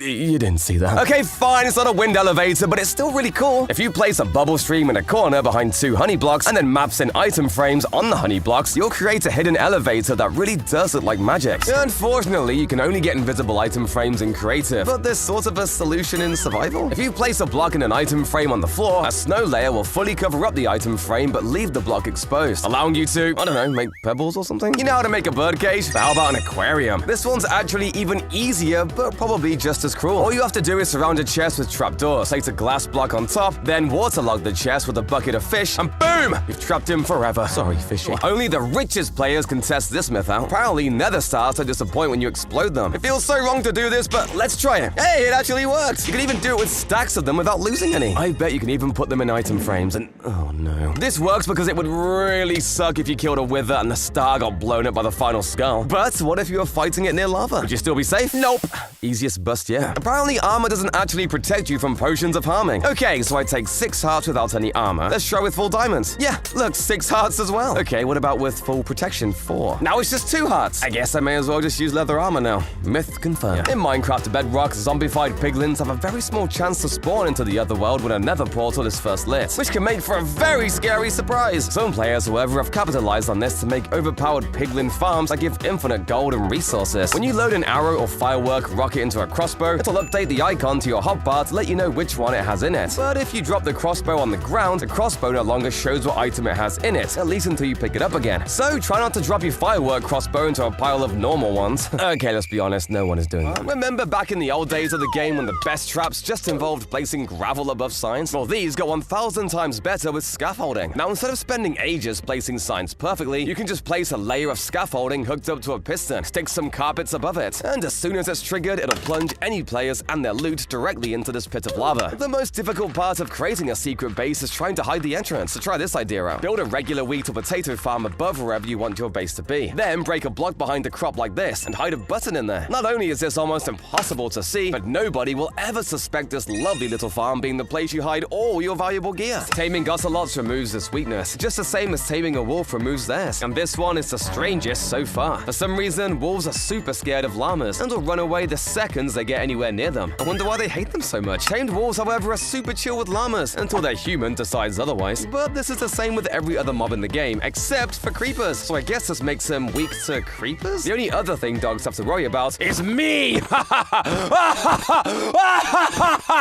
You didn't see that. Okay, fine, it's not a wind elevator, but it's still really cool. If you place a bubble stream in a corner behind 2 honey blocks and then maps in item frames on the honey blocks, you'll create a hidden elevator that really does look like magic. Unfortunately, you can only get invisible item frames in creative, but there's sort of a solution in survival. If you place a block in an item frame on the floor, a snow layer will fully cover up the item frame but leave the block exposed, allowing you to, I don't know, make pebbles or something? You know how to make a birdcage? But how about an aquarium? This one's actually even easier, but probably just as cruel. All you have to do is surround a chest with trapdoors, place a glass block on top, then waterlog the chest with a bucket of fish, and boom! You've trapped him forever. Sorry, fishy. Only the richest players can test this myth out. Apparently, nether stars are disappoint when you explode them. It feels so wrong to do this, but let's try it. Hey, it actually works! You can even do it with stacks of them without losing any. I bet you can even put them in item frames, and oh no. This works because it would really suck if you killed a wither and the star got blown up by the final skull. But what if you were fighting it near lava? Would you still be safe? Nope. Easiest bust yet. Apparently, armor doesn't actually protect you from potions of harming. Okay, so I take 6 hearts without any armor. Let's try with full diamonds. Yeah, look, 6 hearts as well. Okay, what about with full protection? 4. Now it's just 2 hearts. I guess I may as well just use leather armor now. Myth confirmed. In Minecraft Bedrock, zombified piglins have a very small chance to spawn into the other world when a nether portal is first lit, which can make for a very scary surprise. Some players, however, have capitalized on this to make overpowered piglin farms that give infinite gold and resources. When you load an arrow or firework rocket into a crossbow, it'll update the icon to your hotbar to let you know which one it has in it. But if you drop the crossbow on the ground, the crossbow no longer shows what item it has in it, at least until you pick it up again. So try not to drop your firework crossbow into a pile of normal ones. Okay, let's be honest, no one is doing that. Remember back in the old days of the game when the best traps just involved placing gravel above signs? Well, these got 1,000 times better with scaffolding. Now, instead of spending ages placing signs perfectly, you can just place a layer of scaffolding hooked up to a piston, stick some carpets above it, and as soon as it's triggered, it'll plunge any players and their loot directly into this pit of lava. The most difficult part of creating a secret base is trying to hide the entrance, so try this idea out. Build a regular wheat or potato farm above wherever you want your base to be. Then break a block behind a crop like this and hide a button in there. Not only is this almost impossible to see, but nobody will ever suspect this lovely little farm being the place you hide all your valuable gear. Taming ocelots removes this weakness, just the same as taming a wolf removes theirs. And this one is the strangest so far. For some reason, wolves are super scared of llamas and will run away the seconds they get anywhere near them. I wonder why they hate them so much. Tamed wolves, however, are super chill with llamas until their human decides otherwise. But this is the same with every other mob in the game, except for creepers. So I guess this makes them weak to creepers? The only other thing dogs have to worry about is me!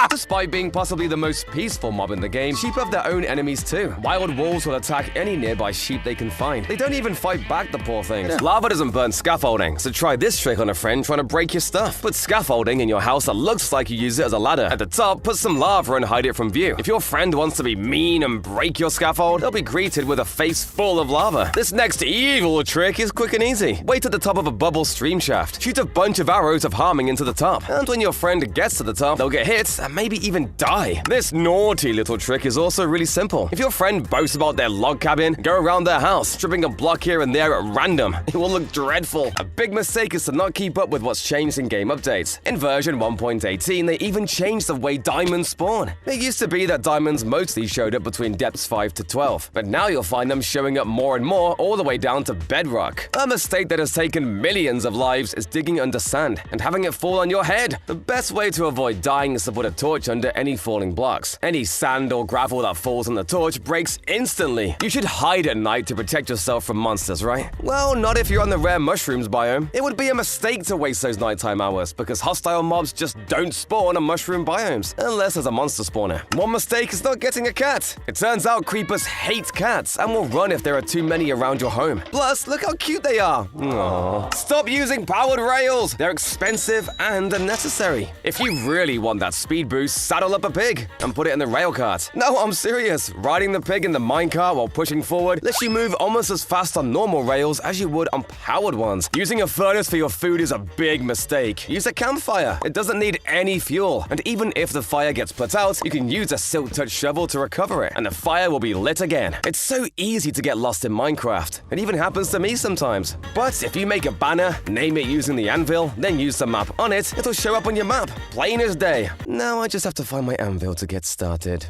Despite being possibly the most peaceful mob in the game, sheep have their own enemies too. Wild wolves will attack any nearby sheep they can find. They don't even fight back, the poor things. Lava doesn't burn scaffolding, so try this trick on a friend trying to break your stuff. Put scaffolding in your house that looks like you use it as a ladder. At the top, put some lava and hide it from view. If your friend wants to be mean and break your scaffold, they'll be greeted with a face full of lava. This next evil trick is quick and easy. Wait at the top of a bubble stream shaft. Shoot a bunch of arrows of harming into the top. And when your friend gets to the top, they'll get hit and maybe even die. This naughty little trick is also really simple. If your friend boasts about their log cabin, go around their house, stripping a block here and there at random. It will look dreadful. A big mistake is to not keep up with what's changed in game updates. In version 1.18, they even changed the way diamonds spawn. It used to be that diamonds mostly showed up between depths 5 to 12, but now you'll find them showing up more and more all the way down to bedrock. A mistake that has taken millions of lives is digging under sand and having it fall on your head. The best way to avoid dying is to put a torch under any falling blocks. Any sand or gravel that falls on the torch breaks instantly. You should hide at night to protect yourself from monsters, right? Well, not if you're on the rare mushrooms biome. It would be a mistake to waste those nighttime hours because hostile mobs just don't spawn on mushroom biomes unless there's a monster spawner. One mistake is not getting a cat. It turns out creepers hate cats and will run if there are too many around your home. Plus, look how cute they are. Aww. Stop using powered rails. They're expensive and unnecessary. If you really want that speed boost, saddle up a pig and put it in the rail cart. No, I'm serious. Riding the pig in the minecart while pushing forward lets you move almost as fast on normal rails as you would on powered ones. Using a furnace for your food is a big mistake. Use a campfire. It doesn't need any fuel. And even if the fire gets put out, you can use a silk touch shovel to recover it, and the fire will be lit again. It's so easy to get lost in Minecraft. It even happens to me sometimes. But if you make a banner, name it using the anvil, then use the map on it, it'll show up on your map. Plain as day. Now I just have to find my anvil to get started.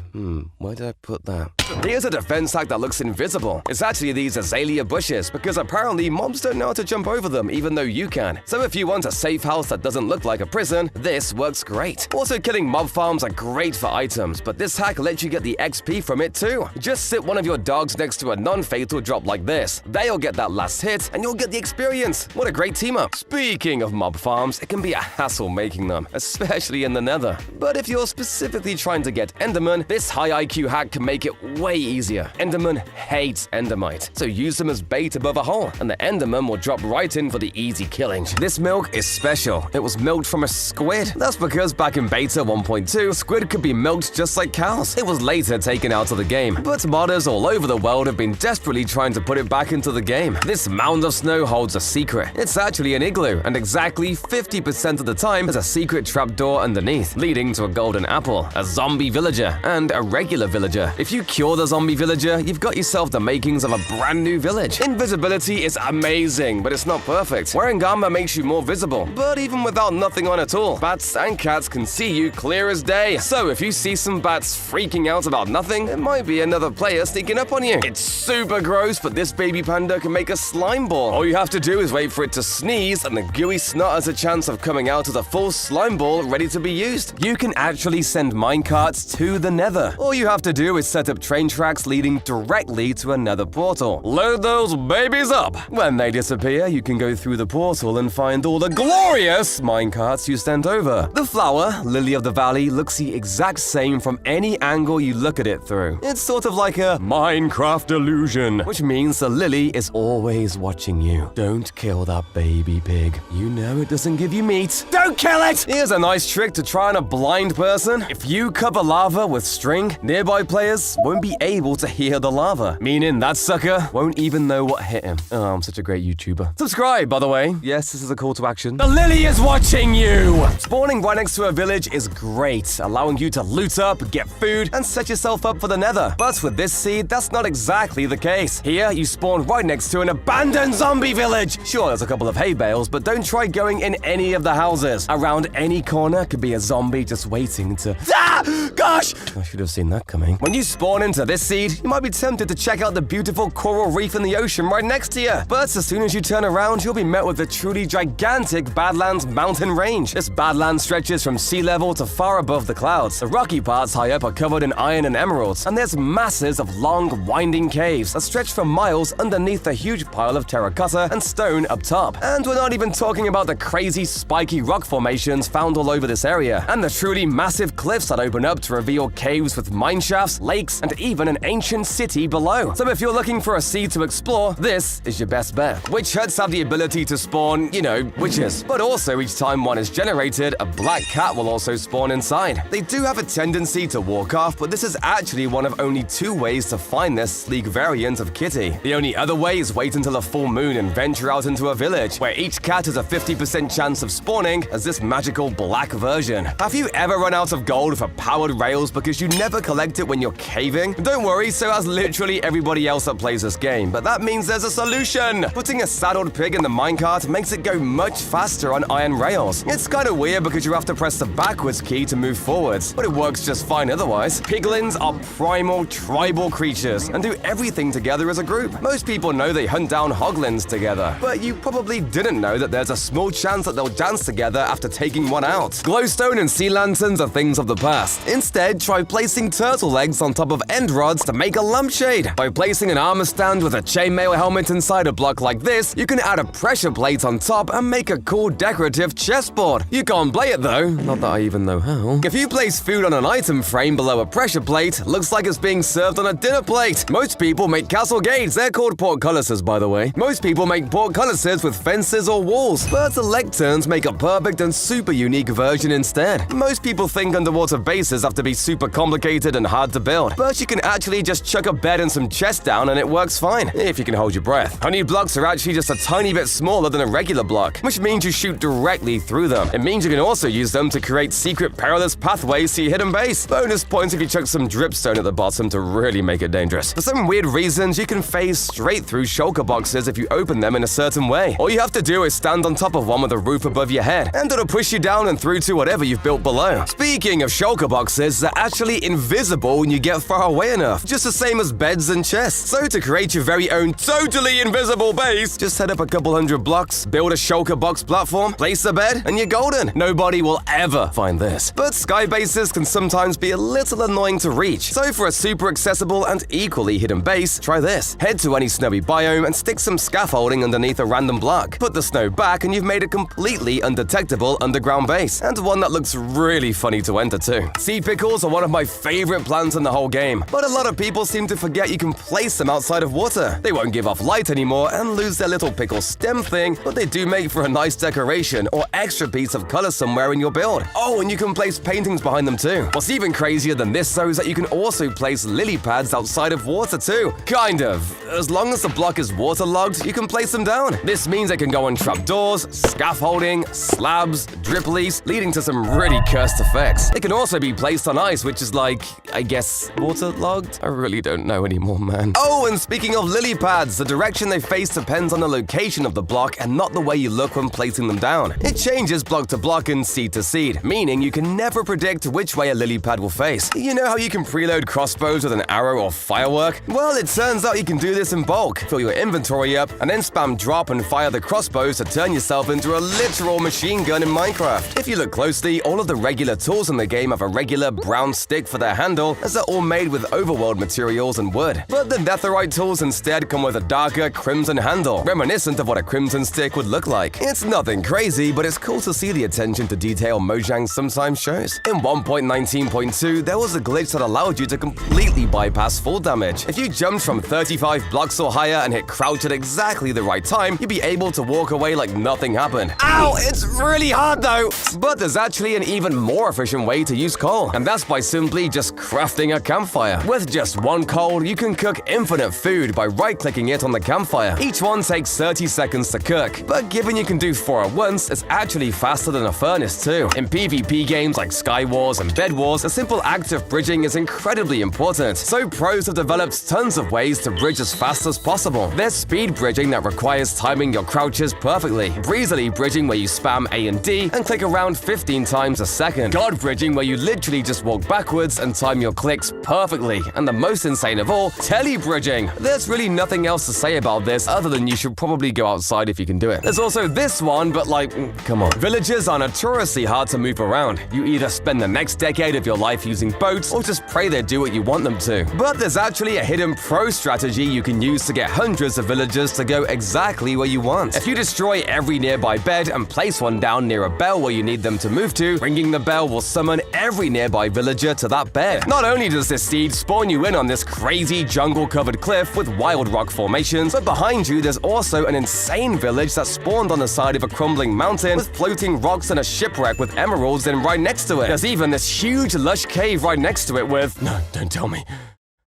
Where did I put that? Here's a defense hack that looks invisible. It's actually these azalea bushes, because apparently mobs don't know how to jump over them even though you can. So if you want a safe house that doesn't look like a prison, this works great. Also, killing mob farms are great for items, but this hack lets you get the XP from it too. Just sit one of your dogs next to a non-fatal drop like this. They'll get that last hit, and you'll get the experience. What a great team up. Speaking of mob farms, it can be a hassle making them, especially in the nether. But if you're specifically trying to get Enderman, this high IQ hack can make it way easier. Enderman hates Endermite, so use them as bait above a hole, and the Enderman will drop right in for the easy killing. This milk is special. It was milked from a squid. That's because back in beta 1.2, squid could be milked just like cows. It was later taken out of the game, but modders all over the world have been desperately trying to put it back into the game. This mound of snow holds a secret. It's actually an igloo, and exactly 50% of the time there's a secret trapdoor underneath, leading to a golden apple, a zombie villager, and a regular villager. If you cure the zombie villager, you've got yourself the makings of a brand new village. Invisibility is amazing, but it's not perfect. Wearing armor makes you more visible, but even without nothing on at all, bats and cats can see you clear as day. So if you see some bats freaking out about nothing, it might be another player sneaking up on you. It's super gross, but this baby panda can make a slime ball. All you have to do is wait for it to sneeze, and the gooey snot has a chance of coming out as a full slime ball ready to be used. You can actually send minecarts to the nether. All you have to do is set up train tracks leading directly to another portal. Load those babies up. When they disappear, you can go through the portal and find all the glorious minecarts you sent over. The flower, Lily of the Valley, looks the exact same from any angle you look at it through. It's sort of like a Minecraft illusion, which means the lily is always watching you. Don't kill that baby pig. You know it doesn't give you meat. Don't kill it! Here's a nice trick to try on a blind person. If you cover lava with string, nearby players won't be able to hear the lava, meaning that sucker won't even know what hit him. Oh, I'm such a great YouTuber. Subscribe, by the way. Yes, this is a call to action. The lily is watching you! Spawning right next to a village is great, allowing you to loot up, get food, and set yourself up for the nether. But with this seed, that's not exactly the case. Here, you spawn right next to an abandoned zombie village. Sure, there's a couple of hay bales, but don't try going in any of the houses. Around any corner could be a zombie just waiting to water. Ah! Gosh! I should have seen that coming. When you spawn into this seed, you might be tempted to check out the beautiful coral reef in the ocean right next to you. But as soon as you turn around, you'll be met with the truly gigantic Badlands mountain range. This Badlands stretches from sea level to far above the clouds. The rocky parts high up are covered in iron and emeralds, and there's masses of long, winding caves that stretch for miles underneath the huge pile of terracotta and stone up top. And we're not even talking about the crazy spiky rock formations found all over this area, and the truly massive cliffs that open up to reveal caves with mine shafts, lakes, and even an ancient city below. So if you're looking for a seed to explore, this is your best bet. Witch huts have the ability to spawn, witches. But also each time one is generated, a black cat will also spawn inside. They do have a tendency to walk off, but this is actually one of only 2 ways to find this sleek variant of kitty. The only other way is wait until a full moon and venture out into a village, where each cat has a 50% chance of spawning as this magical black version. Have you ever run out of gold for powered rails because you never collect it when you're caving? Don't worry, so has literally everybody else that plays this game, but that means there's a solution! Putting a saddled pig in the minecart makes it go much faster on iron rails. It's kinda weird because you have to press the backwards key to move forwards, but it works just fine otherwise. Piglins are primal tribal creatures and do everything together as a group. Most people know they hunt down hoglins together, but you probably didn't know that there's a small chance that they'll dance together after taking one out. Glowstone and sea lanterns are things of the past. Instead, try placing turtle legs on top of end rods to make a lampshade. By placing an armor stand with a chainmail helmet inside a block like this, you can add a pressure plate on top and make a cool decorative chessboard. You can't play it though, not that I even know how. If you place food on an item frame below a pressure plate, looks like it's being served on a dinner plate. Most people make castle gates, they're called portcullises by the way. Most people make portcullises with fences or walls, but the lecterns make a perfect and super unique version instead. Most people think underwater bases have to be super complicated and hard to build, but you can actually just chuck a bed and some chests down and it works fine, if you can hold your breath. Honey blocks are actually just a tiny bit smaller than a regular block, which means you shoot directly through them. It means you can also use them to create secret perilous pathways to your hidden base. Bonus points if you chuck some dripstone at the bottom to really make it dangerous. For some weird reasons, you can phase straight through shulker boxes if you open them in a certain way. All you have to do is stand on top of one with a roof above your head, and it'll push you down and through to whatever you've built below. Speaking of shulker boxes, they're actually invisible when you get far away enough, just the same as beds and chests. So to create your very own totally invisible base, just head up a couple hundred blocks, build a shulker box platform, place a bed, and you're golden. Nobody will ever find this. But sky bases can sometimes be a little annoying to reach, so for a super accessible and equally hidden base, try this. Head to any snowy biome and stick some scaffolding underneath a random block. Put the snow back and you've made a completely undetectable underground base, and one that looks really funny to enter too. Sea pickles are one of my favorite plants in the whole game, but a lot of people seem to forget you can place them outside of water. They won't give off light anymore and lose their little pickle stem thing, but they do make for a nice decoration or extra piece of color somewhere in your build. Oh, and you can place paintings behind them too. What's even crazier than this though is that you can also place lily pads outside of water too. Kind of. As long as the block is waterlogged, you can place them down. This means they can go on trapdoors, scaffolding, slabs, drip leaves, leading to some really cursed effects. It can also be placed on ice, which is like, I guess, waterlogged? I really don't know anymore, man. Oh, and speaking of lily pads, the direction they face depends on the location of the block and not the way you look when placing them down. It changes block to block and seed to seed, meaning you can never predict which way a lily pad will face. You know how you can preload crossbows with an arrow or firework? Well, it turns out you can do this in bulk. Fill your inventory up, and then spam drop and fire the crossbows to turn yourself into a literal machine gun in Minecraft. If you look closely, all of the regular tools in the game have a regular brown stick for their handle, as they're all made with overworld materials and wood. But the netherite tools instead come with a darker crimson handle, reminiscent of what a crimson stick would look like. It's nothing crazy, but it's cool to see the attention to detail Mojang sometimes shows. In 1.19.2, there was a glitch that allowed you to completely bypass fall damage. If you jumped from 35 blocks or higher and hit crouch at exactly the right time, you'd be able to walk away like nothing happened. Ow! It's really hard though! But there's actually an even more efficient way to use coal, and that's by simply just crafting a campfire. With just one coal, you can cook infinite food by right-clicking it on the campfire. Each one takes 30 seconds to cook, but given you can do 4 at once, it's actually faster than a furnace too. In PvP games like Sky Wars and Bed Wars, a simple act of bridging is incredibly important, so pros have developed tons of ways to bridge as fast as possible. There's speed bridging that requires timing your crouches perfectly, breezily bridging where you spam A and D and click around 15 times a second, God bridging bridging, where you literally just walk backwards and time your clicks perfectly. And the most insane of all, tele-bridging. There's really nothing else to say about this other than you should probably go outside if you can do it. There's also this one, but like, come on. Villagers are notoriously hard to move around. You either spend the next decade of your life using boats or just pray they do what you want them to. But there's actually a hidden pro strategy you can use to get hundreds of villagers to go exactly where you want. If you destroy every nearby bed and place one down near a bell where you need them to move to, ringing the bell will summon every nearby villager to that bed. Not only does this seed spawn you in on this crazy jungle-covered cliff with wild rock formations, but behind you there's also an insane village that spawned on the side of a crumbling mountain with floating rocks and a shipwreck with emeralds in right next to it. There's even this huge lush cave right next to it with... No, don't tell me.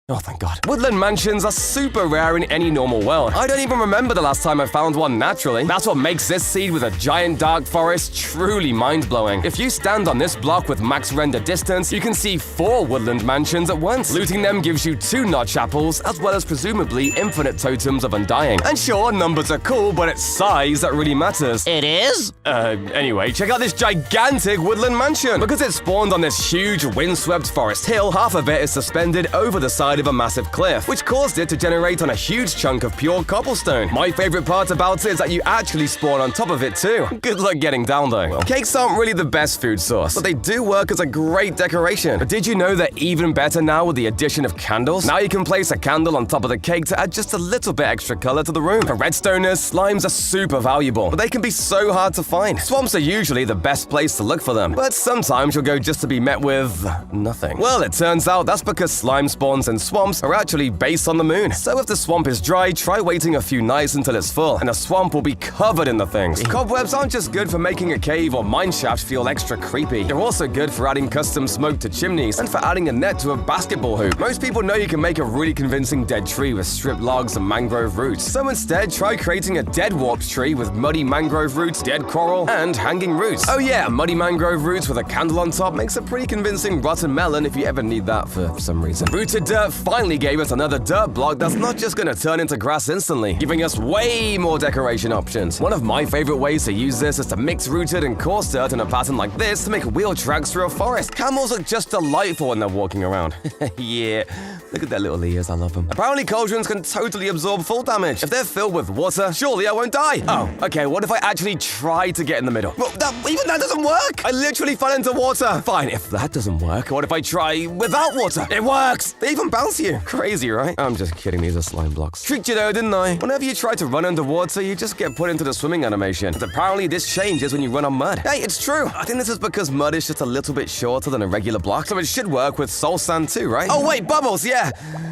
Oh, thank God. Woodland mansions are super rare in any normal world. I don't even remember the last time I found one naturally. That's what makes this seed with a giant dark forest truly mind-blowing. If you stand on this block with max render distance, you can see 4 woodland mansions at once. Looting them gives you 2 notch apples, as well as presumably infinite totems of undying. And sure, numbers are cool, but it's size that really matters. It is? Anyway, check out this gigantic woodland mansion. Because it spawned on this huge windswept forest hill, half of it is suspended over the side of a massive cliff, which caused it to generate on a huge chunk of pure cobblestone. My favorite part about it is that you actually spawn on top of it too. Good luck getting down though. Well, cakes aren't really the best food source, but they do work as a great decoration. But did you know they're even better now with the addition of candles? Now you can place a candle on top of the cake to add just a little bit extra color to the room. For redstoners, slimes are super valuable, but they can be so hard to find. Swamps are usually the best place to look for them, but sometimes you'll go just to be met with nothing. Well, it turns out that's because slime spawns and swamps are actually based on the moon. So if the swamp is dry, try waiting a few nights until it's full, and the swamp will be covered in the things. Cobwebs aren't just good for making a cave or mine shaft feel extra creepy. They're also good for adding custom smoke to chimneys and for adding a net to a basketball hoop. Most people know you can make a really convincing dead tree with stripped logs and mangrove roots. So instead, try creating a dead warped tree with muddy mangrove roots, dead coral, and hanging roots. Oh yeah, muddy mangrove roots with a candle on top makes a pretty convincing rotten melon if you ever need that for some reason. Rooted dirt finally gave us another dirt block that's not just gonna turn into grass instantly, giving us way more decoration options. One of my favorite ways to use this is to mix rooted and coarse dirt in a pattern like this to make wheel tracks through a forest. Camels look just delightful when they're walking around. Yeah, look at their little ears, I love them. Apparently cauldrons can totally absorb full damage. If they're filled with water, surely I won't die. Oh, okay, what if I actually try to get in the middle? Well, even that doesn't work! I literally fell into water. Fine, if that doesn't work, what if I try without water? It works! They even bounce you. Crazy, right? I'm just kidding, these are slime blocks. Tricked you though, didn't I? Whenever you try to run underwater, you just get put into the swimming animation. But apparently this changes when you run on mud. Hey, it's true. I think this is because mud is just a little bit shorter than a regular block, so it should work with soul sand too, right? Oh wait, bubbles, yeah!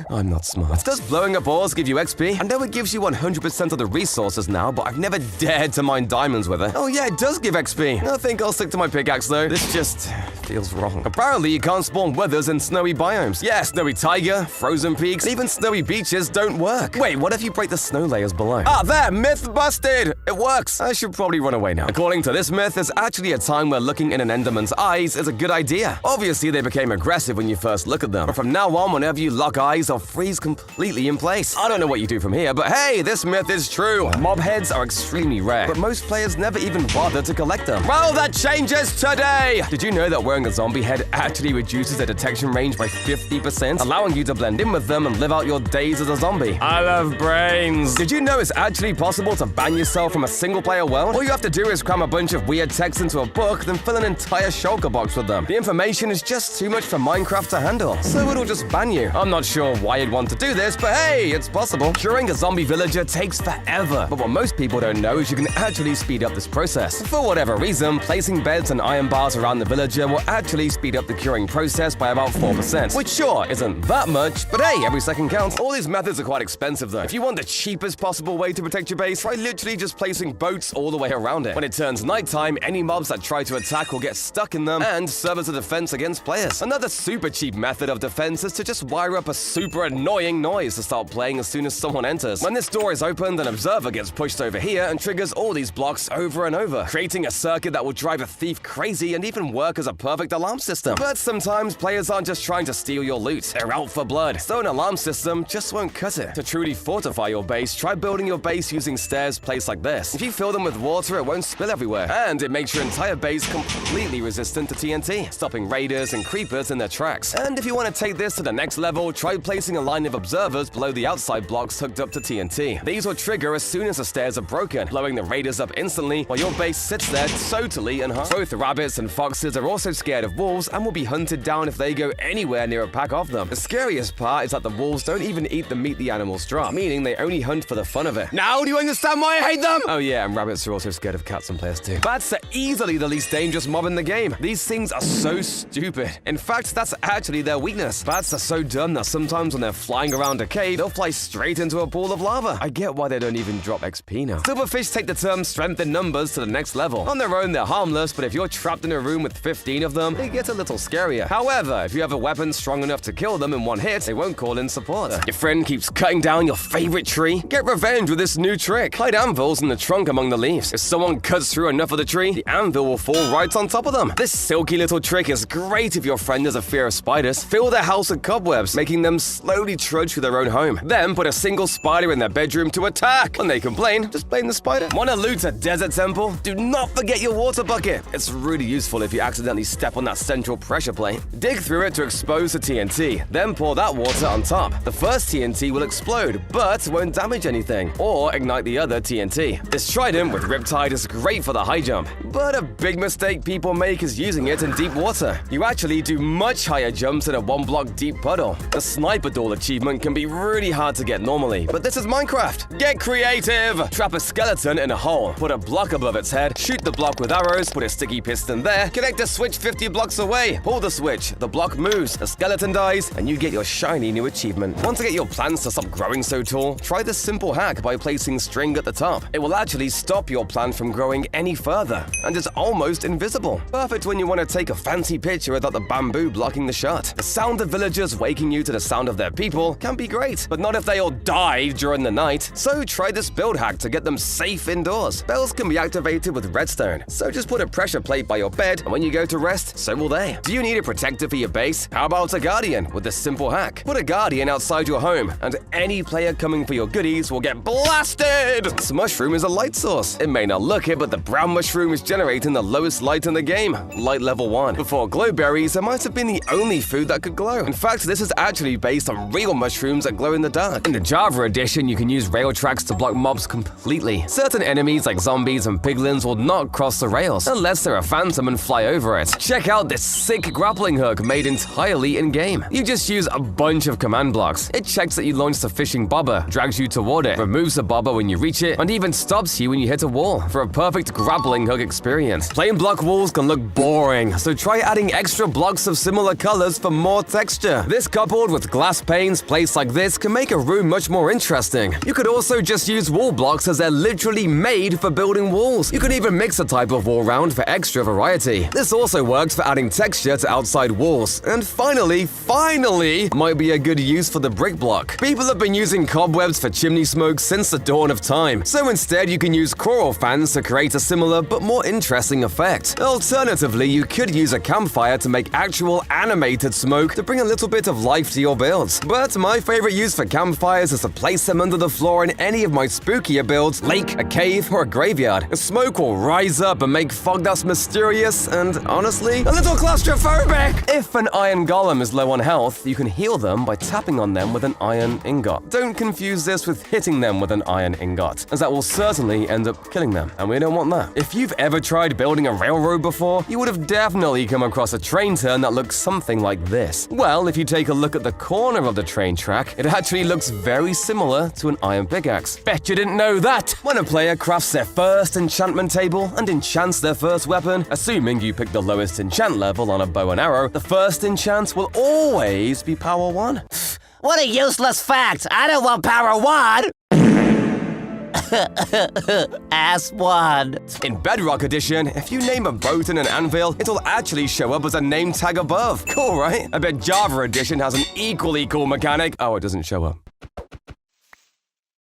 I'm not smart. Does blowing up ores give you XP? I know it gives you 100% of the resources now, but I've never dared to mine diamonds with it. Oh yeah, it does give XP. I think I'll stick to my pickaxe though. This just feels wrong. Apparently you can't spawn withers in snowy biomes. Yeah, snowy taiga, frozen peaks, and even snowy beaches don't work. Wait, what if you break the snow layers below? Ah, there! Myth busted! It works! I should probably run away now. According to this myth, there's actually a time where looking in an enderman's eyes is a good idea. Obviously, they became aggressive when you first look at them, but from now on, whenever you lock eyes, they'll freeze completely in place. I don't know what you do from here, but hey, this myth is true. Mob heads are extremely rare, but most players never even bother to collect them. Well, that changes today! Did you know that wearing a zombie head actually reduces their detection range by 50%, allowing you to blend in with them and live out your days as a zombie? I love brains. Did you know it's actually possible to ban yourself from a single-player world? All you have to do is cram a bunch of weird text into a book, then fill an entire shulker box with them. The information is just too much for Minecraft to handle, so it'll just ban you. I'm not sure why you'd want to do this, but hey, it's possible. Curing a zombie villager takes forever, but what most people don't know is you can actually speed up this process. For whatever reason, placing beds and iron bars around the villager will actually speed up the curing process by about 4%, which sure isn't that much, but hey, every second counts. All these methods are quite expensive though. If you want the cheapest possible way to protect your base, try literally just placing boats all the way around it. When it turns nighttime, any mobs that try to attack will get stuck in them and serve as a defense against players. Another super cheap method of defense is to just wire up a super annoying noise to start playing as soon as someone enters. When this door is opened, an observer gets pushed over here and triggers all these blocks over and over, creating a circuit that will drive a thief crazy and even work as a perfect perfect alarm system. But sometimes players aren't just trying to steal your loot, they're out for blood. So an alarm system just won't cut it. To truly fortify your base, try building your base using stairs placed like this. If you fill them with water, it won't spill everywhere. And it makes your entire base completely resistant to TNT, stopping raiders and creepers in their tracks. And if you want to take this to the next level, try placing a line of observers below the outside blocks hooked up to TNT. These will trigger as soon as the stairs are broken, blowing the raiders up instantly while your base sits there totally unharmed. Both rabbits and foxes are also scared of wolves and will be hunted down if they go anywhere near a pack of them. The scariest part is that the wolves don't even eat the meat the animals drop, meaning they only hunt for the fun of it. Now do you understand why I hate them? Oh yeah, and rabbits are also scared of cats and players too. Bats are easily the least dangerous mob in the game. These things are so stupid. In fact, that's actually their weakness. Bats are so dumb that sometimes when they're flying around a cave, they'll fly straight into a pool of lava. I get why they don't even drop XP now. Silverfish take the term strength in numbers to the next level. On their own, they're harmless, but if you're trapped in a room with 15 of them, it gets a little scarier. However, if you have a weapon strong enough to kill them in one hit, they won't call in support. Your friend keeps cutting down your favorite tree? Get revenge with this new trick. Hide anvils in the trunk among the leaves. If someone cuts through enough of the tree, the anvil will fall right on top of them. This silky little trick is great if your friend has a fear of spiders. Fill their house with cobwebs, making them slowly trudge through their own home. Then put a single spider in their bedroom to attack. When they complain, just blame the spider. Want to loot a desert temple? Do not forget your water bucket. It's really useful if you accidentally step on that central pressure plate. Dig through it to expose the TNT, then pour that water on top. The first TNT will explode, but won't damage anything, or ignite the other TNT. This trident with Riptide is great for the high jump, but a big mistake people make is using it in deep water. You actually do much higher jumps in a 1-block deep puddle. The Sniper Doll achievement can be really hard to get normally, but this is Minecraft. Get creative! Trap a skeleton in a hole, put a block above its head, shoot the block with arrows, put a sticky piston there, connect a switch 50 blocks away, pull the switch, the block moves, the skeleton dies, and you get your shiny new achievement. Want to get your plants to stop growing so tall? Try this simple hack by placing string at the top. It will actually stop your plant from growing any further, and it's almost invisible. Perfect when you want to take a fancy picture without the bamboo blocking the shot. The sound of villagers waking you to the sound of their people can be great, but not if they all die during the night. So try this build hack to get them safe indoors. Bells can be activated with redstone, so just put a pressure plate by your bed, and when you go to rest, so will they. Do you need a protector for your base? How about a guardian with this simple hack? Put a guardian outside your home, and any player coming for your goodies will get blasted! This mushroom is a light source. It may not look it, but the brown mushroom is generating the lowest light in the game, light level 1. Before glowberries, it might have been the only food that could glow. In fact, this is actually based on real mushrooms that glow in the dark. In the Java edition, you can use rail tracks to block mobs completely. Certain enemies like zombies and piglins will not cross the rails, unless they're a phantom and fly over it. Check out this sick grappling hook made entirely in-game. You just use a bunch of command blocks. It checks that you launched a fishing bobber, drags you toward it, removes the bobber when you reach it, and even stops you when you hit a wall for a perfect grappling hook experience. Plain block walls can look boring, so try adding extra blocks of similar colors for more texture. This coupled with glass panes placed like this can make a room much more interesting. You could also just use wall blocks as they're literally made for building walls. You can even mix a type of wall round for extra variety. This also works for adding texture to outside walls. And finally, might be a good use for the brick block. People have been using cobwebs for chimney smoke since the dawn of time, so instead you can use coral fans to create a similar but more interesting effect. Alternatively, you could use a campfire to make actual animated smoke to bring a little bit of life to your builds. But my favorite use for campfires is to place them under the floor in any of my spookier builds, lake, a cave, or a graveyard. The smoke will rise up and make fog that's mysterious and, honestly, a little claustrophobic. If an iron golem is low on health, you can heal them by tapping on them with an iron ingot. Don't confuse this with hitting them with an iron ingot, as that will certainly end up killing them, and we don't want that. If you've ever tried building a railroad before, you would have definitely come across a train turn that looks something like this. Well, if you take a look at the corner of the train track, it actually looks very similar to an iron pickaxe. Bet you didn't know that! When a player crafts their first enchantment table and enchants their first weapon, assuming you pick the lowest enchant level on a bow and arrow, the first enchant will always be power 1. What a useless fact! I don't want power 1! Ass 1. In Bedrock Edition, if you name a boat and an anvil, it'll actually show up as a name tag above. Cool, right? I bet Java Edition has an equally cool mechanic. Oh, it doesn't show up.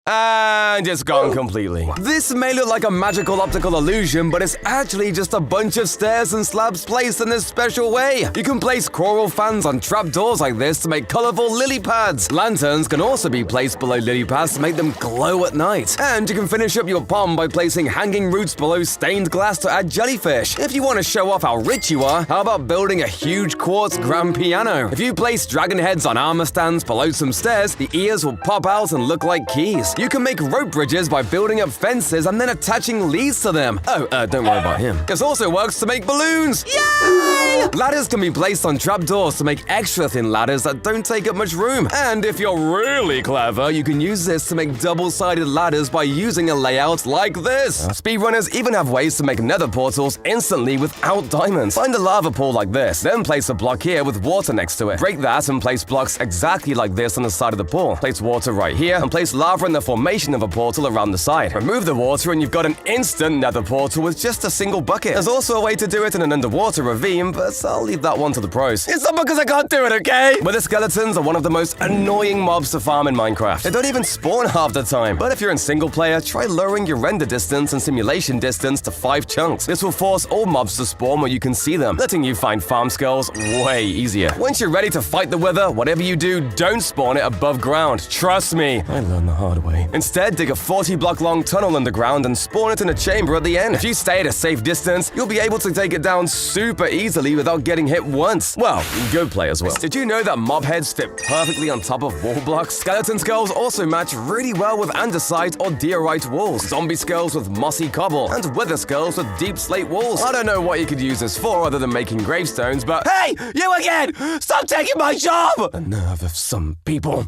And it's gone completely. This may look like a magical optical illusion, but it's actually just a bunch of stairs and slabs placed in this special way. You can place coral fans on trapdoors like this to make colorful lily pads. Lanterns can also be placed below lily pads to make them glow at night. And you can finish up your pond by placing hanging roots below stained glass to add jellyfish. If you want to show off how rich you are, how about building a huge quartz grand piano? If you place dragon heads on armor stands below some stairs, the ears will pop out and look like keys. You can make rope bridges by building up fences and then attaching leads to them. Oh, don't worry about him. This also works to make balloons. Yay! Ladders can be placed on trapdoors to make extra thin ladders that don't take up much room. And if you're really clever, you can use this to make double-sided ladders by using a layout like this. Speedrunners even have ways to make nether portals instantly without diamonds. Find a lava pool like this, then place a block here with water next to it. Break that and place blocks exactly like this on the side of the pool. Place water right here and place lava in the formation of a portal around the side. Remove the water and you've got an instant nether portal with just a single bucket. There's also a way to do it in an underwater ravine, but I'll leave that one to the pros. It's not because I can't do it, okay? Wither skeletons are one of the most annoying mobs to farm in Minecraft. They don't even spawn half the time. But if you're in single player, try lowering your render distance and simulation distance to 5 chunks. This will force all mobs to spawn where you can see them, letting you find farm skulls way easier. Once you're ready to fight the wither, whatever you do, don't spawn it above ground. Trust me, I learned the hard way. Instead, dig a 40-block-long tunnel underground and spawn it in a chamber at the end. If you stay at a safe distance, you'll be able to take it down super easily without getting hit once. Well, good play as well. Did you know that mob heads fit perfectly on top of wall blocks? Skeleton skulls also match really well with andesite or diorite walls, zombie skulls with mossy cobble, and wither skulls with deep slate walls. I don't know what you could use this for other than making gravestones, but hey, you again! Stop taking my job! The nerve of some people.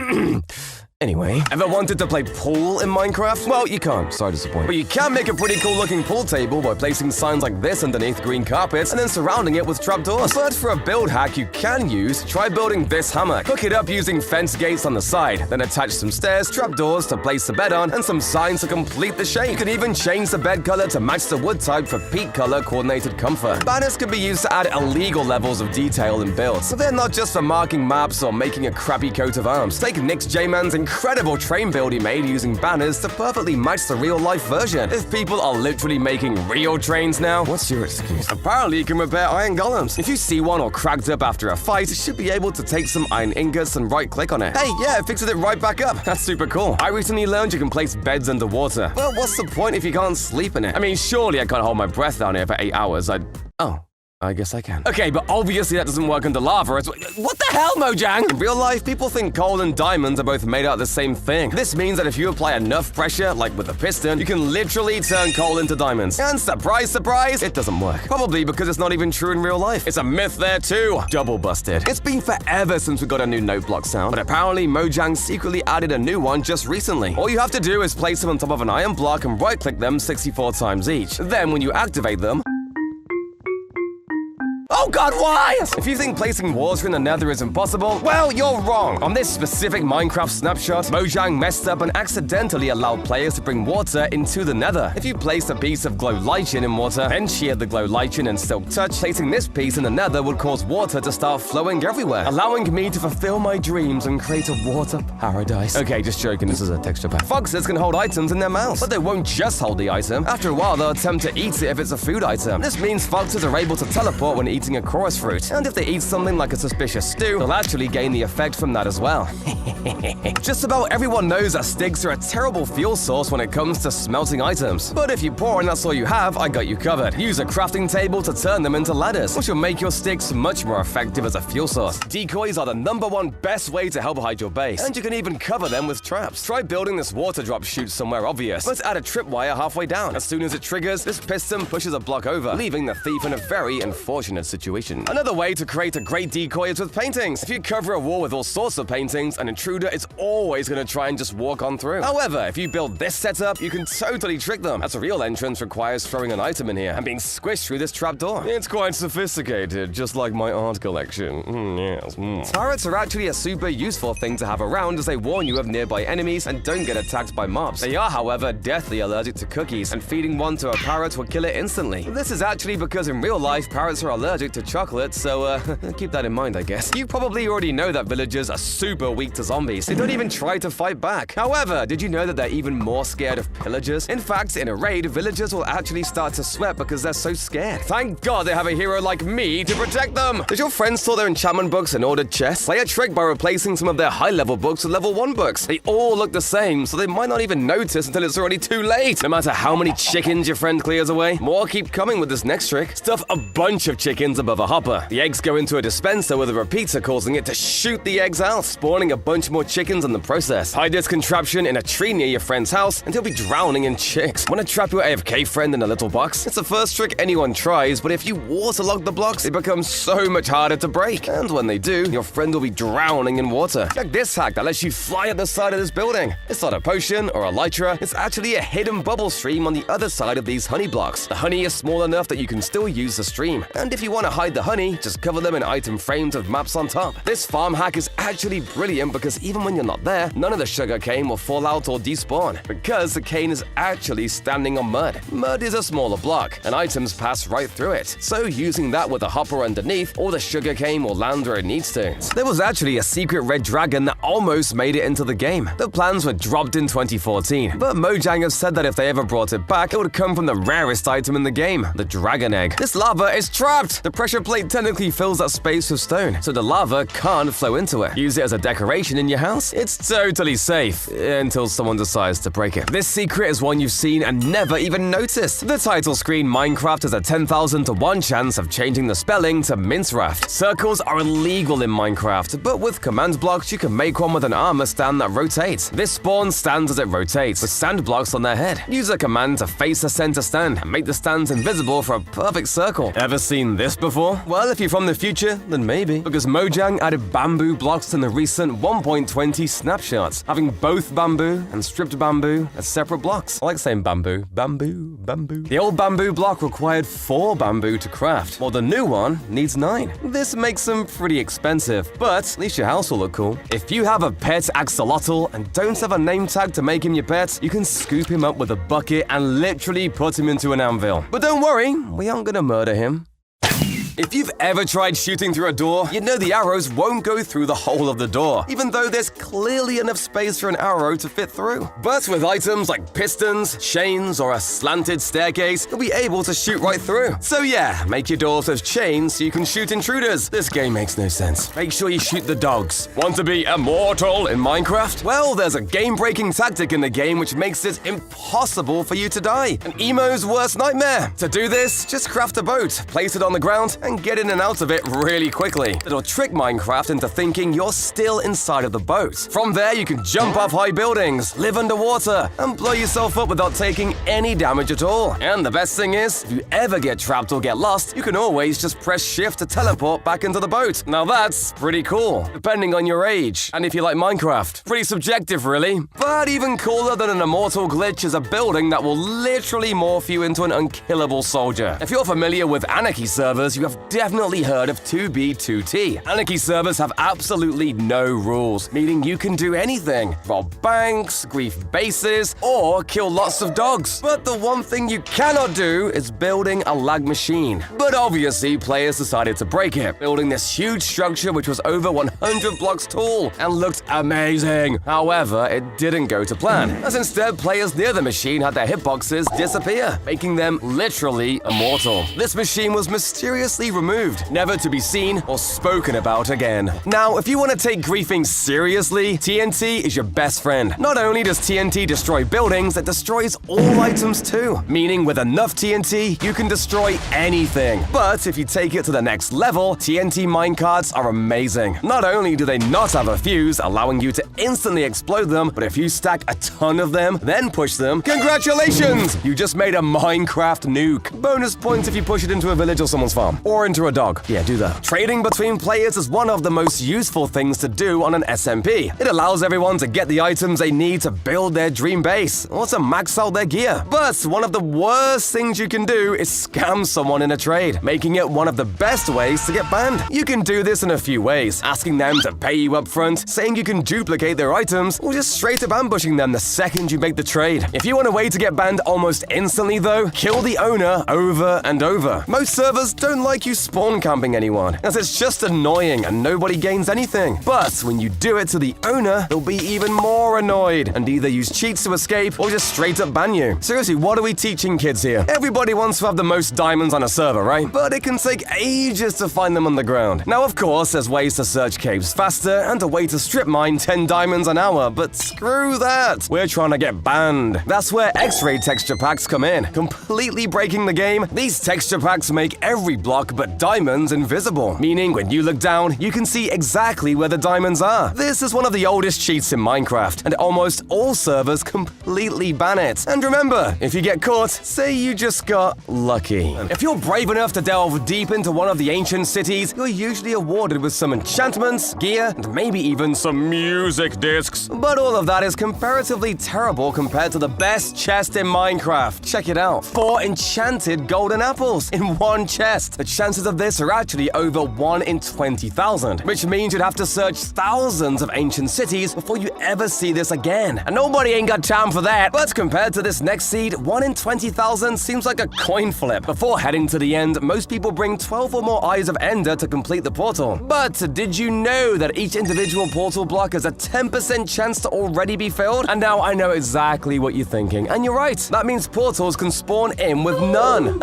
Anyway, ever wanted to play pool in Minecraft? Well, you can't, sorry to disappoint. But you can make a pretty cool looking pool table by placing signs like this underneath green carpets and then surrounding it with trapdoors. But for a build hack you can use, try building this hammock. Hook it up using fence gates on the side, then attach some stairs, trapdoors to place the bed on, and some signs to complete the shape. You can even change the bed color to match the wood type for peak color coordinated comfort. Banners can be used to add illegal levels of detail in builds, so they're not just for marking maps or making a crappy coat of arms. Take Nick's J-Man's incredible train build he made using banners to perfectly match the real-life version. If people are literally making real trains now, what's your excuse? Apparently you can repair iron golems. If you see one all cracked up after a fight, you should be able to take some iron ingots and right-click on it. Hey, yeah, it fixes it right back up. That's super cool. I recently learned you can place beds underwater. Well, what's the point if you can't sleep in it? I mean, surely I can't hold my breath down here for 8 hours. I guess I can. Okay, but obviously that doesn't work under lava. What the hell, Mojang? In real life, people think coal and diamonds are both made out of the same thing. This means that if you apply enough pressure, like with a piston, you can literally turn coal into diamonds. And surprise, surprise, it doesn't work. Probably because it's not even true in real life. It's a myth there too. Double busted. It's been forever since we got a new note block sound, but apparently Mojang secretly added a new one just recently. All you have to do is place them on top of an iron block and right-click them 64 times each. Then when you activate them, oh god, why? If you think placing water in the nether is impossible, well, you're wrong. On this specific Minecraft snapshot, Mojang messed up and accidentally allowed players to bring water into the nether. If you placed a piece of glow lichen in water, then sheared the glow lichen and silk touch, placing this piece in the nether would cause water to start flowing everywhere, allowing me to fulfill my dreams and create a water paradise. Okay, just joking, this is a texture pack. Foxes can hold items in their mouths, but they won't just hold the item. After a while, they'll attempt to eat it if it's a food item. This means foxes are able to teleport when eating a chorus fruit, and if they eat something like a suspicious stew, they'll actually gain the effect from that as well. Just about everyone knows that sticks are a terrible fuel source when it comes to smelting items. But if you're poor and that's all you have, I got you covered. Use a crafting table to turn them into ladders, which will make your sticks much more effective as a fuel source. Decoys are the #1 best way to help hide your base, and you can even cover them with traps. Try building this water drop chute somewhere obvious. Let's add a tripwire halfway down. As soon as it triggers, this piston pushes a block over, leaving the thief in a very unfortunate situation. Another way to create a great decoy is with paintings. If you cover a wall with all sorts of paintings, an intruder is always going to try and just walk on through. However, if you build this setup, you can totally trick them, as a real entrance requires throwing an item in here and being squished through this trapdoor. It's quite sophisticated, just like my art collection. Yes. Turrets are actually a super useful thing to have around, as they warn you of nearby enemies and don't get attacked by mobs. They are, however, deathly allergic to cookies, and feeding one to a parrot will kill it instantly. This is actually because in real life, parrots are allergic allergic to chocolate, so keep that in mind, I guess. You probably already know that villagers are super weak to zombies. They don't even try to fight back. However, did you know that they're even more scared of pillagers? In fact, in a raid, villagers will actually start to sweat because they're so scared. Thank God they have a hero like me to protect them. Did your friends store their enchantment books and ordered chests? Play a trick by replacing some of their high-level books with level 1 books. They all look the same, so they might not even notice until it's already too late. No matter how many chickens your friend clears away, more keep coming with this next trick. Stuff a bunch of chickens above a hopper. The eggs go into a dispenser with a repeater, causing it to shoot the eggs out, spawning a bunch more chickens in the process. Hide this contraption in a tree near your friend's house, and he'll be drowning in chicks. Want to trap your AFK friend in a little box? It's the first trick anyone tries, but if you waterlog the blocks, they become so much harder to break. And when they do, your friend will be drowning in water. Check this hack that lets you fly at the side of this building. It's not a potion or a elytra, it's actually a hidden bubble stream on the other side of these honey blocks. The honey is small enough that you can still use the stream. And if you want to hide the honey, just cover them in item frames with maps on top. This farm hack is actually brilliant because even when you're not there, none of the sugar cane will fall out or despawn, because the cane is actually standing on mud. Mud is a smaller block, and items pass right through it. So using that with a hopper underneath, all the sugar cane will land where it needs to. There was actually a secret red dragon that almost made it into the game. The plans were dropped in 2014, but Mojang have said that if they ever brought it back, it would come from the rarest item in the game, the dragon egg. This lava is trapped! The pressure plate technically fills that space with stone, so the lava can't flow into it. Use it as a decoration in your house? It's totally safe, until someone decides to break it. This secret is one you've seen and never even noticed. The title screen, Minecraft has a 10,000 to 1 chance of changing the spelling to Minecraft. Circles are illegal in Minecraft, but with command blocks, you can make one with an armor stand that rotates. This spawn stands as it rotates, with sand blocks on their head. Use a command to face the center stand and make the stands invisible for a perfect circle. Ever seen this before? Well, if you're from the future, then maybe. Because Mojang added bamboo blocks in the recent 1.20 snapshots, having both bamboo and stripped bamboo as separate blocks. I like saying bamboo. Bamboo, bamboo. The old bamboo block required 4 bamboo to craft, while the new one needs 9. This makes them pretty expensive, but at least your house will look cool. If you have a pet axolotl and don't have a name tag to make him your pet, you can scoop him up with a bucket and literally put him into an anvil. But don't worry, we aren't gonna murder him. If you've ever tried shooting through a door, you know the arrows won't go through the hole of the door, even though there's clearly enough space for an arrow to fit through. But with items like pistons, chains, or a slanted staircase, you'll be able to shoot right through. So yeah, make your doors with chains so you can shoot intruders. This game makes no sense. Make sure you shoot the dogs. Want to be immortal in Minecraft? Well, there's a game-breaking tactic in the game which makes it impossible for you to die. An emo's worst nightmare. To do this, just craft a boat, place it on the ground, and get in and out of it really quickly. It'll trick Minecraft into thinking you're still inside of the boat. From there, you can jump off high buildings, live underwater, and blow yourself up without taking any damage at all. And the best thing is, if you ever get trapped or get lost, you can always just press shift to teleport back into the boat. Now that's pretty cool, depending on your age, and if you like Minecraft. Pretty subjective, really. But even cooler than an immortal glitch is a building that will literally morph you into an unkillable soldier. If you're familiar with Anarchy servers, you have definitely heard of 2B2T. Anarchy servers have absolutely no rules, meaning you can do anything. Rob banks, grief bases, or kill lots of dogs. But the one thing you cannot do is building a lag machine. But obviously, players decided to break it, building this huge structure which was over 100 blocks tall and looked amazing. However, it didn't go to plan, as instead players near the machine had their hitboxes disappear, making them literally immortal. This machine was mysteriously removed, never to be seen or spoken about again. Now, if you want to take griefing seriously, TNT is your best friend. Not only does TNT destroy buildings, it destroys all items too, meaning with enough TNT, you can destroy anything. But if you take it to the next level, TNT minecarts are amazing. Not only do they not have a fuse, allowing you to instantly explode them, but if you stack a ton of them, then push them, congratulations! You just made a Minecraft nuke. Bonus points if you push it into a village or someone's farm. Or into a dog. Yeah, do that. Trading between players is one of the most useful things to do on an SMP. It allows everyone to get the items they need to build their dream base, or to max out their gear. But one of the worst things you can do is scam someone in a trade, making it one of the best ways to get banned. You can do this in a few ways, asking them to pay you up front, saying you can duplicate their items, or just straight up ambushing them the second you make the trade. If you want a way to get banned almost instantly though, kill the owner over and over. Most servers don't like make you spawn camping anyone, as it's just annoying and nobody gains anything. But when you do it to the owner, they'll be even more annoyed and either use cheats to escape or just straight up ban you. Seriously, what are we teaching kids here? Everybody wants to have the most diamonds on a server, right? But it can take ages to find them on the ground. Now, of course, there's ways to search caves faster and a way to strip mine 10 diamonds an hour, but screw that. We're trying to get banned. That's where X-ray texture packs come in, completely breaking the game. These texture packs make every block but diamonds invisible, meaning when you look down, you can see exactly where the diamonds are. This is one of the oldest cheats in Minecraft, and almost all servers completely ban it. And remember, if you get caught, say you just got lucky. If you're brave enough to delve deep into one of the ancient cities, you're usually awarded with some enchantments, gear, and maybe even some music discs. But all of that is comparatively terrible compared to the best chest in Minecraft. Check it out. 4 enchanted golden apples in one chest. The chances of this are actually over 1 in 20,000, which means you'd have to search thousands of ancient cities before you ever see this again. And nobody ain't got time for that. But compared to this next seed, 1 in 20,000 seems like a coin flip. Before heading to the end, most people bring 12 or more Eyes of Ender to complete the portal. But did you know that each individual portal block has a 10% chance to already be filled? And now I know exactly what you're thinking. And you're right. That means portals can spawn in with none.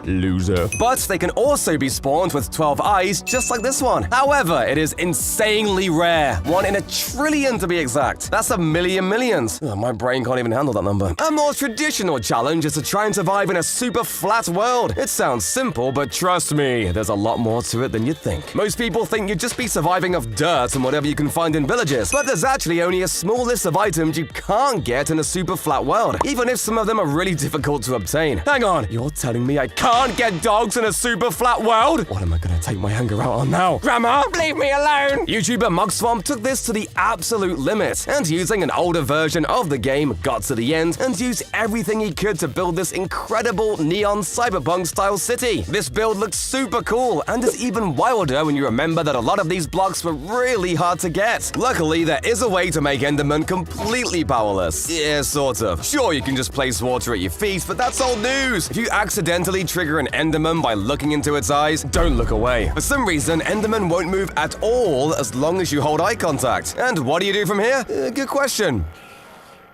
Loser. But they can also be spawned with 12 eyes, just like this one. However, it is insanely rare. 1 in a trillion to be exact. That's a million millions. Oh, my brain can't even handle that number. A more traditional challenge is to try and survive in a super flat world. It sounds simple, but trust me, there's a lot more to it than you'd think. Most people think you'd just be surviving off dirt and whatever you can find in villages, but there's actually only a small list of items you can't get in a super flat world, even if some of them are really difficult to obtain. Hang on, you're telling me I can't get dogs in a super flat world? What am I gonna take my anger out on now? Grandma, leave me alone! YouTuber Mugswamp took this to the absolute limit, and using an older version of the game, got to the end and used everything he could to build this incredible neon cyberpunk-style city. This build looks super cool, and is even wilder when you remember that a lot of these blocks were really hard to get. Luckily, there is a way to make Enderman completely powerless. Yeah, sort of. Sure, you can just place water at your feet, but that's old news. If you accidentally trigger an Enderman by looking into its eyes, don't look away. For some reason, Enderman won't move at all as long as you hold eye contact. And what do you do from here? Good question.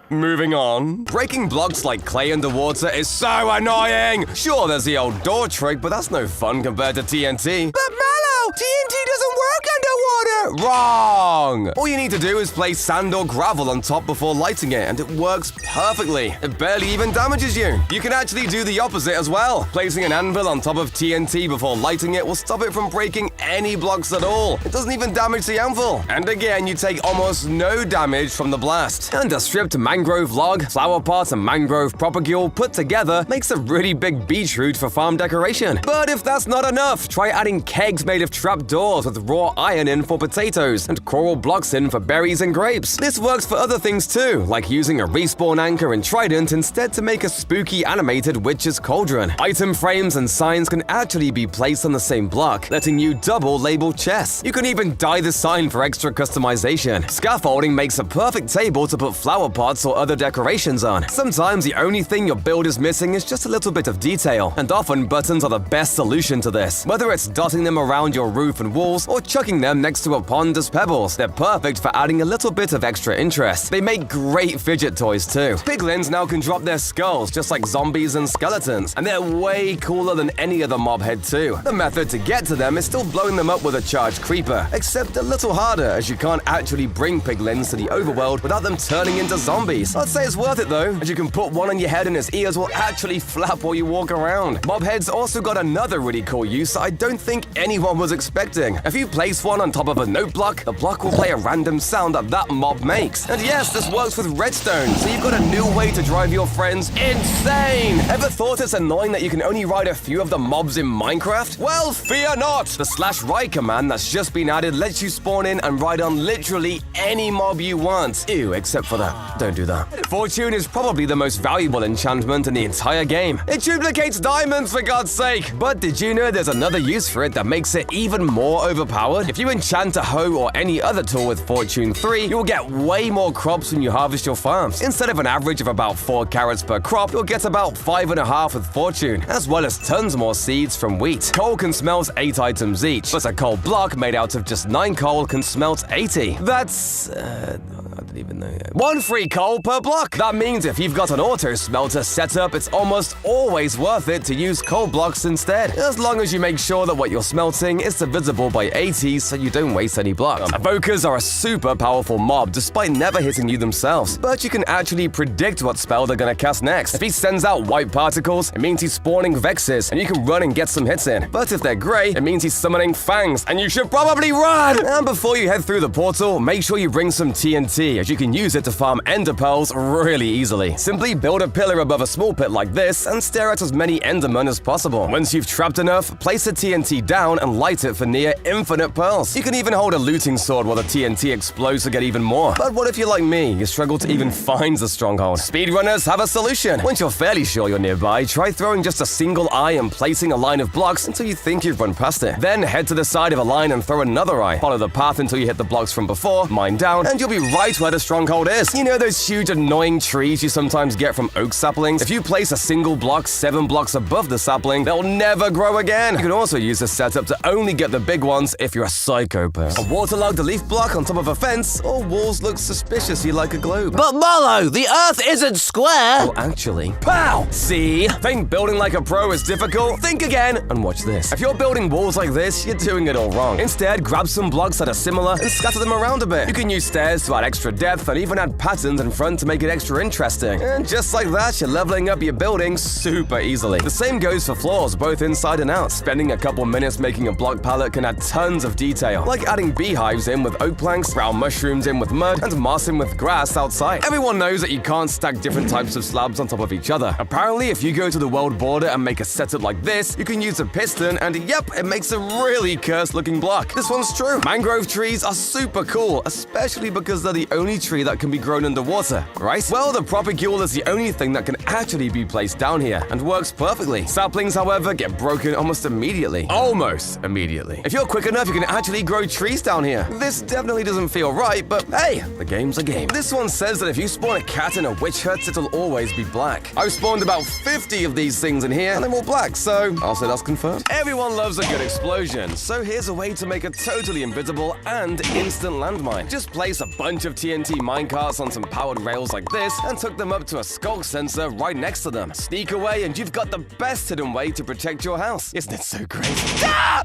Moving on. Breaking blocks like clay underwater is so annoying! Sure, there's the old door trick, but that's no fun compared to TNT. But Mallow, TNT doesn't work underwater! Wrong! All you need to do is place sand or gravel on top before lighting it, and it works perfectly. It barely even damages you. You can actually do the opposite as well. Placing an anvil on top of TNT before lighting it will stop it from breaking any blocks at all. It doesn't even damage the anvil. And again, you take almost no damage from the blast. And a stripped mangrove log, flower pot, and mangrove propagule put together makes a really big beetroot for farm decoration. But if that's not enough, try adding kegs made of trapdoors with raw iron in for potatoes and coral blocks in for berries and grapes. This works for other things too, like using a respawn anchor and trident instead to make a spooky animated witch's cauldron. Item frames and signs can actually be placed on the same block, letting you double label chests. You can even dye the sign for extra customization. Scaffolding makes a perfect table to put flower pots or other decorations on. Sometimes the only thing your build is missing is just a little bit of detail, and often buttons are the best solution to this. Whether it's dotting them around your roof and walls or chucking them next to a pond as pebbles, they're perfect for adding a little bit of extra interest. They make great fidget toys too. Piglins now can drop their skulls just like zombies and skeletons, and they're way cooler than any other mob head too. The method to get to them is still blowing them up with a charged creeper, except a little harder as you can't actually bring piglins to the overworld without them turning into zombies. I'd say it's worth it though, as you can put one on your head and its ears will actually flap while you walk around. Mob heads also got another really cool use that I don't think anyone was expecting. If you place one on top of a note block, the block will play a random sound that mob makes. And yes, this works with redstone, so you've got a new way to drive your friends insane! Ever thought it's annoying that you can only ride a few of the mobs in Minecraft? Well, fear not! The /ride command that's just been added lets you spawn in and ride on literally any mob you want. Ew, except for that. Don't do that. Fortune is probably the most valuable enchantment in the entire game. It duplicates diamonds, for God's sake! But did you know there's another use for it that makes it even more overpowered? If you enchant hoe or any other tool with Fortune 3, you'll get way more crops when you harvest your farms. Instead of an average of about 4 carrots per crop, you'll get about 5.5 with Fortune, as well as tons more seeds from wheat. Coal can smelt 8 items each, but a coal block made out of just 9 coal can smelt 80. That's I didn't even know. 1 free coal per block. That means if you've got an auto smelter set up, it's almost always worth it to use coal blocks instead, as long as you make sure that what you're smelting is divisible by 80 so you don't waste any blocks. Evokers are a super powerful mob despite never hitting you themselves, but you can actually predict what spell they're gonna cast next. If he sends out white particles, it means he's spawning Vexes, and you can run and get some hits in. But if they're grey, it means he's summoning Fangs, and you should probably run! And before you head through the portal, make sure you bring some TNT, as you can use it to farm ender pearls really easily. Simply build a pillar above a small pit like this, and stare at as many endermen as possible. Once you've trapped enough, place the TNT down and light it for near infinite pearls. You can even hold a looting sword while the TNT explodes to get even more. But what if you're like me, you struggle to even find the stronghold? Speedrunners have a solution. Once you're fairly sure you're nearby, try throwing just a single eye and placing a line of blocks until you think you've run past it. Then head to the side of a line and throw another eye. Follow the path until you hit the blocks from before, mine down, and you'll be right where the stronghold is. You know those huge annoying trees you sometimes get from oak saplings? If you place a single block 7 blocks above the sapling, they'll never grow again. You can also use this setup to only get the big ones if you're a psychopath. A waterlogged leaf block on top of a fence, or walls look suspiciously like a globe. But Mallow, the Earth isn't square! Well, actually, pow! See? Think building like a pro is difficult? Think again and watch this. If you're building walls like this, you're doing it all wrong. Instead, grab some blocks that are similar and scatter them around a bit. You can use stairs to add extra depth and even add patterns in front to make it extra interesting. And just like that, you're leveling up your building super easily. The same goes for floors, both inside and out. Spending a couple minutes making a block palette can add tons of detail, like adding beehives in with oak planks, brown mushrooms in with mud, and mossing with grass outside. Everyone knows that you can't stack different types of slabs on top of each other. Apparently, if you go to the world border and make a setup like this, you can use a piston and yep, it makes a really cursed looking block. This one's true. Mangrove trees are super cool, especially because they're the only tree that can be grown underwater, right? Well, the propagule is the only thing that can actually be placed down here and works perfectly. Saplings, however, get broken almost immediately. Almost immediately. If you're quick enough, you can actually grow trees down here. This definitely doesn't feel right, but hey, the game's a game. This one says that if you spawn a cat in a witch hut, it'll always be black. I've spawned about 50 of these things in here, and they're all black, so I'll say that's confirmed. Everyone loves a good explosion, so here's a way to make a totally invisible and instant landmine. Just place a bunch of TNT minecarts on some powered rails like this, and hook them up to a skulk sensor right next to them. Sneak away, and you've got the best hidden way to protect your house. Isn't it so crazy? Ah!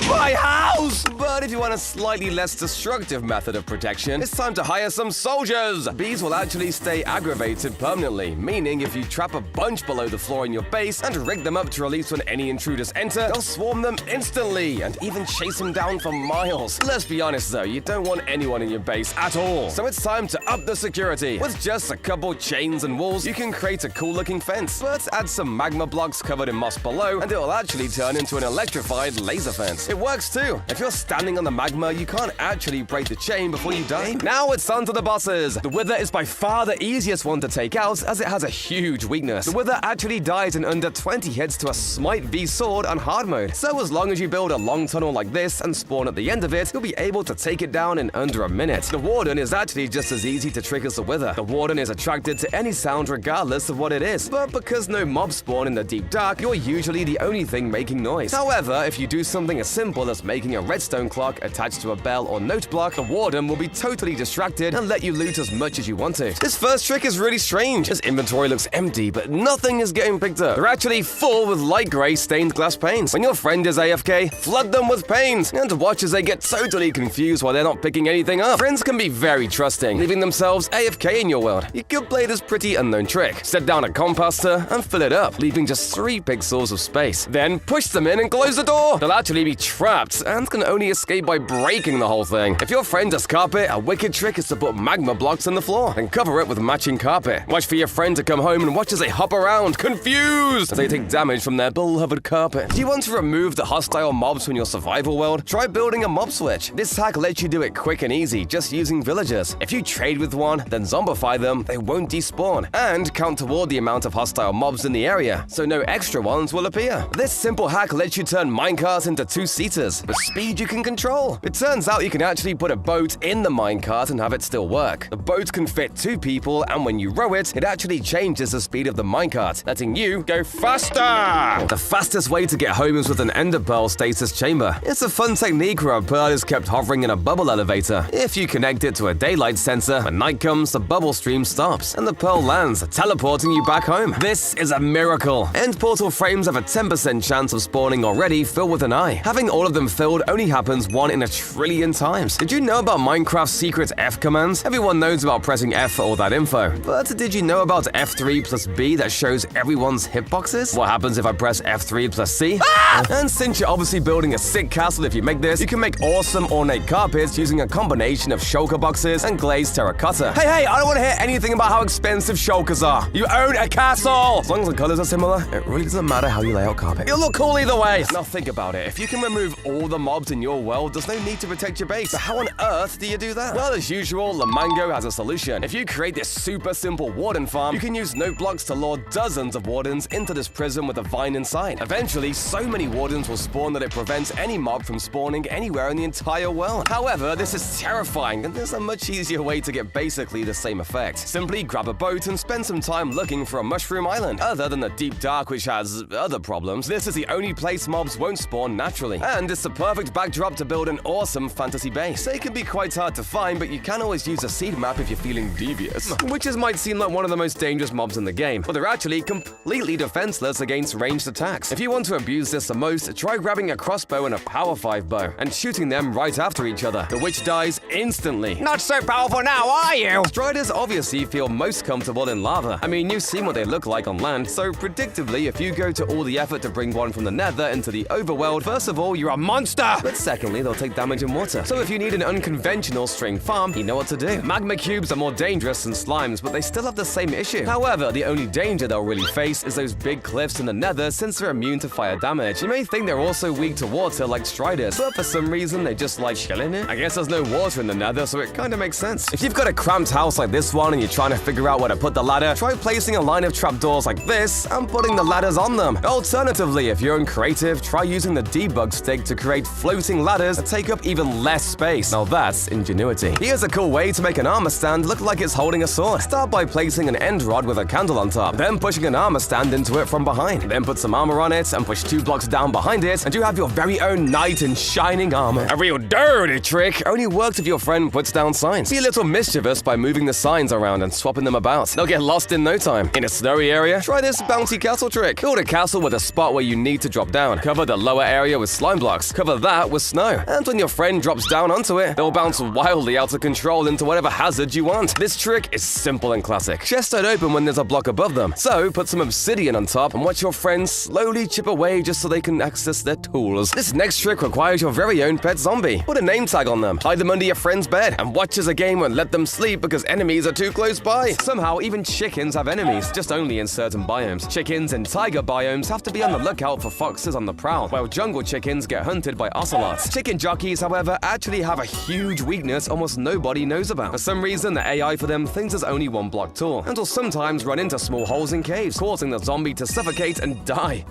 My house! But if you want a slightly less destructive method of protection, it's time to hire some soldiers. Bees will actually stay aggravated permanently, meaning if you trap a bunch below the floor in your base and rig them up to release when any intruders enter, they'll swarm them instantly and even chase them down for miles. Let's be honest though, you don't want anyone in your base at all. So it's time to up the security. With just a couple chains and walls, you can create a cool looking fence, but add some magma blocks covered in moss below and it'll actually turn into an electrified laser fence. It works too. If you're standing on the magma, you can't actually break the chain before you die. Now it's on to the bosses. The Wither is by far the easiest one to take out as it has a huge weakness. The Wither actually dies in under 20 hits to a Smite V sword on hard mode. So as long as you build a long tunnel like this and spawn at the end of it, you'll be able to take it down in under a minute. The Warden is actually just as easy to trick as the Wither. The Warden is attracted to any sound regardless of what it is, but because no mobs spawn in the deep dark, you're usually the only thing making noise. However, if you do something as simple as making a redstone clock attached to a bell or note block, the Warden will be totally distracted and let you loot as much as you want to. This first trick is really strange. His inventory looks empty, but nothing is getting picked up. They're actually full with light grey stained glass panes. When your friend is AFK, flood them with panes, and watch as they get totally confused while they're not picking anything up. Friends can be very trusting, leaving themselves AFK in your world. You could play this pretty unknown trick. Set down a compactor and fill it up, leaving just 3 pixels of space. Then push them in and close the door. They'll actually be trapped and can only escape by breaking the whole thing. If your friend does carpet, a wicked trick is to put magma blocks on the floor and cover it with matching carpet. Watch for your friend to come home and watch as they hop around, confused, as they take damage from their beloved carpet. Do you want to remove the hostile mobs from your survival world? Try building a mob switch. This hack lets you do it quick and easy, just using villagers. If you you trade with one, then zombify them, they won't despawn, and count toward the amount of hostile mobs in the area, so no extra ones will appear. This simple hack lets you turn minecarts into two-seaters, with speed you can control. It turns out you can actually put a boat in the minecart and have it still work. The boat can fit 2 people, and when you row it, it actually changes the speed of the minecart, letting you go faster! The fastest way to get home is with an ender pearl stasis chamber. It's a fun technique where a pearl is kept hovering in a bubble elevator. If you connect it to a daylight sensor, when night comes, the bubble stream stops, and the pearl lands, teleporting you back home. This is a miracle. End portal frames have a 10% chance of spawning already filled with an eye. Having all of them filled only happens 1 in a trillion times. Did you know about Minecraft's secret F commands? Everyone knows about pressing F for all that info. But did you know about F3 plus B that shows everyone's hitboxes? What happens if I press F3 plus C? Ah! And since you're obviously building a sick castle if you make this, you can make awesome ornate carpets using a combination of shulker boxes and glazed terracotta. Hey, I don't want to hear anything about how expensive shulkers are. You own a castle! As long as the colors are similar, it really doesn't matter how you lay out carpet. It'll look cool either way. Now think about it. If you can remove all the mobs in your world, there's no need to protect your base. But how on earth do you do that? Well, as usual, Lamango has a solution. If you create this super simple warden farm, you can use note blocks to lure dozens of wardens into this prison with a vine inside. Eventually, so many wardens will spawn that it prevents any mob from spawning anywhere in the entire world. However, this is terrifying, and there's a much easier way to get basically the same effect. Simply grab a boat and spend some time looking for a mushroom island. Other than the deep dark, which has other problems, this is the only place mobs won't spawn naturally. And it's the perfect backdrop to build an awesome fantasy base. They can be quite hard to find, but you can always use a seed map if you're feeling devious. Witches might seem like one of the most dangerous mobs in the game, but they're actually completely defenseless against ranged attacks. If you want to abuse this the most, try grabbing a crossbow and a power 5 bow, and shooting them right after each other. The witch dies instantly. Not so powerful now, are you? Striders obviously feel most comfortable in lava. I mean, you've seen what they look like on land, so predictably, if you go to all the effort to bring one from the nether into the overworld, first of all, you're a monster! But secondly, they'll take damage in water. So if you need an unconventional string farm, you know what to do. Magma cubes are more dangerous than slimes, but they still have the same issue. However, the only danger they'll really face is those big cliffs in the nether, since they're immune to fire damage. You may think they're also weak to water like striders, but for some reason, they just like chilling it. I guess there's no water in the nether, so it kinda makes sense. If you've got a cramped house like this one and you're trying to figure out where to put the ladder, try placing a line of trapdoors like this and putting the ladders on them. Alternatively, if you're creative, try using the debug stick to create floating ladders that take up even less space. Now that's ingenuity. Here's a cool way to make an armor stand look like it's holding a sword. Start by placing an end rod with a candle on top, then pushing an armor stand into it from behind. Then put some armor on it and push 2 blocks down behind it, and you have your very own knight in shining armor. A real dirty trick only works if your friend puts down signs. Be a little mischievous by moving the signs around and swapping them about. They'll get lost in no time. In a snowy area, try this bouncy castle trick. Build a castle with a spot where you need to drop down. Cover the lower area with slime blocks. Cover that with snow. And when your friend drops down onto it, they'll bounce wildly out of control into whatever hazard you want. This trick is simple and classic. Chests don't open when there's a block above them. So put some obsidian on top and watch your friends slowly chip away just so they can access their tools. This next trick requires your very own pet zombie. Put a name tag on them. Hide them under your friend's bed. And watch as a game won't let them sleep because enemies are too close by. Somehow, even chickens have enemies, just only in certain biomes. Chickens in tiger biomes have to be on the lookout for foxes on the prowl, while jungle chickens get hunted by ocelots. Chicken jockeys, however, actually have a huge weakness almost nobody knows about. For some reason, the AI for them thinks there's only one block tall, and will sometimes run into small holes in caves, causing the zombie to suffocate and die.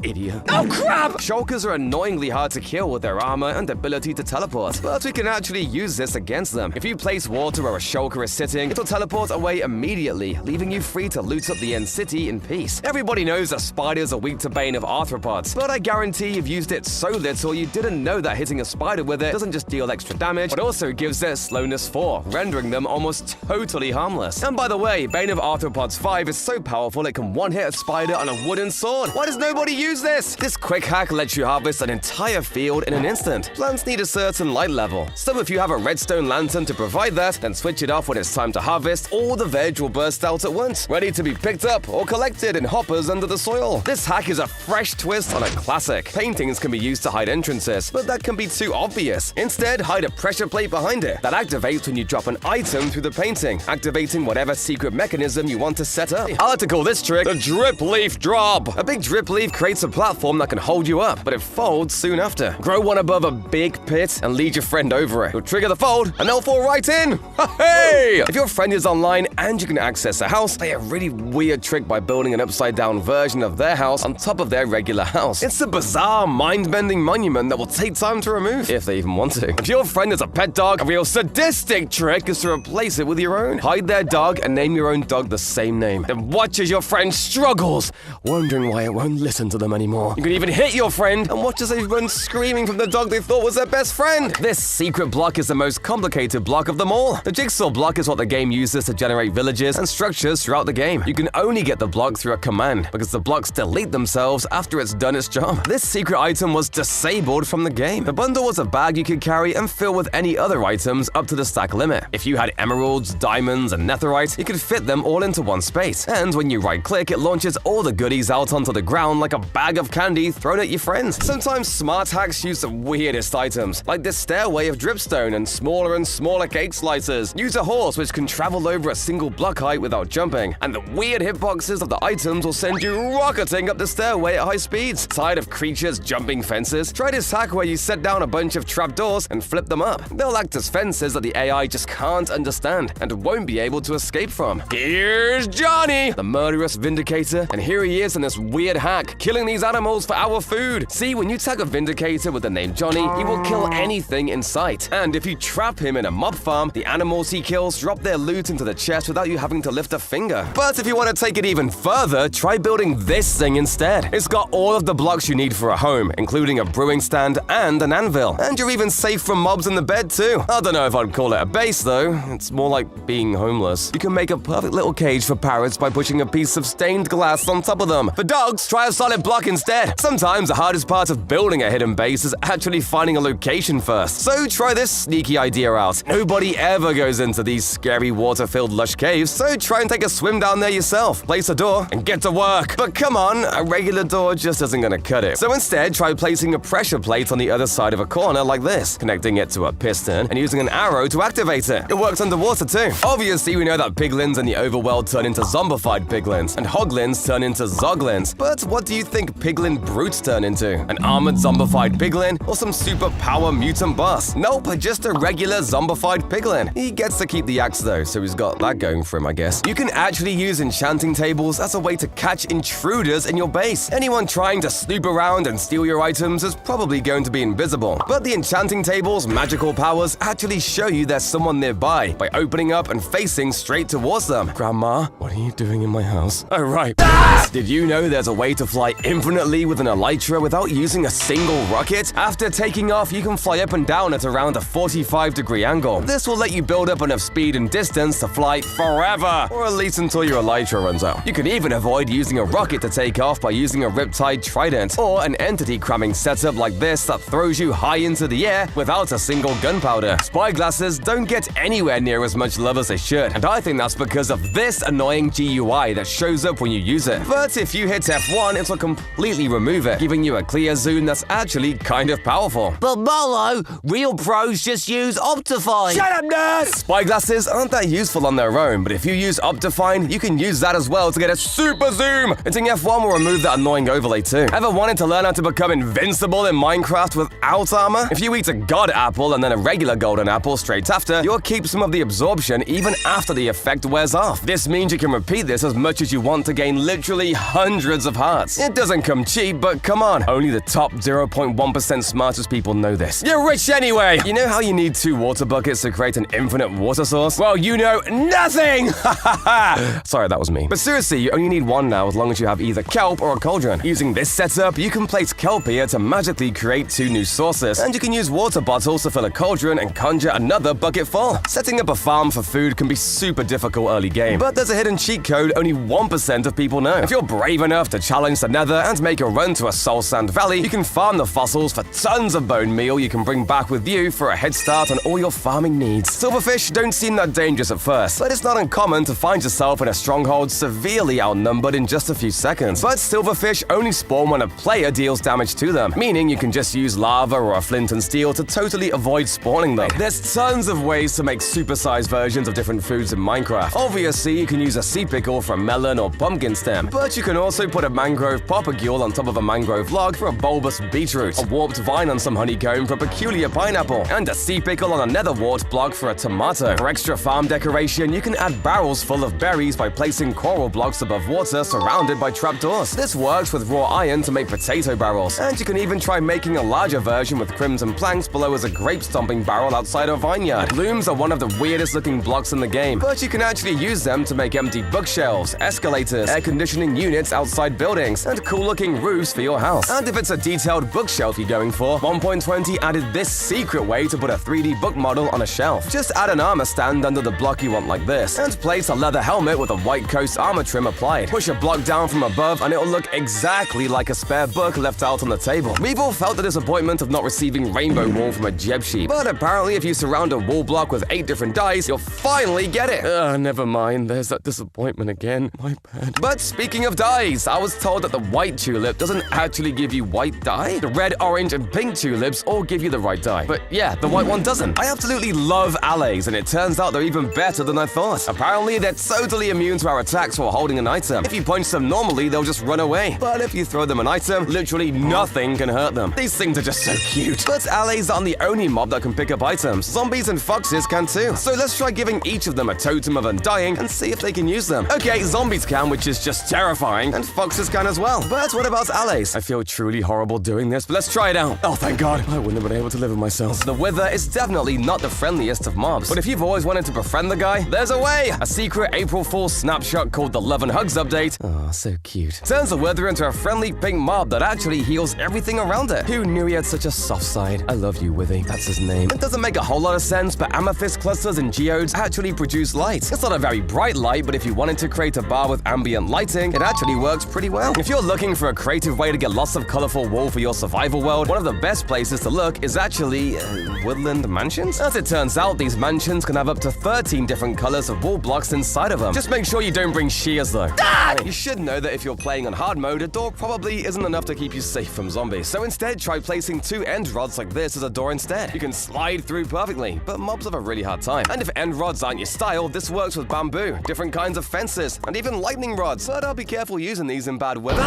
Idiot. Oh crap! Shulkers are annoyingly hard to kill with their armor and ability to teleport, but we can actually use this against them. If you place water where a shulker is sitting, it'll teleport away immediately, leaving you free to loot up the end city in peace. Everybody knows that spiders are weak to bane of arthropods, but I guarantee you've used it so little you didn't know that hitting a spider with it doesn't just deal extra damage, but also gives their slowness 4, rendering them almost totally harmless. And by the way, Bane of Arthropods 5 is so powerful it can one-hit a spider on a wooden sword. Why does nobody use this? This quick hack lets you harvest an entire field in an instant. Plants need a certain light level, so if you have a redstone lantern to provide that, then switch it off when it's time to harvest, all the veg will burst out at once, ready to be picked up or collected in hoppers under the soil. This hack is a fresh twist on a classic. Paintings can be used to hide entrances, but that can be too obvious. Instead, hide a pressure plate behind it that activates when you drop an item through the painting, activating whatever secret mechanism you want to set up. I like to call this trick the drip leaf drop. A big drip leaf creates a platform that can hold you up, but it folds soon after. Grow one above a big pit and lead your friend over it. You'll trigger the fold, and they'll fall right right in. Hey! If your friend is online and you can access a house, play a really weird trick by building an upside-down version of their house on top of their regular house. It's a bizarre, mind-bending monument that will take time to remove, if they even want to. If your friend is a pet dog, a real sadistic trick is to replace it with your own. Hide their dog and name your own dog the same name. Then watch as your friend struggles, wondering why it won't listen to them anymore. You can even hit your friend and watch as they run screaming from the dog they thought was their best friend. This secret block is the most complicated block of them all. The jigsaw block is what the game uses to generate villages and structures throughout the game. You can only get the block through a command, because the blocks delete themselves after it's done its job. This secret item was disabled from the game. The bundle was a bag you could carry and fill with any other items up to the stack limit. If you had emeralds, diamonds, and netherite, you could fit them all into one space. And when you right-click, it launches all the goodies out onto the ground like a bag of candy thrown at your friends. Sometimes smart hacks use the weirdest items, like this stairway of dripstone and smaller cake slicers. Use a horse which can travel over a single block height without jumping, and the weird hitboxes of the items will send you rocketing up the stairway at high speeds. Tired of creatures jumping fences? Try this hack where you set down a bunch of trapdoors and flip them up. They'll act as fences that the AI just can't understand and won't be able to escape from. Here's Johnny, the murderous vindicator, and here he is in this weird hack, killing these animals for our food. See, when you tag a vindicator with the name Johnny, he will kill anything in sight. And if you trap him in a mob farm, the animals he kills drop their loot into the chest without you having to lift a finger. But if you want to take it even further, try building this thing instead. It's got all of the blocks you need for a home, including a brewing stand and an anvil. And you're even safe from mobs in the bed too. I don't know if I'd call it a base though. It's more like being homeless. You can make a perfect little cage for parrots by pushing a piece of stained glass on top of them. For dogs, try a solid block instead. Sometimes the hardest part of building a hidden base is actually finding a location first. So try this sneaky idea out. Nobody ever goes into these scary water-filled lush caves, so try and take a swim down there yourself. Place a door and get to work. But come on, a regular door just isn't gonna cut it. So instead, try placing a pressure plate on the other side of a corner like this, connecting it to a piston and using an arrow to activate it. It works underwater too. Obviously, we know that piglins in the overworld turn into zombified piglins, and hoglins turn into zoglins. But what do you think piglin brutes turn into? An armored zombified piglin or some superpower mutant boss? Nope, just a regular zombified piglin. He gets to keep the axe though, so he's got that going for him, I guess. You can actually use enchanting tables as a way to catch intruders in your base. Anyone trying to snoop around and steal your items is probably going to be invisible. But the enchanting table's magical powers actually show you there's someone nearby by opening up and facing straight towards them. Grandma, what are you doing in my house? Oh, right. Did you know there's a way to fly infinitely with an elytra without using a single rocket? After taking off, you can fly up and down at around a 45-degree angle. This will let you build up enough speed and distance to fly forever, or at least until your elytra runs out. You can even avoid using a rocket to take off by using a riptide trident, or an entity cramming setup like this that throws you high into the air without a single gunpowder. Spyglasses don't get anywhere near as much love as they should, and I think that's because of this annoying GUI that shows up when you use it. But if you hit F1, it'll completely remove it, giving you a clear zoom that's actually kind of powerful. But Mallow, real pros just use Optifine. Shut up, nerd! Spyglasses aren't that useful on their own, but if you use Optifine, you can use that as well to get a super zoom. Hitting F1 will remove that annoying overlay too. Ever wanted to learn how to become invincible in Minecraft without armor? If you eat a god apple and then a regular golden apple straight after, you'll keep some of the absorption even after the effect wears off. This means you can repeat this as much as you want to gain literally hundreds of hearts. It doesn't come cheap, but come on, only the top 0.1% smartest people know this. You're rich anyway! You know how you need 2 water buckets to create an infinite water source? Well, you know nothing! Sorry, that was me. But seriously, you only need 1 now as long as you have either kelp or a cauldron. Using this setup, you can place kelp here to magically create 2 new sources, and you can use water bottles to fill a cauldron and conjure another bucket full. Setting up a farm for food can be super difficult early game, but there's a hidden cheat code only 1% of people know. If you're brave enough to challenge the nether and make a run to a soul sand valley, you can farm the fossils for tons of bone meal you can bring back with you for a head start on all your farming needs. Silverfish don't seem that dangerous at first, but it's not uncommon to find yourself in a stronghold severely outnumbered in just a few seconds. But silverfish only spawn when a player deals damage to them, meaning you can just use lava or a flint and steel to totally avoid spawning them. There's tons of ways to make supersized versions of different foods in Minecraft. Obviously, you can use a sea pickle for a melon or pumpkin stem, but you can also put a mangrove propagule on top of a mangrove log for a bulbous beetroot, a warped vine on some honeycomb for a peculiar pineapple, and a sea pickle on a nether wart block for a tomato. For extra farm decoration, you can add barrels full of berries by placing coral blocks above water surrounded by trapdoors. This works with raw iron to make potato barrels, and you can even try making a larger version with crimson planks below as a grape stomping barrel outside a vineyard. Looms are one of the weirdest looking blocks in the game, but you can actually use them to make empty bookshelves, escalators, air conditioning units outside buildings, and cool looking roofs for your house. And if it's a detailed bookshelf you're going for, 1.20 added this secret way to put a 3D book model on a shelf. Just add an armor stand under the block you want like this, and place a leather helmet with a white coast armor trim applied. Push a block down from above and it'll look exactly like a spare book left out on the table. We've all felt the disappointment of not receiving rainbow wool from a Jeb sheep, but apparently if you surround a wool block with 8 different dyes, you'll finally get it. Never mind, there's that disappointment again. My bad. But speaking of dyes, I was told that the white tulip doesn't actually give you white dye. The red, orange, and pink tulips all give you the right dye. But yeah, the white one doesn't. I absolutely love allays, and it turns out they're even better than I thought. Apparently, they're totally immune to our attacks while holding an item. If you punch them normally, they'll just run away. But if you throw them an item, literally nothing can hurt them. These things are just so cute. But allays aren't the only mob that can pick up items. Zombies and foxes can too. So let's try giving each of them a totem of undying and see if they can use them. Okay, zombies can, which is just terrifying, and foxes can as well. But what about allays? I feel truly horrible doing this, but let's try it out. Oh, thank God. I wouldn't have been able to live with myself. The Wither is definitely not the friendliest of mobs, but if you've always wanted to befriend the guy, there's a way! A secret April Fool's snapshot called the Love and Hugs update. Oh, so cute. Turns the Wither into a friendly pink mob that actually heals everything around it. Who knew he had such a soft side? I love you, Withy. That's his name. It doesn't make a whole lot of sense, but amethyst clusters and geodes actually produce light. It's not a very bright light, but if you wanted to create a bar with ambient lighting, it actually works pretty well. If you're looking for a creative way to get lots of colorful wool for your survival world, one of the best places to look is actually woodland mansions. As it turns out, these mansions can have up to 13 different colors of wool blocks inside of them. Just make sure you don't bring shears though. Dad! You should know that if you're playing on hard mode, a door probably isn't enough to keep you safe from zombies. So instead, try placing 2 end rods like this as a door instead. You can slide through perfectly, but mobs have a really hard time. And if end rods aren't your style, this works with bamboo, different kinds of fences, and even lightning rods. But I'll be careful using these in bad weather.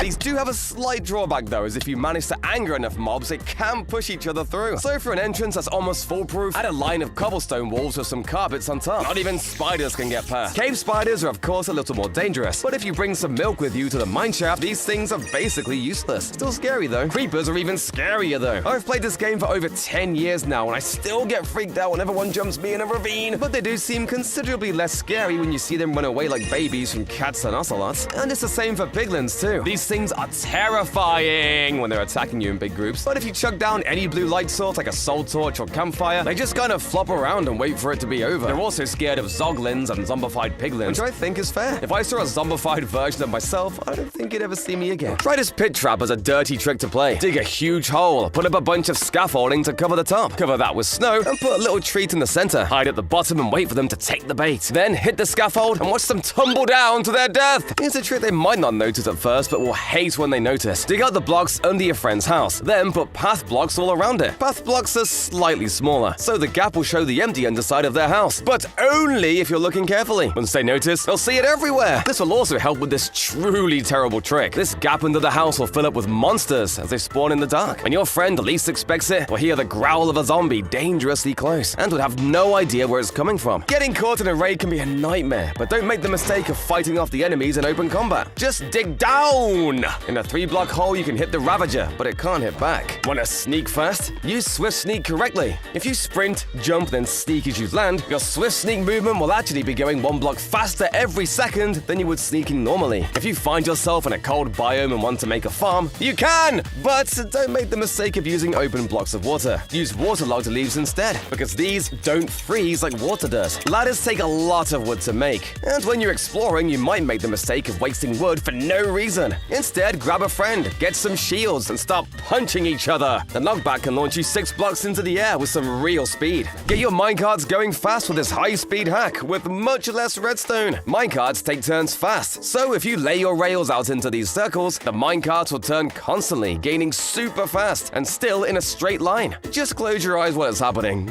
These do have a slight drawback though, as if you manage to anger enough mobs, it can push each other through. So for an entrance that's almost foolproof, add a line of cobblestone walls with some carpets on top. Not even spiders can get past. Cave spiders are of course a little more dangerous, but if you bring some milk with you to the mineshaft, these things are basically useless. Still scary though. Creepers are even scarier though. I've played this game for over 10 years now, and I still get freaked out whenever one jumps me in a ravine, but they do seem considerably less scary when you see them run away like babies from cats and ocelots. And it's the same for piglins too. These things are terrifying when they're attacking you in big groups, but if you chuck down any blue light source like a soul torch or campfire, they just kind of flop around and wait for it to be over. They're also scared of zoglins and zombified piglins, which I think is fair. If I saw a zombified version of myself, I don't think you'd ever see me again. Try this pit trap as a dirty trick to play. Dig a huge hole, put up a bunch of scaffolding to cover the top, cover that with snow, and put a little treat in the center. Hide at the bottom and wait for them to take the bait. Then hit the scaffold and watch them tumble down to their death. It's a trick they might not notice at first, but will hate when they notice. Dig out the blocks under your friend's house, then put path blocks all around it. Path blocks are slightly smaller, so the gap will show the empty underside of their house, but only if you're looking carefully. Once they notice, they'll see it everywhere. This will also help with this truly terrible trick. This gap under the house will fill up with monsters as they spawn in the dark. When your friend least expects it, will hear the growl of a zombie dangerously close, and would have no idea where it's coming from. Getting caught in a raid can be a nightmare, but don't make the mistake of fighting off the enemies in open combat. Just dig down! In a 3-block hole, you can hit the Ravager, but it can't hit back. Want to sneak fast? Use Swift Sneak correctly. If you sprint, jump, then sneak as you land, your Swift Sneak movement will actually be going 1 block faster every second than you would sneaking normally. If you find yourself in a cold biome and want to make a farm, you can! But don't make the mistake of using open blocks of water. Use waterlogged leaves instead, because these don't freeze like water does. Ladders take a lot of wood to make, and when you're exploring, you might make the mistake of wasting wood for no reason. Instead, grab a friend, get some shields, and start punching each other. The knockback can launch you 6 blocks into the air with some real speed. Get your minecarts going fast with this high-speed hack with much less redstone. Minecarts take turns fast, so if you lay your rails out into these circles, the minecarts will turn constantly, gaining super fast and still in a straight line. Just close your eyes while it's happening.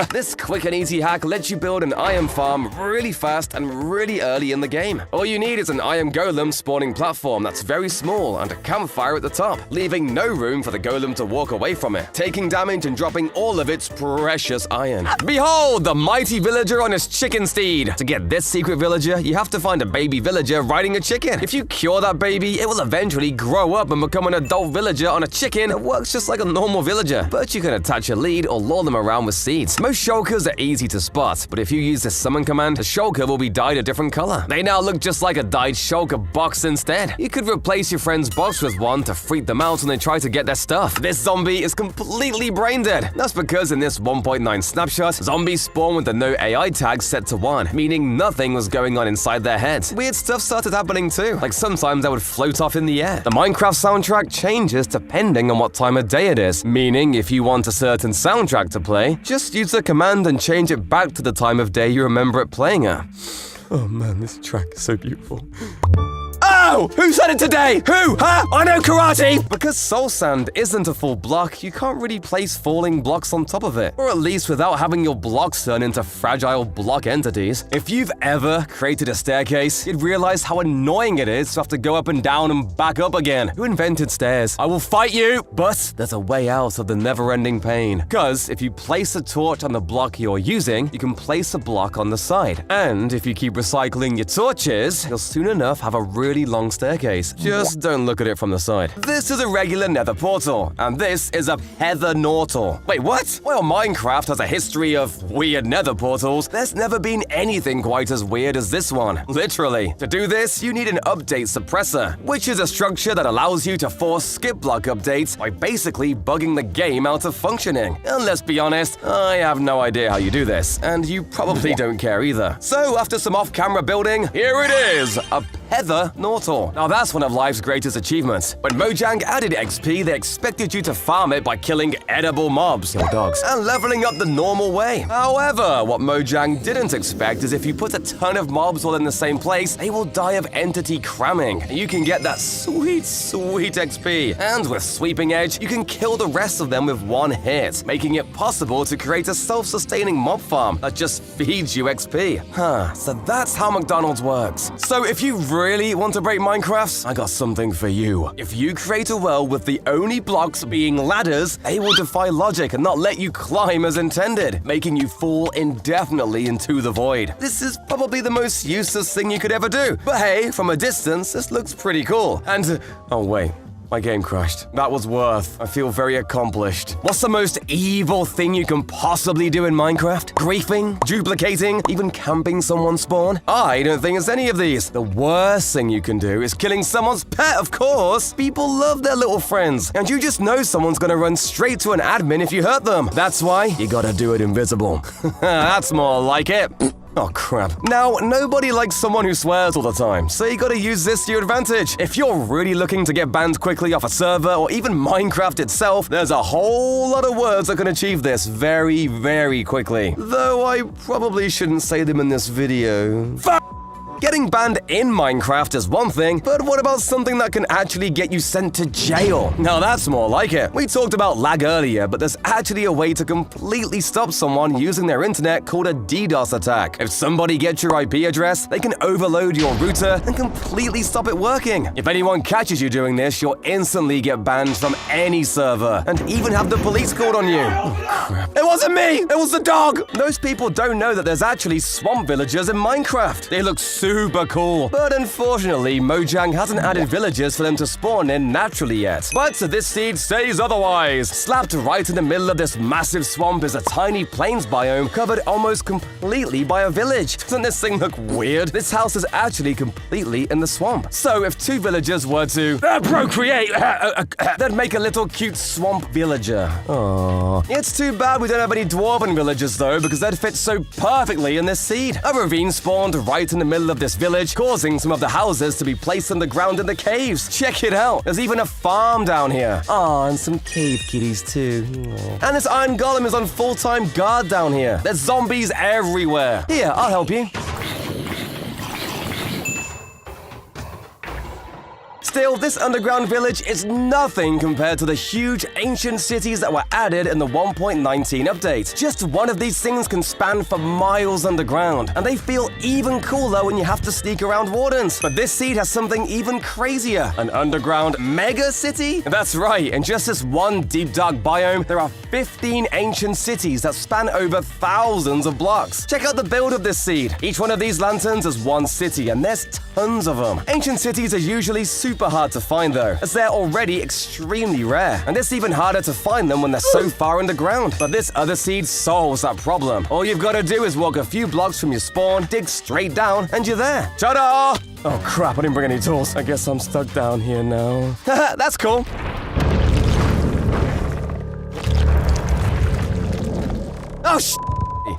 This quick and easy hack lets you build an iron farm really fast and really early in the game. All you need is an iron golem spawning floating platform that's very small and a campfire at the top, leaving no room for the golem to walk away from it, taking damage and dropping all of its precious iron. Behold, the mighty villager on his chicken steed! To get this secret villager, you have to find a baby villager riding a chicken. If you cure that baby, it will eventually grow up and become an adult villager on a chicken that works just like a normal villager, but you can attach a lead or lure them around with seeds. Most shulkers are easy to spot, but if you use the summon command, the shulker will be dyed a different color. They now look just like a dyed shulker box instead. You could replace your friend's box with one to freak them out when they try to get their stuff. This zombie is completely brain dead. That's because in this 1.9 snapshot, zombies spawn with the no AI tag set to 1, meaning nothing was going on inside their heads. Weird stuff started happening too, like sometimes they would float off in the air. The Minecraft soundtrack changes depending on what time of day it is, meaning if you want a certain soundtrack to play, just use the command and change it back to the time of day you remember it playing at. Oh man, this track is so beautiful. Oh! Who said it today? Who? Huh? I know karate! Because soul sand isn't a full block, you can't really place falling blocks on top of it. Or at least without having your blocks turn into fragile block entities. If you've ever created a staircase, you'd realize how annoying it is to have to go up and down and back up again. Who invented stairs? I will fight you! But there's a way out of the never-ending pain. Because if you place a torch on the block you're using, you can place a block on the side. And if you keep recycling your torches, you'll soon enough have a really long staircase. Just don't look at it from the side. This is a regular nether portal, and this is a heather nortal. Wait, what? While Minecraft has a history of weird nether portals, there's never been anything quite as weird as this one. Literally. To do this, you need an update suppressor, which is a structure that allows you to force skip block updates by basically bugging the game out of functioning. And let's be honest, I have no idea how you do this, and you probably don't care either. So after some off-camera building, here it is, a heather nortal. Now that's one of life's greatest achievements. When Mojang added XP, they expected you to farm it by killing edible mobs, your dogs, and leveling up the normal way. However, what Mojang didn't expect is if you put a ton of mobs all in the same place, they will die of entity cramming. You can get that sweet, sweet XP. And with Sweeping Edge, you can kill the rest of them with one hit, making it possible to create a self-sustaining mob farm that just feeds you XP. So that's how McDonald's works. So if you really want to break Minecraft, I got something for you. If you create a world with the only blocks being ladders, they will defy logic and not let you climb as intended, making you fall indefinitely into the void. This is probably the most useless thing you could ever do, but hey, from a distance, this looks pretty cool. And, oh wait. My game crashed. That was worth. I feel very accomplished. What's the most evil thing you can possibly do in Minecraft? Griefing? Duplicating? Even camping someone's spawn? I don't think it's any of these. The worst thing you can do is killing someone's pet, of course. People love their little friends, and you just know someone's gonna run straight to an admin if you hurt them. That's why you gotta do it invisible. That's more like it. Oh crap. Now, nobody likes someone who swears all the time, so you gotta use this to your advantage. If you're really looking to get banned quickly off a server or even Minecraft itself, there's a whole lot of words that can achieve this very, very quickly. Though I probably shouldn't say them in this video. Getting banned in Minecraft is one thing, but what about something that can actually get you sent to jail? Now that's more like it. We talked about lag earlier, but there's actually a way to completely stop someone using their internet called a DDoS attack. If somebody gets your IP address, they can overload your router and completely stop it working. If anyone catches you doing this, you'll instantly get banned from any server, and even have the police called on you. Oh crap. It wasn't me! It was the dog! Most people don't know that there's actually swamp villagers in Minecraft. They look super cool. But unfortunately, Mojang hasn't added villagers for them to spawn in naturally yet. But this seed says otherwise. Slapped right in the middle of this massive swamp is a tiny plains biome covered almost completely by a village. Doesn't this thing look weird? This house is actually completely in the swamp. So if two villagers were to procreate, they'd make a little cute swamp villager. Aww. It's too bad we don't have any dwarven villagers though, because they'd fit so perfectly in this seed. A ravine spawned right in the middle of this village, causing some of the houses to be placed on the ground in the caves. Check it out. There's even a farm down here. Aw, and some cave kitties too. Aww. And this iron golem is on full-time guard down here. There's zombies everywhere. Here, I'll help you. Still, this underground village is nothing compared to the huge ancient cities that were added in the 1.19 update. Just one of these things can span for miles underground, and they feel even cooler when you have to sneak around wardens. But this seed has something even crazier. An underground mega city? That's right, in just this one deep dark biome, there are 15 ancient cities that span over thousands of blocks. Check out the build of this seed. Each one of these lanterns is one city, and there's tons of them. Ancient cities are usually super hard to find though, as they're already extremely rare, and it's even harder to find them when they're so far underground. But this other seed solves that problem. All you've got to do is walk a few blocks from your spawn, dig straight down, and you're there. Ta-da! Oh crap, I didn't bring any tools. I guess I'm stuck down here now. That's cool. Oh,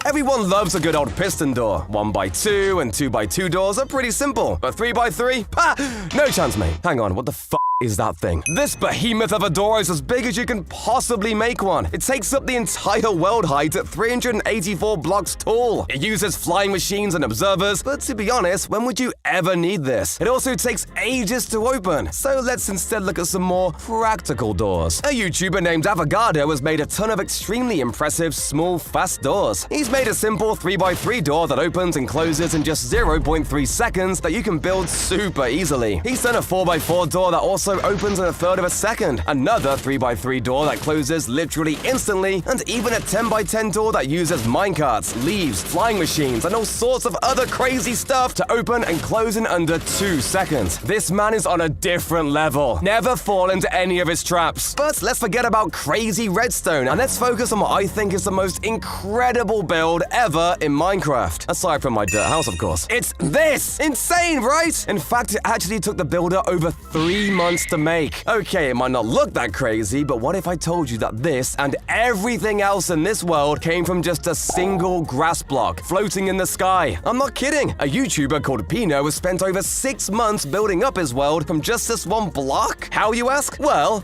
everyone loves a good old piston door. 1x2 and 2x2 doors are pretty simple, but 3x3? Ha! No chance, mate. Hang on, what the f is that thing? This behemoth of a door is as big as you can possibly make one. It takes up the entire world height at 384 blocks tall. It uses flying machines and observers, but to be honest, when would you ever need this? It also takes ages to open, so let's instead look at some more practical doors. A YouTuber named Avogado has made a ton of extremely impressive, small, fast doors. He's made a simple 3x3 door that opens and closes in just 0.3 seconds that you can build super easily. He's done a 4x4 door that also opens in a third of a second, another 3x3 door that closes literally instantly, and even a 10x10 door that uses minecarts, leaves, flying machines, and all sorts of other crazy stuff to open and close in under 2 seconds. This man is on a different level. Never fall into any of his traps. But let's forget about crazy redstone, and let's focus on what I think is the most incredible build ever in Minecraft. Aside from my dirt house, of course. It's this! Insane, right? In fact, it actually took the builder over 3 months to make. Okay, it might not look that crazy, but what if I told you that this and everything else in this world came from just a single grass block floating in the sky? I'm not kidding. A YouTuber called Pino has spent over 6 months building up his world from just this one block? How, you ask? Well,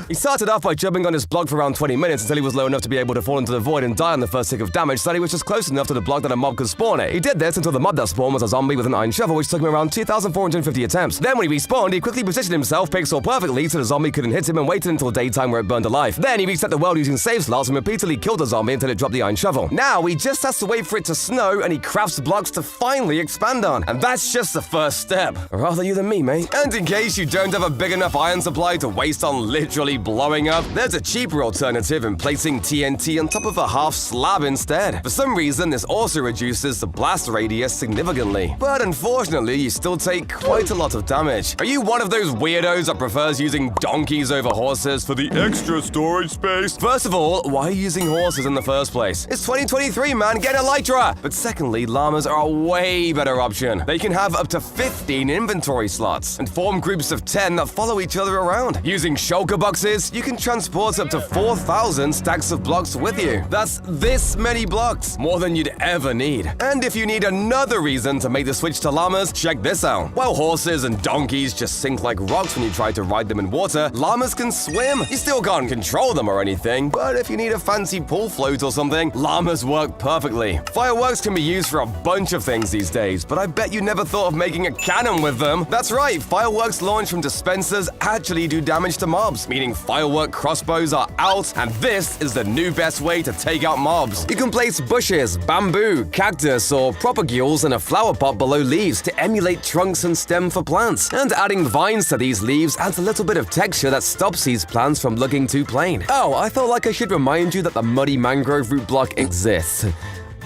he started off by jumping on his block for around 20 minutes until he was low enough to be able to fall into the void and die on the first tick of damage, so that he was just close enough to the block that a mob could spawn it. He did this until the mob that spawned was a zombie with an iron shovel, which took him around 2,450 attempts. Then when he respawned, he quickly positioned himself pixel perfectly so the zombie couldn't hit him, and waited until daytime where it burned alive. Then he reset the world using save slots and repeatedly killed the zombie until it dropped the iron shovel. Now he just has to wait for it to snow, and he crafts blocks to finally expand on. And that's just the first step. Rather you than me, mate. And in case you don't have a big enough iron supply to waste on literally blowing up, there's a cheaper alternative in placing TNT on top of a half slab instead. For some reason, this also reduces the blast radius significantly. But unfortunately, you still take quite a lot of damage. Are you one of those weirdos that prefers using donkeys over horses for the extra storage space? First of all, why are you using horses in the first place? It's 2023, man, get elytra! But secondly, llamas are a way better option. They can have up to 15 inventory slots and form groups of 10 that follow each other around. Using shulker boxes, you can transport up to 4,000 stacks of blocks with you. That's this many blocks, more than you'd ever need. And if you need another reason to make the switch to llamas, check this out. While horses and donkeys just sink like rocks when you try to ride them in water, llamas can swim. You still can't control them or anything, but if you need a fancy pool float or something, llamas work perfectly. Fireworks can be used for a bunch of things these days, but I bet you never thought of making a cannon with them. That's right, fireworks launched from dispensers actually do damage to mobs, meaning firework crossbows are out, and this is the new best way to take out mobs. You can place bushes, bamboo, cactus, or propagules in a flower pot below leaves to emulate trunks and stem for plants, and adding vines to these leaves adds a little bit of texture that stops these plants from looking too plain. Oh, I felt like I should remind you that the muddy mangrove root block exists.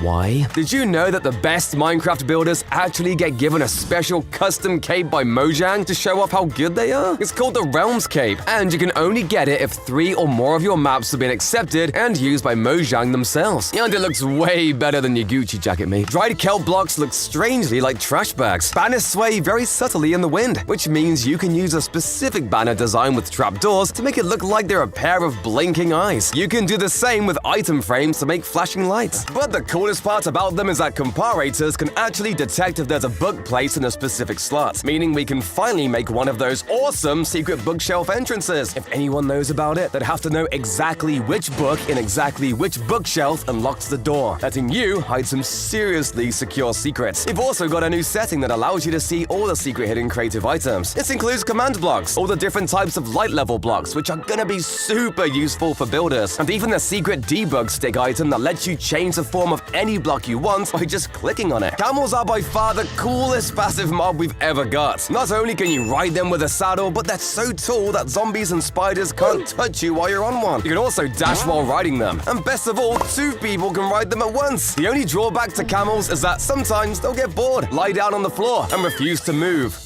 Why? Did you know that the best Minecraft builders actually get given a special custom cape by Mojang to show off how good they are? It's called the Realms Cape, and you can only get it if 3 or more of your maps have been accepted and used by Mojang themselves. And it looks way better than your Gucci jacket, mate. Dried kelp blocks look strangely like trash bags. Banners sway very subtly in the wind, which means you can use a specific banner design with trapdoors to make it look like they're a pair of blinking eyes. You can do the same with item frames to make flashing lights. But the coolest coolest part about them is that comparators can actually detect if there's a book placed in a specific slot, meaning we can finally make one of those awesome secret bookshelf entrances. If anyone knows about it, they'd have to know exactly which book in exactly which bookshelf unlocks the door, letting you hide some seriously secure secrets. We've also got a new setting that allows you to see all the secret hidden creative items. This includes command blocks, all the different types of light level blocks, which are gonna be super useful for builders, and even the secret debug stick item that lets you change the form of any block you want by just clicking on it. Camels are by far the coolest passive mob we've ever got. Not only can you ride them with a saddle, but they're so tall that zombies and spiders can't touch you while you're on one. You can also dash while riding them, and best of all, 2 people can ride them at once. The only drawback to camels is that sometimes they'll get bored, lie down on the floor, and refuse to move.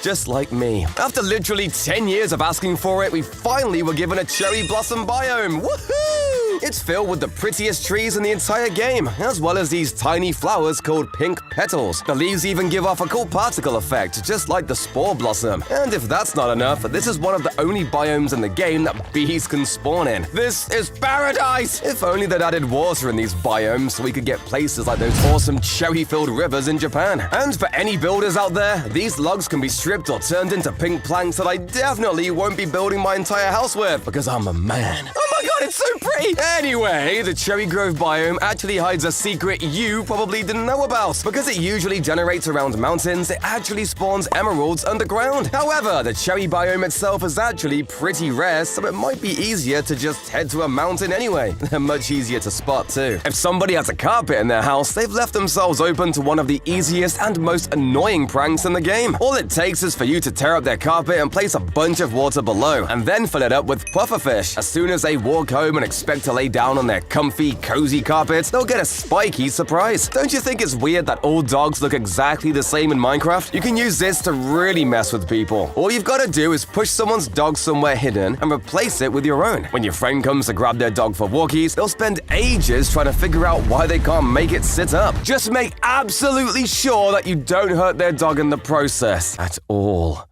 Just like me. After literally 10 years of asking for it, we finally were given a cherry blossom biome. Woohoo! It's filled with the prettiest trees in the entire game, as well as these tiny flowers called pink petals. The leaves even give off a cool particle effect, just like the spore blossom. And if that's not enough, this is one of the only biomes in the game that bees can spawn in. This is paradise! If only they'd added water in these biomes so we could get places like those awesome cherry-filled rivers in Japan. And for any builders out there, these logs can be stripped or turned into pink planks that I definitely won't be building my entire house with, because I'm a man. Oh my god, it's so pretty! Anyway, the Cherry Grove biome actually hides a secret you probably didn't know about. Because it usually generates around mountains, it actually spawns emeralds underground. However, the cherry biome itself is actually pretty rare, so it might be easier to just head to a mountain anyway. They're much easier to spot too. If somebody has a carpet in their house, they've left themselves open to one of the easiest and most annoying pranks in the game. All it takes is for you to tear up their carpet and place a bunch of water below, and then fill it up with pufferfish. As soon as they walk home and expect to lay down on their comfy, cozy carpet, they'll get a spiky surprise. Don't you think it's weird that all dogs look exactly the same in Minecraft? You can use this to really mess with people. All you've got to do is push someone's dog somewhere hidden and replace it with your own. When your friend comes to grab their dog for walkies, they'll spend ages trying to figure out why they can't make it sit up. Just make absolutely sure that you don't hurt their dog in the process at all.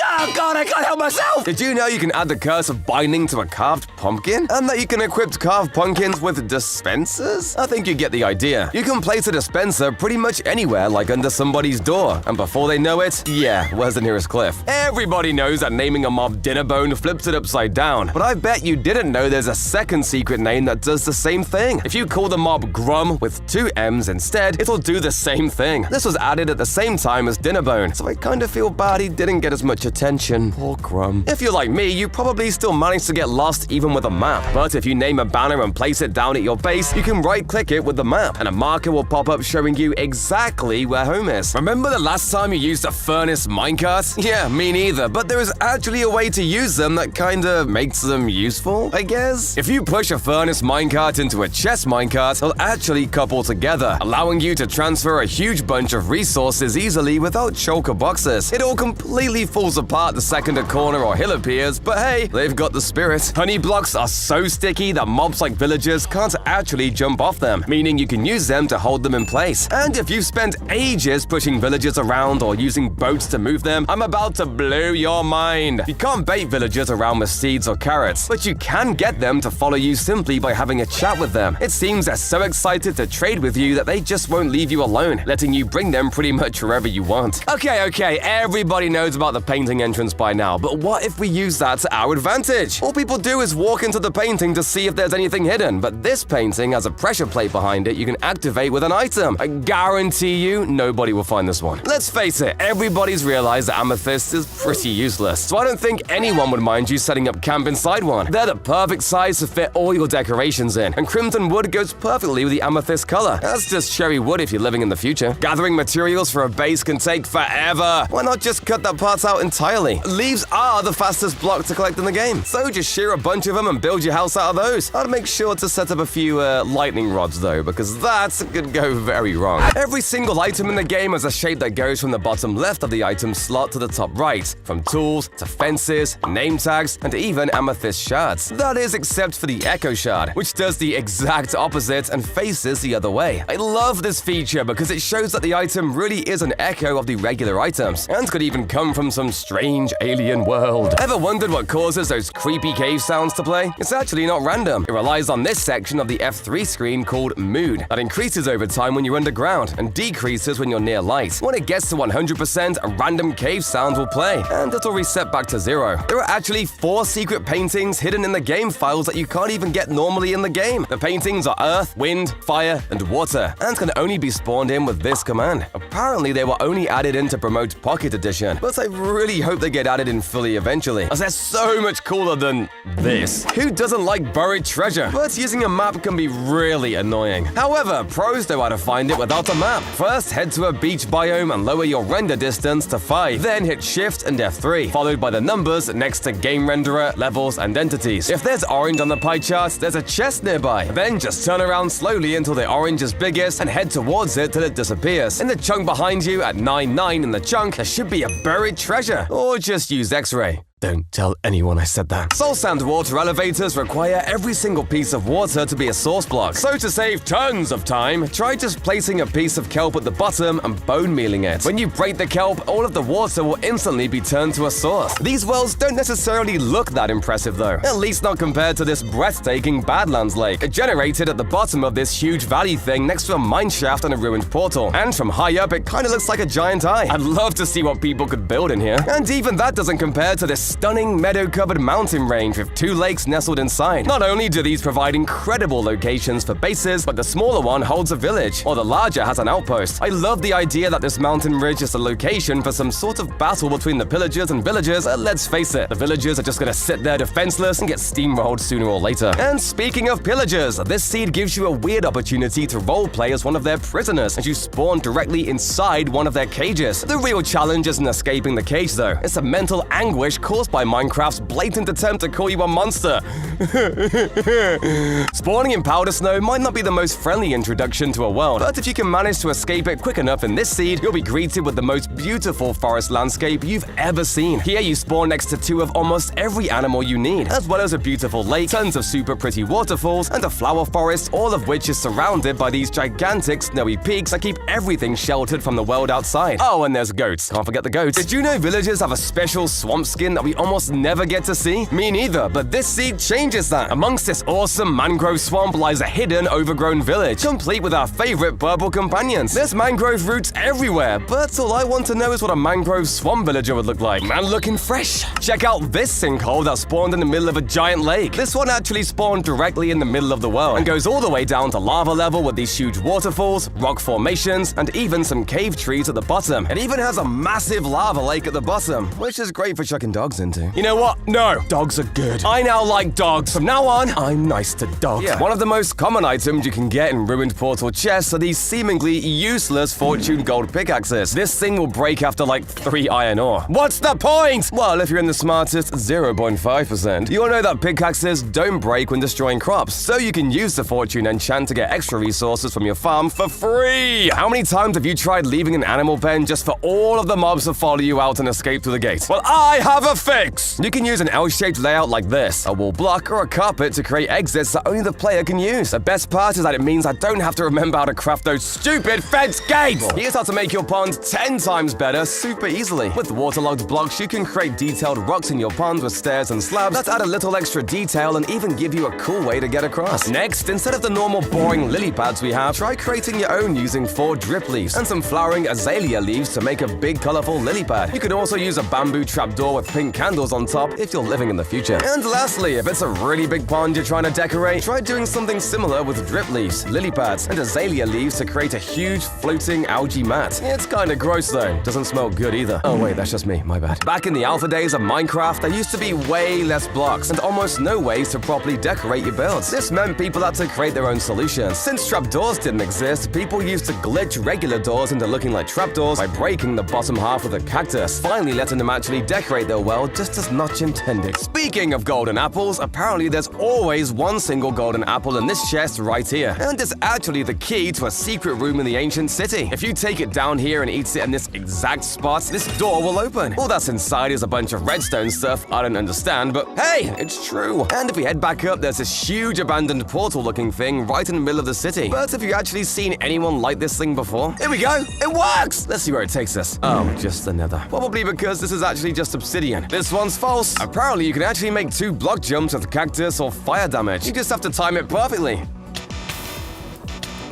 Oh god, I can't help myself! Did you know you can add the curse of binding to a carved pumpkin? And that you can equip carved pumpkins with dispensers? I think you get the idea. You can place a dispenser pretty much anywhere, like under somebody's door. And before they know it, yeah, where's the nearest cliff? Everybody knows that naming a mob Dinnerbone flips it upside down. But I bet you didn't know there's a second secret name that does the same thing. If you call the mob Grum with 2 M's instead, it'll do the same thing. This was added at the same time as Dinnerbone, so I kind of feel bad he didn't get as much attention. Poor Grum. If you're like me, you probably still manage to get lost even with a map. But if you name a banner and place it down at your base, you can right-click it with the map, and a marker will pop up showing you exactly where home is. Remember the last time you used a furnace minecart? Yeah, me neither, but there is actually a way to use them that kinda makes them useful, I guess? If you push a furnace minecart into a chest minecart, they'll actually couple together, allowing you to transfer a huge bunch of resources easily without choker boxes. It all completely falls apart the second a corner or hill appears, but hey, they've got the spirit. Honey blocks are so sticky that mobs like villagers can't actually jump off them, meaning you can use them to hold them in place. And if you've spent ages pushing villagers around or using boats to move them, I'm about to blow your mind. You can't bait villagers around with seeds or carrots, but you can get them to follow you simply by having a chat with them. It seems they're so excited to trade with you that they just won't leave you alone, letting you bring them pretty much wherever you want. Okay, everybody knows about the painting entrance by now, but what if we use that to our advantage? All people do is walk into the painting to see if there's anything hidden, but this painting has a pressure plate behind it you can activate with an item. I guarantee you, nobody will find this one. Let's face it, everybody's realized that amethyst is pretty useless, so I don't think anyone would mind you setting up camp inside one. They're the perfect size to fit all your decorations in, and crimson wood goes perfectly with the amethyst color. That's just cherry wood if you're living in the future. Gathering materials for a base can take forever. Why not just cut that part out entirely? Leaves are the fastest block to collect in the game, so just shear a bunch of them and build your house out of those. I'd make sure to set up a few lightning rods though, because that could go very wrong. Every single item in the game has a shape that goes from the bottom left of the item slot to the top right, from tools to fences, name tags, and even amethyst shards. That is, except for the echo shard, which does the exact opposite and faces the other way. I love this feature because it shows that the item really is an echo of the regular items, and could even come from some strange alien world. Ever wondered what causes those creepy cave sounds to play? It's actually not random. It relies on this section of the F3 screen called mood that increases over time when you're underground and decreases when you're near light. When it gets to 100%, a random cave sound will play, and it'll reset back to 0. There are actually 4 secret paintings hidden in the game files that you can't even get normally in the game. The paintings are earth, wind, fire, and water, and can only be spawned in with this command. Apparently, they were only added in to promote Pocket Edition, but I really hope they get added in fully eventually, as they're so much cooler than this. Who doesn't like buried treasure? But using a map can be really annoying. However, pros know how to find it without a map. First, head to a beach biome and lower your render distance to 5. Then hit Shift and F3, followed by the numbers next to Game Renderer, Levels, and Entities. If there's orange on the pie chart, there's a chest nearby. Then just turn around slowly until the orange is biggest and head towards it till it disappears. In the chunk behind you at 9-9 in the chunk, there should be a buried treasure. Or just use X-ray. Don't tell anyone I said that. Soul Sand water elevators require every single piece of water to be a source block. So to save tons of time, try just placing a piece of kelp at the bottom and bone mealing it. When you break the kelp, all of the water will instantly be turned to a source. These worlds don't necessarily look that impressive though, at least not compared to this breathtaking Badlands lake. It generated at the bottom of this huge valley thing next to a mine shaft and a ruined portal. And from high up, it kinda looks like a giant eye. I'd love to see what people could build in here. And even that doesn't compare to this stunning meadow-covered mountain range with 2 lakes nestled inside. Not only do these provide incredible locations for bases, but the smaller one holds a village, while the larger has an outpost. I love the idea that this mountain ridge is a location for some sort of battle between the pillagers and villagers. Let's face it, the villagers are just gonna sit there defenseless and get steamrolled sooner or later. And speaking of pillagers, this seed gives you a weird opportunity to roleplay as one of their prisoners, and you spawn directly inside one of their cages. The real challenge isn't escaping the cage though, it's the mental anguish caused by Minecraft's blatant attempt to call you a monster. Spawning in powder snow might not be the most friendly introduction to a world, but if you can manage to escape it quick enough in this seed, you'll be greeted with the most beautiful forest landscape you've ever seen. Here you spawn next to 2 of almost every animal you need, as well as a beautiful lake, tons of super pretty waterfalls, and a flower forest, all of which is surrounded by these gigantic snowy peaks that keep everything sheltered from the world outside. Oh, and there's goats. Can't forget the goats. Did you know villagers have a special swamp skin that we almost never get to see? Me neither, but this seed changes that. Amongst this awesome mangrove swamp lies a hidden overgrown village, complete with our favorite purple companions. There's mangrove roots everywhere, but all I want to know is what a mangrove swamp villager would look like. Man looking fresh. Check out this sinkhole that spawned in the middle of a giant lake. This one actually spawned directly in the middle of the world and goes all the way down to lava level with these huge waterfalls, rock formations, and even some cave trees at the bottom. It even has a massive lava lake at the bottom, which is great for chucking dogs into. You know what? No, dogs are good. I now like dogs. From now on, I'm nice to dogs. Yeah. One of the most common items you can get in ruined portal chests are these seemingly useless fortune gold pickaxes. This thing will break after like 3 iron ore. What's the point? Well, if you're in the smartest 0.5%, you'll know that pickaxes don't break when destroying crops, so you can use the fortune enchant to get extra resources from your farm for free. How many times have you tried leaving an animal pen just for all of the mobs to follow you out and escape through the gate? Well, I have a fix! You can use an L-shaped layout like this, a wall block or a carpet to create exits that only the player can use. The best part is that it means I don't have to remember how to craft those stupid fence gates! Here's how to make your pond 10 times better super easily. With waterlogged blocks, you can create detailed rocks in your pond with stairs and slabs that add a little extra detail and even give you a cool way to get across. Next, instead of the normal boring lily pads we have, try creating your own using 4 drip leaves and some flowering azalea leaves to make a big colorful lily pad. You can also use a bamboo trapdoor with pink candles on top if you're living in the future. And lastly, if it's a really big pond you're trying to decorate, try doing something similar with drip leaves, lily pads, and azalea leaves to create a huge floating algae mat. It's kinda gross though, doesn't smell good either. Oh wait, that's just me, my bad. Back in the alpha days of Minecraft, there used to be way less blocks and almost no ways to properly decorate your builds. This meant people had to create their own solutions. Since trapdoors didn't exist, people used to glitch regular doors into looking like trapdoors by breaking the bottom half of the cactus, finally letting them actually decorate their world just as Notch intended. Speaking of golden apples, apparently there's always one single golden apple in this chest right here, and it's actually the key to a secret room in the ancient city. If you take it down here and eat it in this exact spot, this door will open. All that's inside is a bunch of redstone stuff I don't understand, but hey, it's true. And if we head back up, there's this huge abandoned portal-looking thing right in the middle of the city. But have you actually seen anyone like this thing before? Here we go! It works! Let's see where it takes us. Oh, just the nether. Probably because this is actually just obsidian. This one's false. Apparently, you can actually make 2 block jumps with cactus or fire damage. You just have to time it perfectly.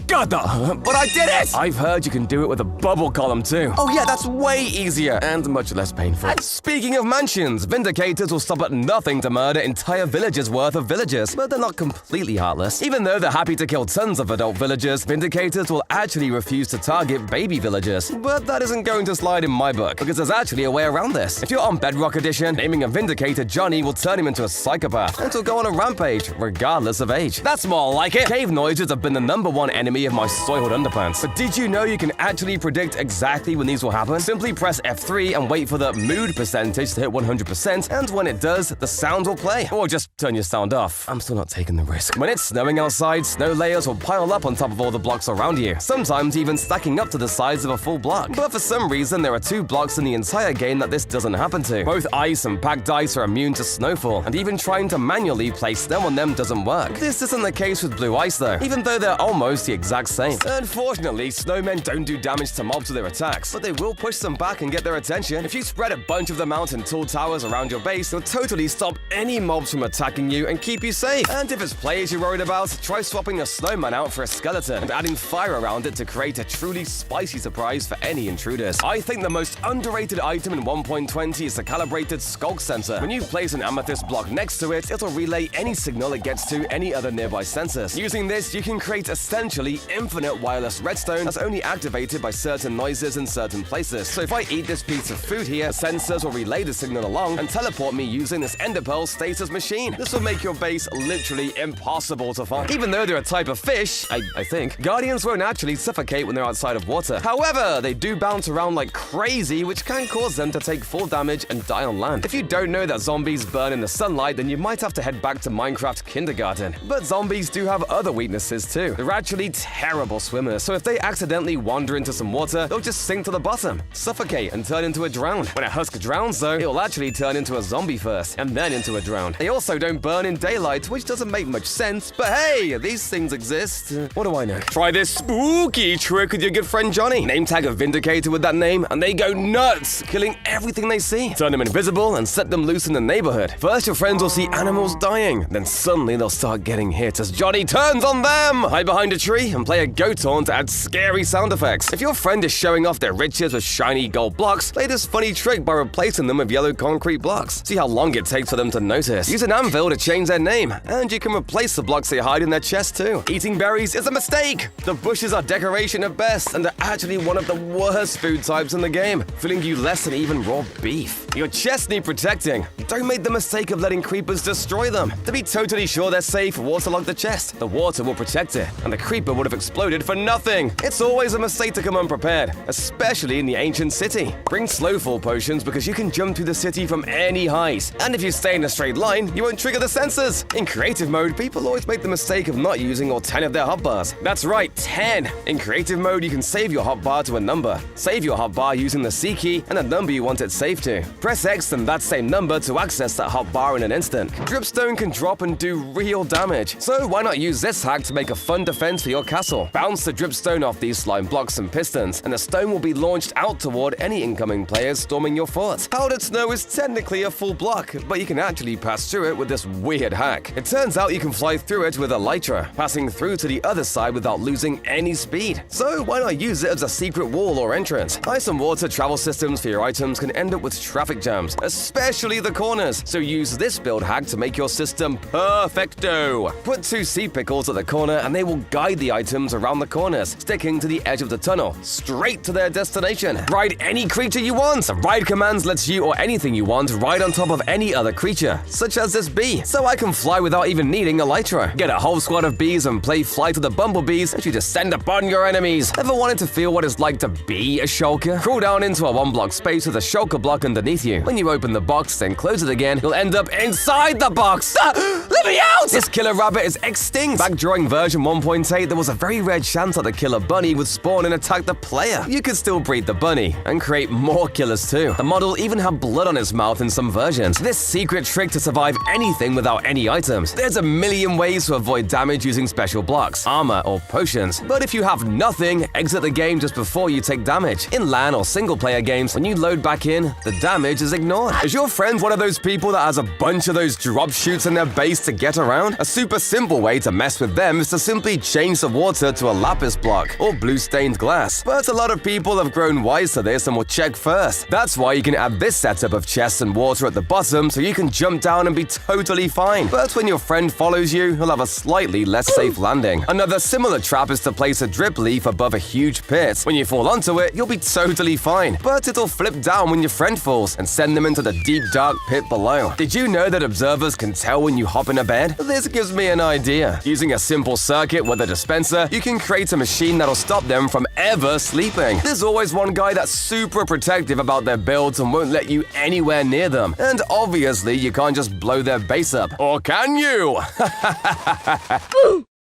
Got that! But I did it! I've heard you can do it with a bubble column too. Oh yeah, that's way easier and much less painful. And speaking of mansions, Vindicators will stop at nothing to murder entire villages worth of villagers, but they're not completely heartless. Even though they're happy to kill tons of adult villagers, Vindicators will actually refuse to target baby villagers. But that isn't going to slide in my book, because there's actually a way around this. If you're on Bedrock Edition, naming a Vindicator Johnny will turn him into a psychopath, and he'll go on a rampage, regardless of age. That's more like it! Cave noises have been the #1 enemy of my soiled underpants. But did you know you can actually predict exactly when these will happen? Simply press F3 and wait for the mood percentage to hit 100%, and when it does, the sound will play. Or just turn your sound off. I'm still not taking the risk. When it's snowing outside, snow layers will pile up on top of all the blocks around you, sometimes even stacking up to the size of a full block. But for some reason, there are 2 blocks in the entire game that this doesn't happen to. Both ice and packed ice are immune to snowfall, and even trying to manually place snow on them doesn't work. This isn't the case with blue ice though, even though they're almost the exact same. Unfortunately, snowmen don't do damage to mobs with their attacks, but they will push them back and get their attention. If you spread a bunch of them out in tall towers around your base, it'll totally stop any mobs from attacking you and keep you safe. And if it's players you're worried about, try swapping a snowman out for a skeleton and adding fire around it to create a truly spicy surprise for any intruders. I think the most underrated item in 1.20 is the calibrated skulk sensor. When you place an amethyst block next to it, it'll relay any signal it gets to any other nearby sensors. Using this, you can create essentially infinite wireless redstone that's only activated by certain noises in certain places. So if I eat this piece of food here, sensors will relay the signal along and teleport me using this ender pearl stasis machine. This will make your base literally impossible to find. Even though they're a type of fish, I think, guardians won't actually suffocate when they're outside of water. However, they do bounce around like crazy, which can cause them to take full damage and die on land. If you don't know that zombies burn in the sunlight, then you might have to head back to Minecraft kindergarten. But zombies do have other weaknesses too. They're actually terrible swimmers, so if they accidentally wander into some water, they'll just sink to the bottom, suffocate, and turn into a drowned. When a husk drowns though, it will actually turn into a zombie first, and then into a drowned. They also don't burn in daylight, which doesn't make much sense, but hey, these things exist. What do I know? Try this spooky trick with your good friend Johnny. Name tag a Vindicator with that name, and they go nuts, killing everything they see. Turn them invisible and set them loose in the neighborhood. First, your friends will see animals dying, then suddenly they'll start getting hit as Johnny turns on them. Hide behind a tree and play a goat horn to add scary sound effects. If your friend is showing off their riches with shiny gold blocks, play this funny trick by replacing them with yellow concrete blocks. See how long it takes for them to notice. Use an anvil to change their name, and you can replace the blocks they hide in their chest too. Eating berries is a mistake. The bushes are decoration at best, and they're actually one of the worst food types in the game, filling you less than even raw beef. Your chests need protecting. Don't make the mistake of letting creepers destroy them. To be totally sure they're safe, waterlog the chest. The water will protect it, and the creeper would have exploded for nothing. It's always a mistake to come unprepared, especially in the ancient city. Bring slowfall potions because you can jump through the city from any height. And if you stay in a straight line, you won't trigger the sensors. In creative mode, people always make the mistake of not using all 10 of their hotbars. That's right, 10. In creative mode, you can save your hotbar to a number. Save your hotbar using the C key and the number you want it saved to. Press X and that same number to access that hotbar in an instant. Dripstone can drop and do real damage, so why not use this hack to make a fun defense for your castle? Bounce the dripstone off these slime blocks and pistons, and the stone will be launched out toward any incoming players storming your fort. Powdered snow is technically a full block, but you can actually pass through it with this weird hack. It turns out you can fly through it with elytra, passing through to the other side without losing any speed. So why not use it as a secret wall or entrance? Ice and water travel systems for your items can end up with traffic jams, especially the corners, so use this build hack to make your system perfecto. Put 2 sea pickles at the corner and they will guide the items around the corners, sticking to the edge of the tunnel, straight to their destination. Ride any creature you want. The ride commands lets you or anything you want ride on top of any other creature, such as this bee, so I can fly without even needing elytra. Get a whole squad of bees and play Fly to the Bumblebees as you descend upon your enemies. Ever wanted to feel what it's like to be a shulker? Crawl down into a 1-block space with a shulker block underneath you. When you open the box, then close it again, you'll end up inside the box. Let me out! This killer rabbit is extinct. Back during version 1.8, there was a a very rare chance that the killer bunny would spawn and attack the player. You could still breed the bunny and create more killers too. The model even had blood on its mouth in some versions. This secret trick to survive anything without any items. There's a million ways to avoid damage using special blocks, armor, or potions. But if you have nothing, exit the game just before you take damage. In LAN or single-player games, when you load back in, the damage is ignored. Is your friend one of those people that has a bunch of those drop chutes in their base to get around? A super simple way to mess with them is to simply change the water to a lapis block or blue stained glass. But a lot of people have grown wise to this and will check first. That's why you can add this setup of chests and water at the bottom so you can jump down and be totally fine. But when your friend follows you, he'll have a slightly less safe landing. Another similar trap is to place a drip leaf above a huge pit. When you fall onto it, you'll be totally fine. But it'll flip down when your friend falls and send them into the deep dark pit below. Did you know that observers can tell when you hop in a bed? This gives me an idea. Using a simple circuit with a dispenser, you can create a machine that'll stop them from ever sleeping. There's always one guy that's super protective about their builds and won't let you anywhere near them. And obviously, you can't just blow their base up. Or can you?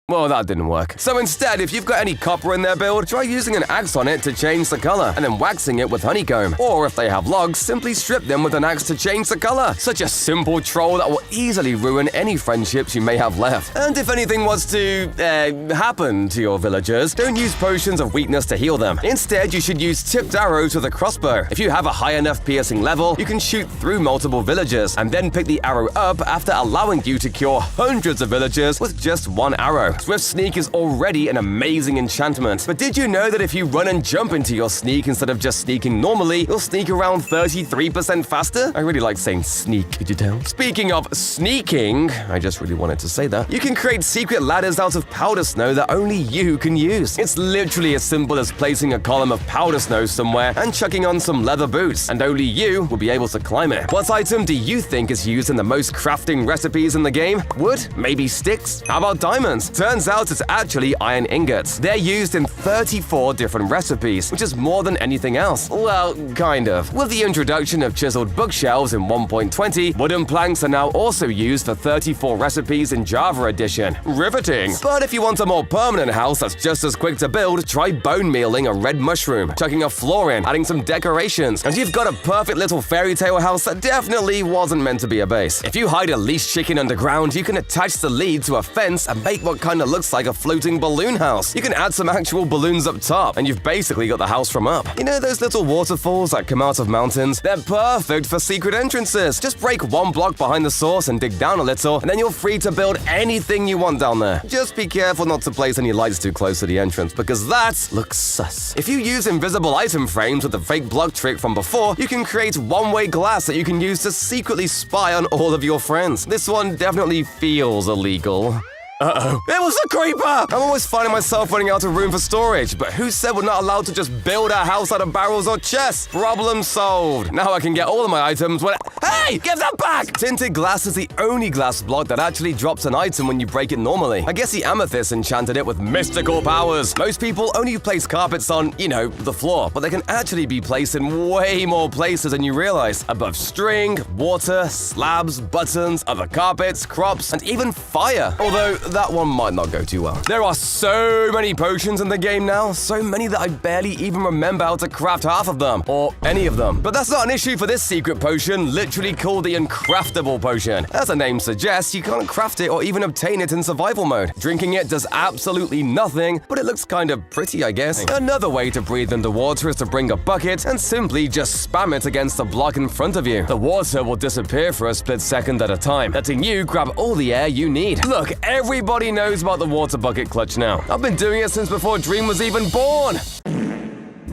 Well, that didn't work. So instead, if you've got any copper in their build, try using an axe on it to change the color, and then waxing it with honeycomb. Or if they have logs, simply strip them with an axe to change the color. Such a simple troll that will easily ruin any friendships you may have left. And if anything was to, happen to your villagers, don't use potions of weakness to heal them. Instead, you should use tipped arrows with a crossbow. If you have a high enough piercing level, you can shoot through multiple villagers, and then pick the arrow up after allowing you to cure hundreds of villagers with just one arrow. Swift Sneak is already an amazing enchantment, but did you know that if you run and jump into your sneak instead of just sneaking normally, you'll sneak around 33% faster? I really like saying sneak, could you tell? Speaking of sneaking, I just really wanted to say that, you can create secret ladders out of powder snow that only you can use. It's literally as simple as placing a column of powder snow somewhere and chucking on some leather boots, and only you will be able to climb it. What item do you think is used in the most crafting recipes in the game? Wood? Maybe sticks? How about diamonds? Turns out it's actually iron ingots. They're used in 34 different recipes, which is more than anything else. Well, kind of. With the introduction of chiseled bookshelves in 1.20, wooden planks are now also used for 34 recipes in Java Edition. Riveting. But if you want a more permanent house that's just as quick to build, try bone mealing a red mushroom, chucking a floor in, adding some decorations, and you've got a perfect little fairy tale house that definitely wasn't meant to be a base. If you hide a leashed chicken underground, you can attach the lead to a fence and make what kind of looks like a floating balloon house. You can add some actual balloons up top, and you've basically got the house from up. You know those little waterfalls that come out of mountains? They're perfect for secret entrances. Just break one block behind the source and dig down a little, and then you're free to build anything you want down there. Just be careful not to place any lights too close to the entrance, because that looks sus. If you use invisible item frames with the fake block trick from before, you can create one-way glass that you can use to secretly spy on all of your friends. This one definitely feels illegal. Uh-oh. It was a creeper! I'm always finding myself running out of room for storage, but who said we're not allowed to just build our house out of barrels or chests? Problem solved. Now I can get all of my items when— Hey! Give that back! Tinted glass is the only glass block that actually drops an item when you break it normally. I guess the amethyst enchanted it with mystical powers. Most people only place carpets on, the floor, but they can actually be placed in way more places than you realize. Above string, water, slabs, buttons, other carpets, crops, and even fire. Although, that one might not go too well. There are so many potions in the game now, so many that I barely even remember how to craft half of them, or any of them. But that's not an issue for this secret potion, literally called the Uncraftable Potion. As the name suggests, you can't craft it or even obtain it in survival mode. Drinking it does absolutely nothing, but it looks kind of pretty, I guess. Another way to breathe underwater is to bring a bucket and simply just spam it against the block in front of you. The water will disappear for a split second at a time, letting you grab all the air you need. Look, everybody knows about the water bucket clutch now. I've been doing it since before Dream was even born.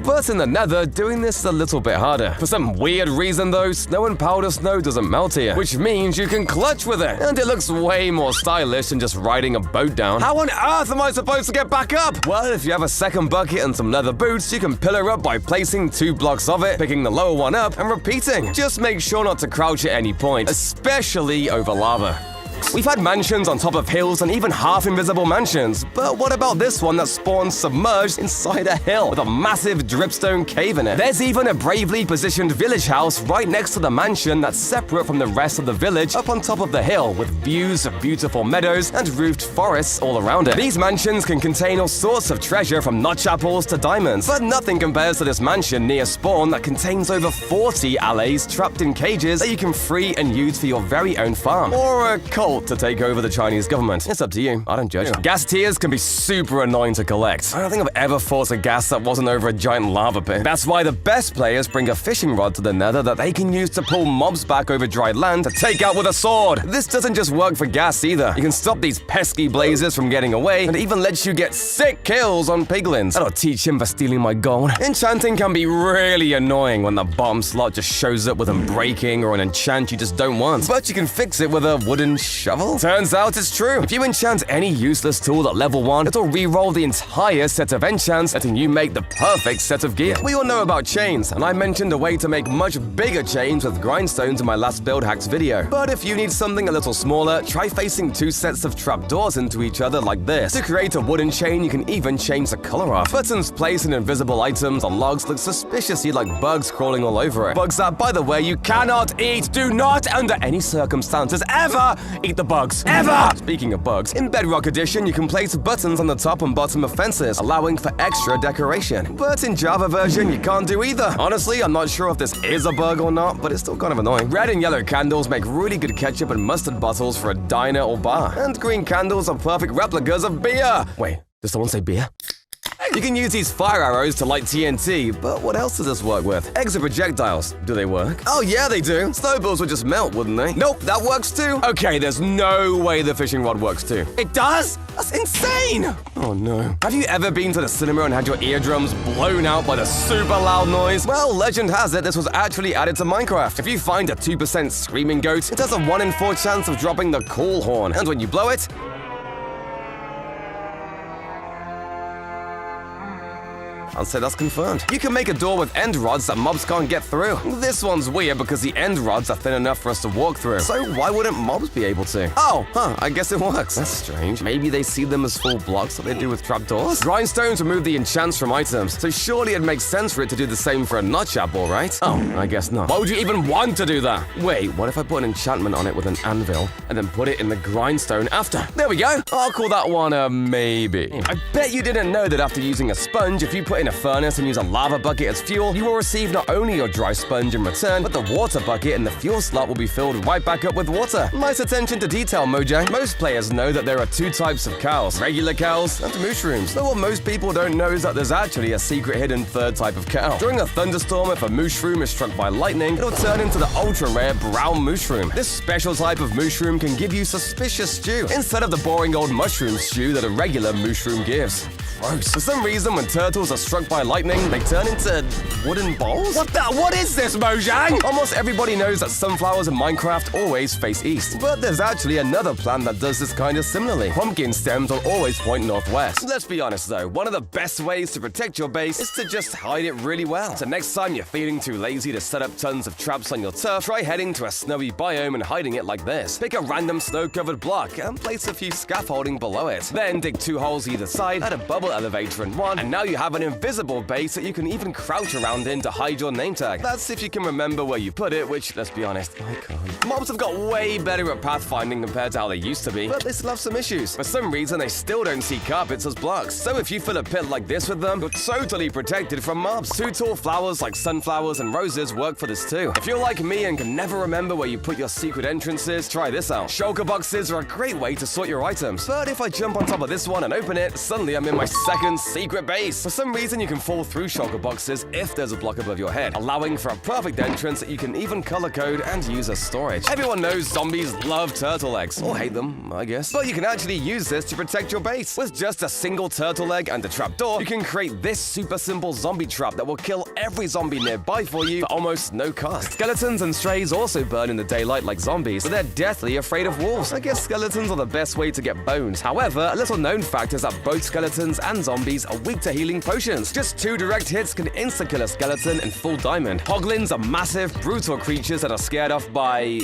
But in the Nether, doing this is a little bit harder. For some weird reason though, snow and powder snow doesn't melt here, which means you can clutch with it. And it looks way more stylish than just riding a boat down. How on earth am I supposed to get back up? Well, if you have a second bucket and some leather boots, you can pillar up by placing 2 blocks of it, picking the lower one up, and repeating. Just make sure not to crouch at any point, especially over lava. blocks. We've had mansions on top of hills and even half-invisible mansions, but what about this one that spawns submerged inside a hill with a massive dripstone cave in it? There's even a bravely positioned village house right next to the mansion that's separate from the rest of the village up on top of the hill with views of beautiful meadows and roofed forests all around it. These mansions can contain all sorts of treasure from notch apples to diamonds, but nothing compares to this mansion near spawn that contains over 40 allays trapped in cages that you can free and use for your very own farm. Or a cult to take over the Chinese government. It's up to you. I don't judge. Gas tiers can be super annoying to collect. I don't think I've ever fought a gas that wasn't over a giant lava pit. That's why the best players bring a fishing rod to the nether that they can use to pull mobs back over dry land to take out with a sword. This doesn't just work for gas either. You can stop these pesky blazes from getting away, and it even lets you get sick kills on piglins. That'll teach him for stealing my gold. Enchanting can be really annoying when the bottom slot just shows up with unbreaking or an enchant you just don't want. But you can fix it with a wooden shovel. Turns out it's true. If you enchant any useless tool at level 1, it'll re-roll the entire set of enchants, letting you make the perfect set of gear. We all know about chains, and I mentioned a way to make much bigger chains with grindstones in my last build hacks video. But if you need something a little smaller, try facing 2 sets of trapdoors into each other like this. To create a wooden chain, you can even change the color of. Buttons placed in invisible items on logs look suspiciously like bugs crawling all over it. Bugs that, by the way, you cannot eat. Do not, under any circumstances, ever eat the bugs. Ever! Speaking of bugs, in Bedrock Edition, you can place buttons on the top and bottom of fences, allowing for extra decoration. But in Java version, you can't do either. Honestly, I'm not sure if this is a bug or not, but it's still kind of annoying. Red and yellow candles make really good ketchup and mustard bottles for a diner or bar. And green candles are perfect replicas of beer. Wait, did someone say beer? You can use these fire arrows to light TNT, but what else does this work with? Eggs are projectiles. Do they work? Oh yeah, they do. Snowballs would just melt, wouldn't they? Nope, that works too. Okay, there's no way the fishing rod works too. It does? That's insane! Oh no. Have you ever been to the cinema and had your eardrums blown out by the super loud noise? Well, legend has it this was actually added to Minecraft. If you find a 2% screaming goat, it has a 1 in 4 chance of dropping the call horn, and when you blow it, I'll say that's confirmed. You can make a door with end rods that mobs can't get through. This one's weird because the end rods are thin enough for us to walk through. So why wouldn't mobs be able to? Oh, I guess it works. That's strange. Maybe they see them as full blocks like they do with trapdoors? Grindstones remove the enchants from items, so surely it makes sense for it to do the same for a notch apple, right? Oh, I guess not. Why would you even want to do that? Wait, what if I put an enchantment on it with an anvil and then put it in the grindstone after? There we go. I'll call that one a maybe. I bet you didn't know that after using a sponge, if you put in a furnace and use a lava bucket as fuel, you will receive not only your dry sponge in return, but the water bucket and the fuel slot will be filled right back up with water. Nice attention to detail, Mojang. Most players know that there are 2 types of cows, regular cows and mushrooms. But what most people don't know is that there's actually a secret hidden 3rd type of cow. During a thunderstorm, if a mushroom is struck by lightning, it'll turn into the ultra-rare brown mushroom. This special type of mushroom can give you suspicious stew, instead of the boring old mushroom stew that a regular mushroom gives. Gross. For some reason, when turtles are struck by lightning, they turn into wooden balls? What is this, Mojang? Almost everybody knows that sunflowers in Minecraft always face east. But there's actually another plant that does this kind of similarly. Pumpkin stems will always point northwest. Let's be honest though, one of the best ways to protect your base is to just hide it really well. So next time you're feeling too lazy to set up tons of traps on your turf, try heading to a snowy biome and hiding it like this. Pick a random snow-covered block and place a few scaffolding below it. Then dig 2 holes either side, add a bubble elevator in one, and now you have an invisible base that you can even crouch around in to hide your name tag. That's if you can remember where you put it, which, let's be honest, I can't. Mobs have got way better at pathfinding compared to how they used to be, but they still have some issues. For some reason, they still don't see carpets as blocks. So if you fill a pit like this with them, you're totally protected from mobs. 2 tall flowers like sunflowers and roses work for this too. If you're like me and can never remember where you put your secret entrances, try this out. Shulker boxes are a great way to sort your items. But if I jump on top of this one and open it, suddenly I'm in my 2nd secret base. For some reason, you can fall through shulker boxes if there's a block above your head, allowing for a perfect entrance that you can even color code and use as storage. Everyone knows zombies love turtle eggs, or hate them, I guess. But you can actually use this to protect your base. With just a single turtle egg and a trapdoor, you can create this super simple zombie trap that will kill every zombie nearby for you for almost no cost. Skeletons and strays also burn in the daylight like zombies, but they're deathly afraid of wolves. I guess skeletons are the best way to get bones. However, a little known fact is that both skeletons and zombies are weak to healing potions. Just 2 direct hits can insta-kill a skeleton in full diamond. Hoglins are massive, brutal creatures that are scared off by,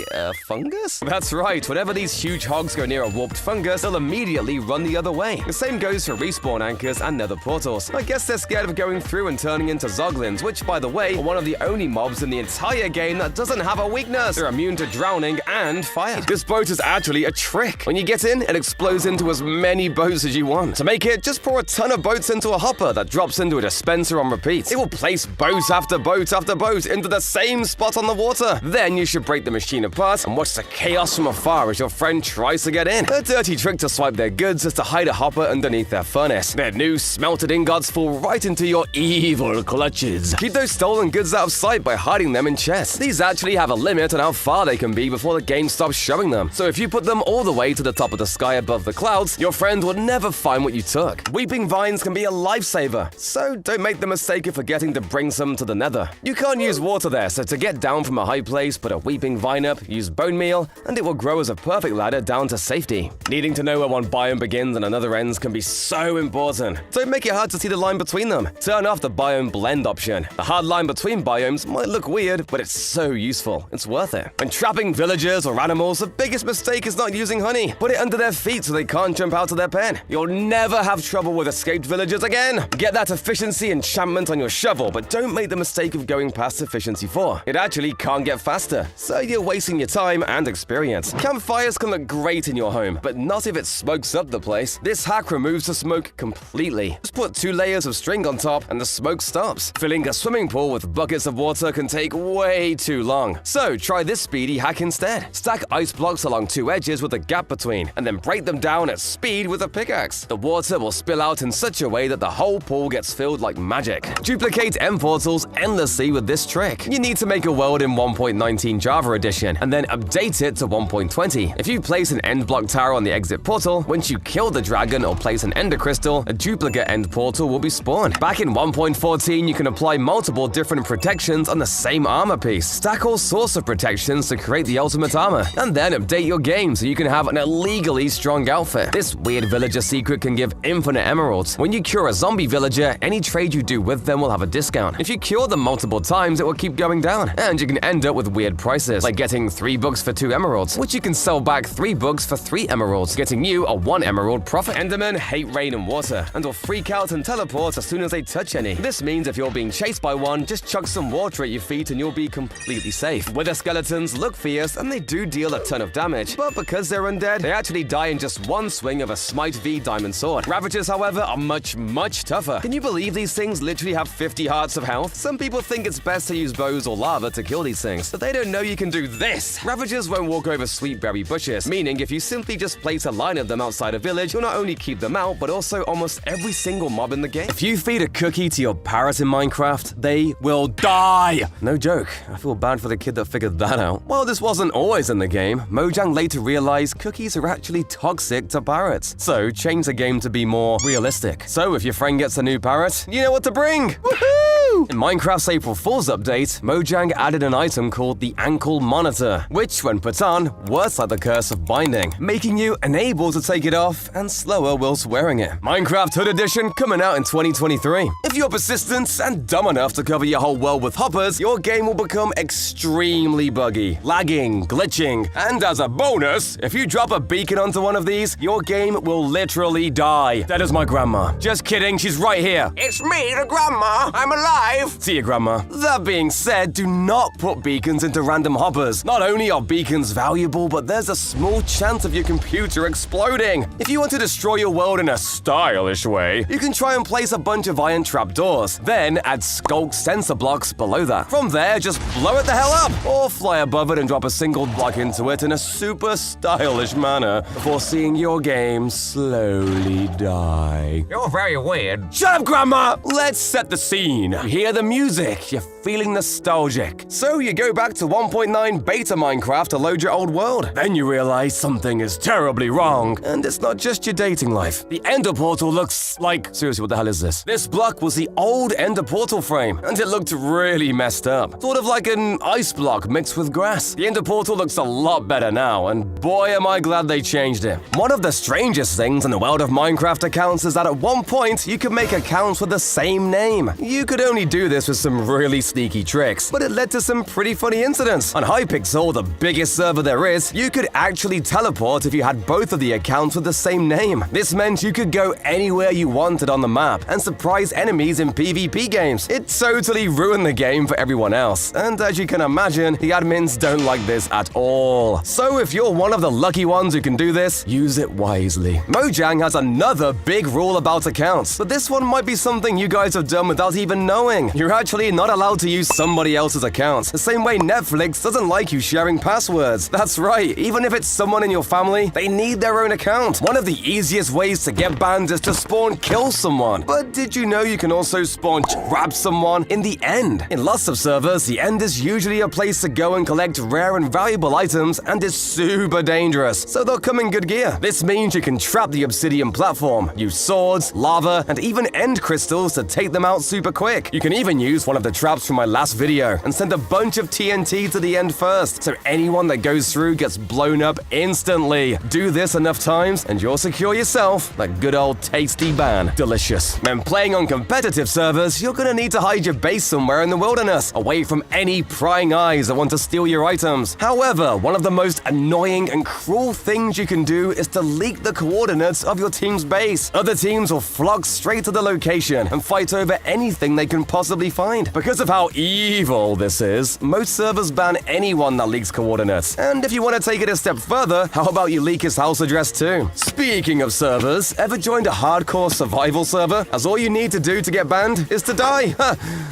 fungus? That's right, whenever these huge hogs go near a warped fungus, they'll immediately run the other way. The same goes for respawn anchors and nether portals. I guess they're scared of going through and turning into zoglins, which, by the way, are one of the only mobs in the entire game that doesn't have a weakness. They're immune to drowning and fire. This boat is actually a trick. When you get in, it explodes into as many boats as you want. To make it, just pour a ton of boats into a hopper that drops into a dispenser on repeat. It will place boat after boat after boat into the same spot on the water. Then you should break the machine apart and watch the chaos from afar as your friend tries to get in. A dirty trick to swipe their goods is to hide a hopper underneath their furnace. Their new smelted ingots fall right into your evil clutches. Keep those stolen goods out of sight by hiding them in chests. These actually have a limit on how far they can be before the game stops showing them. So if you put them all the way to the top of the sky above the clouds, your friend will never find what you took. Weeping vines can be a lifesaver, so don't make the mistake of forgetting to bring some to the nether. You can't use water there, so to get down from a high place, put a weeping vine up, use bone meal, and it will grow as a perfect ladder down to safety. Needing to know where one biome begins and another ends can be so important. Don't make it hard to see the line between them. Turn off the biome blend option. The hard line between biomes might look weird, but it's so useful. It's worth it. When trapping villagers or animals, the biggest mistake is not using honey. Put it under their feet so they can't jump out of their pen. You'll never have trouble with escaped villagers again. Get that efficiency enchantment on your shovel, but don't make the mistake of going past efficiency 4. It actually can't get faster, so you're wasting your time and experience. Campfires can look great in your home, but not if it smokes up the place. This hack removes the smoke completely. Just put 2 layers of string on top and the smoke stops. Filling a swimming pool with buckets of water can take way too long. So try this speedy hack instead. Stack ice blocks along 2 edges with a gap between, and then break them down at speed with a pickaxe. The water will spill out in such a way that the whole pool gets filled like magic. Duplicate end portals endlessly with this trick. You need to make a world in 1.19 Java Edition, and then update it to 1.20. If you place an end block tower on the exit portal, once you kill the dragon or place an ender crystal, a duplicate end portal will be spawned. Back in 1.14, you can apply multiple different protections on the same armor piece. Stack all sorts of protections to create the ultimate armor, and then update your game so you can have an illegally strong outfit. This weird villager secret can give infinite emeralds. When you cure a zombie villager, any trade you do with them will have a discount. If you cure them multiple times, it will keep going down, and you can end up with weird prices, like getting 3 books for 2 emeralds, which you can sell back 3 books for 3 emeralds, getting you a 1 emerald profit. Endermen hate rain and water, and will freak out and teleport as soon as they touch any. This means if you're being chased by one, just chuck some water at your feet and you'll be completely safe. Wither skeletons look fierce, and they do deal a ton of damage, but because they're undead, they actually die in just 1 swing of a Smite V diamond sword. Ravagers, however, are much tougher. Can you believe these things literally have 50 hearts of health? Some people think it's best to use bows or lava to kill these things, but they don't know you can do this. Ravagers won't walk over sweet berry bushes, meaning if you simply just place a line of them outside a village, you'll not only keep them out, but also almost every single mob in the game. If you feed a cookie to your parrot in Minecraft, they will die! No joke, I feel bad for the kid that figured that out. While this wasn't always in the game, Mojang later realized cookies are actually toxic to parrots, so changed the game to be more realistic. So if your friend gets a new parrot, you know what to bring! Woohoo! In Minecraft's April Fool's update, Mojang added an item called the Ankle Monitor, which, when put on, works like the curse of binding, making you unable to take it off and slower whilst wearing it. Minecraft Hood Edition coming out in 2023. If you're persistent and dumb enough to cover your whole world with hoppers, your game will become extremely buggy, lagging, glitching, and as a bonus, if you drop a beacon onto one of these, your game will literally die. That is my grandma. Just kidding, she's right here. It's me, the grandma. I'm alive. See you, grandma. That being said, do not put beacons into random hoppers. Not only are beacons valuable, but there's a small chance of your computer exploding. If you want to destroy your world in a stylish way, you can try and place a bunch of iron trapdoors, then add sculk sensor blocks below that. From there, just blow it the hell up, or fly above it and drop a single block into it in a super stylish manner before seeing your game slowly die. You're very weird. Shut up, Grandma! Let's set the scene. You hear the music, you feeling nostalgic. So you go back to 1.9 beta Minecraft to load your old world. Then you realize something is terribly wrong, and it's not just your dating life. The Ender Portal looks like... Seriously, what the hell is this? This block was the old Ender Portal frame, and it looked really messed up. Sort of like an ice block mixed with grass. The Ender Portal looks a lot better now, and boy am I glad they changed it. One of the strangest things in the world of Minecraft accounts is that at one point, you could make accounts with the same name. You could only do this with some really sneaky tricks, but it led to some pretty funny incidents. On Hypixel, the biggest server there is, you could actually teleport if you had both of the accounts with the same name. This meant you could go anywhere you wanted on the map and surprise enemies in PvP games. It totally ruined the game for everyone else, and as you can imagine, the admins don't like this at all. So if you're one of the lucky ones who can do this, use it wisely. Mojang has another big rule about accounts, but this one might be something you guys have done without even knowing. You're actually not allowed to use somebody else's accounts, the same way Netflix doesn't like you sharing passwords. That's right, even if it's someone in your family, they need their own account. One of the easiest ways to get banned is to spawn kill someone. But did you know you can also spawn trap someone in the end? In lots of servers, the end is usually a place to go and collect rare and valuable items and is super dangerous, so they'll come in good gear. This means you can trap the obsidian platform, use swords, lava, and even end crystals to take them out super quick. You can even use one of the traps from my last video and send a bunch of TNT to the end first, so anyone that goes through gets blown up instantly. Do this enough times and you'll secure yourself that good old tasty ban. Delicious. When playing on competitive servers, you're gonna need to hide your base somewhere in the wilderness, away from any prying eyes that want to steal your items. However, one of the most annoying and cruel things you can do is to leak the coordinates of your team's base. Other teams will flock straight to the location and fight over anything they can possibly find. Because of how evil this is, most servers ban anyone that leaks coordinates. And if you want to take it a step further, how about you leak his house address too? Speaking of servers, ever joined a hardcore survival server? As all you need to do to get banned is to die.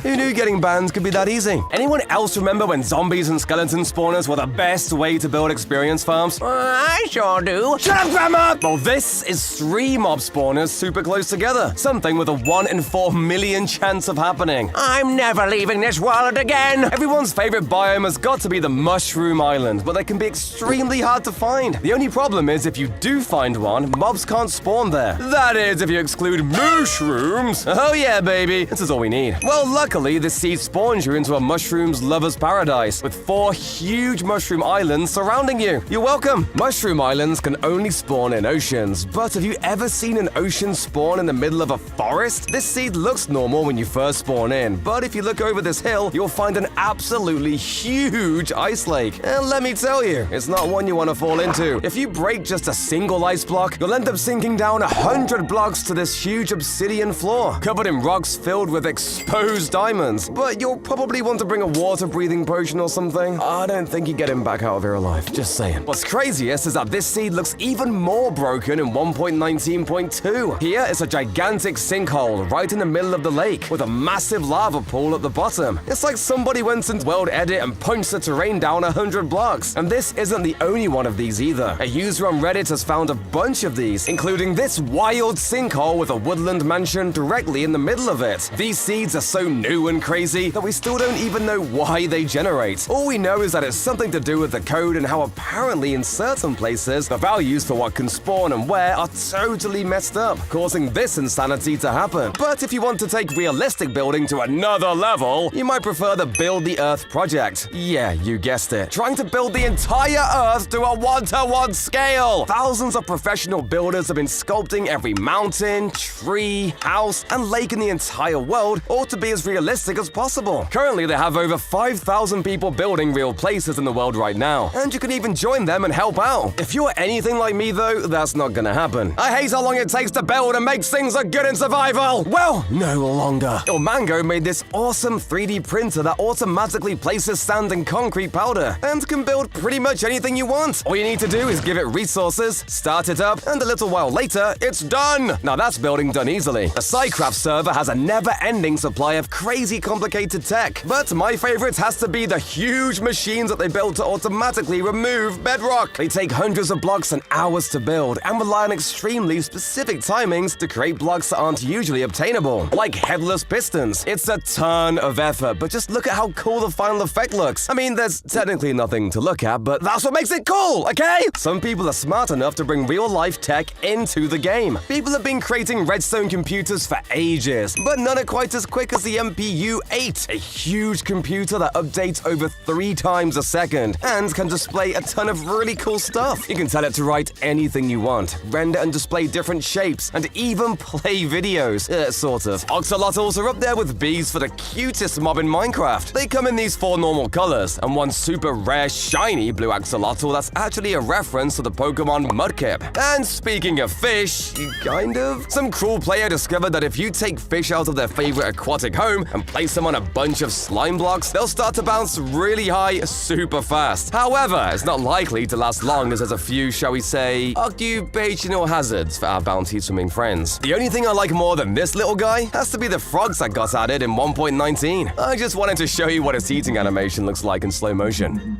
Who knew getting banned could be that easy? Anyone else remember when zombies and skeleton spawners were the best way to build experience farms? I sure do. Shut up, Grandma! Well, this is 3 mob spawners super close together. Something with a 1 in 4 million chance of happening. I'm never leaving this world again. Everyone's favorite biome has got to be the Mushroom Island, but they can be extremely hard to find. The only problem is if you do find one, mobs can't spawn there. That is, if you exclude mushrooms. Oh yeah, baby. This is all we need. Well, luckily, this seed spawns you into a mushroom's lover's paradise, with 4 huge mushroom islands surrounding you. You're welcome. Mushroom islands can only spawn in oceans, but have you ever seen an ocean spawn in the middle of a forest? This seed looks normal when you first spawn in, but if you look over this hill, you'll find an absolutely huge ice lake. And let me tell you, it's not one you want to fall into. If you break just a single ice block, you'll end up sinking down 100 blocks to this huge obsidian floor, covered in rocks filled with exposed diamonds. But you'll probably want to bring a water-breathing potion or something. I don't think you get him back out of here alive, just saying. What's craziest is that this seed looks even more broken in 1.19.2. Here is a gigantic sinkhole right in the middle of the lake, with a massive lava pool at the bottom. It's like somebody went into World Edit and punched the terrain down 100 blocks. And this isn't the only one of these either. A user on Reddit has found a bunch of these, including this wild sinkhole with a woodland mansion directly in the middle of it. These seeds are so new and crazy that we still don't even know why they generate. All we know is that it's something to do with the code and how apparently in certain places, the values for what can spawn and where are totally messed up, causing this insanity to happen. But if you want to take realistic building to another level, you might prefer the Build the Earth project. Yeah, you guessed it. Trying to build the entire Earth to a 1-to-1 scale. Thousands of professional builders have been sculpting every mountain, tree, house, and lake in the entire world, all to be as realistic as possible. Currently, they have over 5,000 people building real places in the world right now, and you can even join them and help out. If you're anything like me though, that's not gonna happen. I hate how long it takes to build and make things look good in survival. Well, no longer. Mango made this awesome 3D printer that automatically places sand and concrete powder, and can build pretty much anything you want. All you need to do is give it resources, start it up, and a little while later, it's done. Now that's building done easily. The Psycraft server has a never-ending supply of crazy complicated tech, but my favorite has to be the huge machines that they built to automatically remove bedrock. They take hundreds of blocks and hours to build, and rely on extremely specific timings to create blocks that aren't usually obtainable, like headless pistons. It's a ton of of effort, but just look at how cool the final effect looks. I mean, there's technically nothing to look at, but that's what makes it cool, okay? Some people are smart enough to bring real-life tech into the game. People have been creating Redstone computers for ages, but none are quite as quick as the MPU-8, a huge computer that updates over 3 times a second and can display a ton of really cool stuff. You can tell it to write anything you want, render and display different shapes, and even play videos. Sort of. Oxalotls are up there with bees for the cutest mob in Minecraft. They come in these 4 normal colors, and one super rare shiny blue axolotl that's actually a reference to the Pokemon Mudkip. And speaking of fish, kind of, some cruel player discovered that if you take fish out of their favorite aquatic home and place them on a bunch of slime blocks, they'll start to bounce really high super fast. However, it's not likely to last long as there's a few, shall we say, occupational hazards for our bounty swimming friends. The only thing I like more than this little guy has to be the frogs that got added in 1.19. I just wanted to show you what its eating animation looks like in slow motion.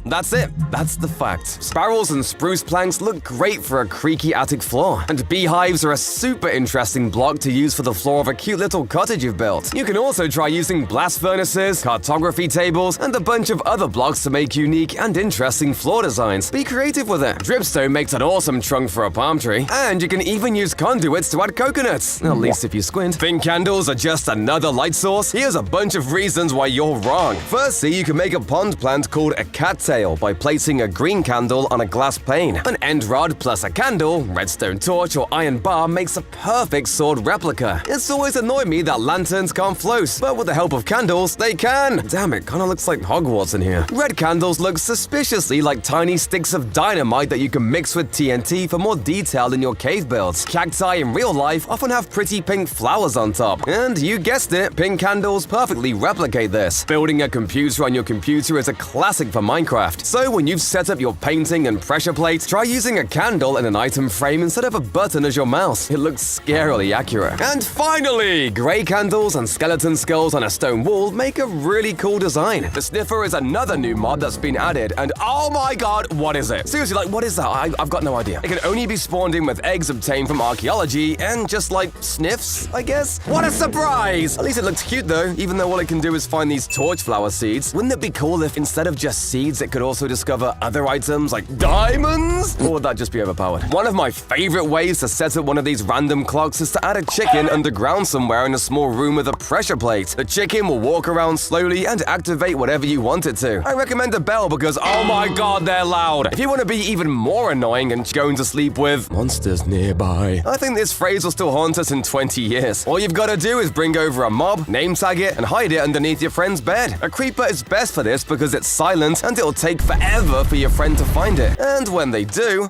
That's it. That's the fact. Sparrows and spruce planks look great for a creaky attic floor, and beehives are a super interesting block to use for the floor of a cute little cottage you've built. You can also try using blast furnaces, cartography tables, and a bunch of other blocks to make unique and interesting floor designs. Be creative with it. Dripstone makes an awesome trunk for a palm tree, and you can even use conduits to add coconuts, at least if you squint. Think candles are just another light source? Here's a bunch of reasons why you're wrong. Firstly, you can make a pond plant called a cattail by placing a green candle on a glass pane. An end rod plus a candle, redstone torch, or iron bar makes a perfect sword replica. It's always annoyed me that lanterns can't float, but with the help of candles, they can. Damn, it kinda looks like Hogwarts in here. Red candles look suspiciously like tiny sticks of dynamite that you can mix with TNT for more detail in your cave builds. Cacti in real life often have pretty pink flowers on top. And you guessed it, pink candles perfectly replicate this. Building a computer on your computer is a classic for Minecraft. So when you've set up your painting and pressure plate, try using a candle in an item frame instead of a button as your mouse. It looks scarily accurate. And finally, gray candles and skeleton skulls on a stone wall make a really cool design. The sniffer is another new mod that's been added, and oh my god, what is it? Seriously, like, what is that? I've got no idea. It can only be spawned in with eggs obtained from archaeology and just like sniffs, I guess? What a surprise! At least it looks cute though, even though all it can do is find these torch flower seeds. Wouldn't it be cool if instead of just seeds, it could also discover other items like diamonds? Or would that just be overpowered? One of my favorite ways to set up one of these random clocks is to add a chicken underground somewhere in a small room with a pressure plate. The chicken will walk around slowly and activate whatever you want it to. I recommend a bell because, oh my god, they're loud. If you want to be even more annoying and going to sleep with monsters nearby, I think this phrase will still haunt us in 20 years. All you've got to do is bring over a mob, name tag it, and hide it underneath your friend's bed. A creeper is best for this because it's silent and it'll take forever for your friend to find it. And when they do,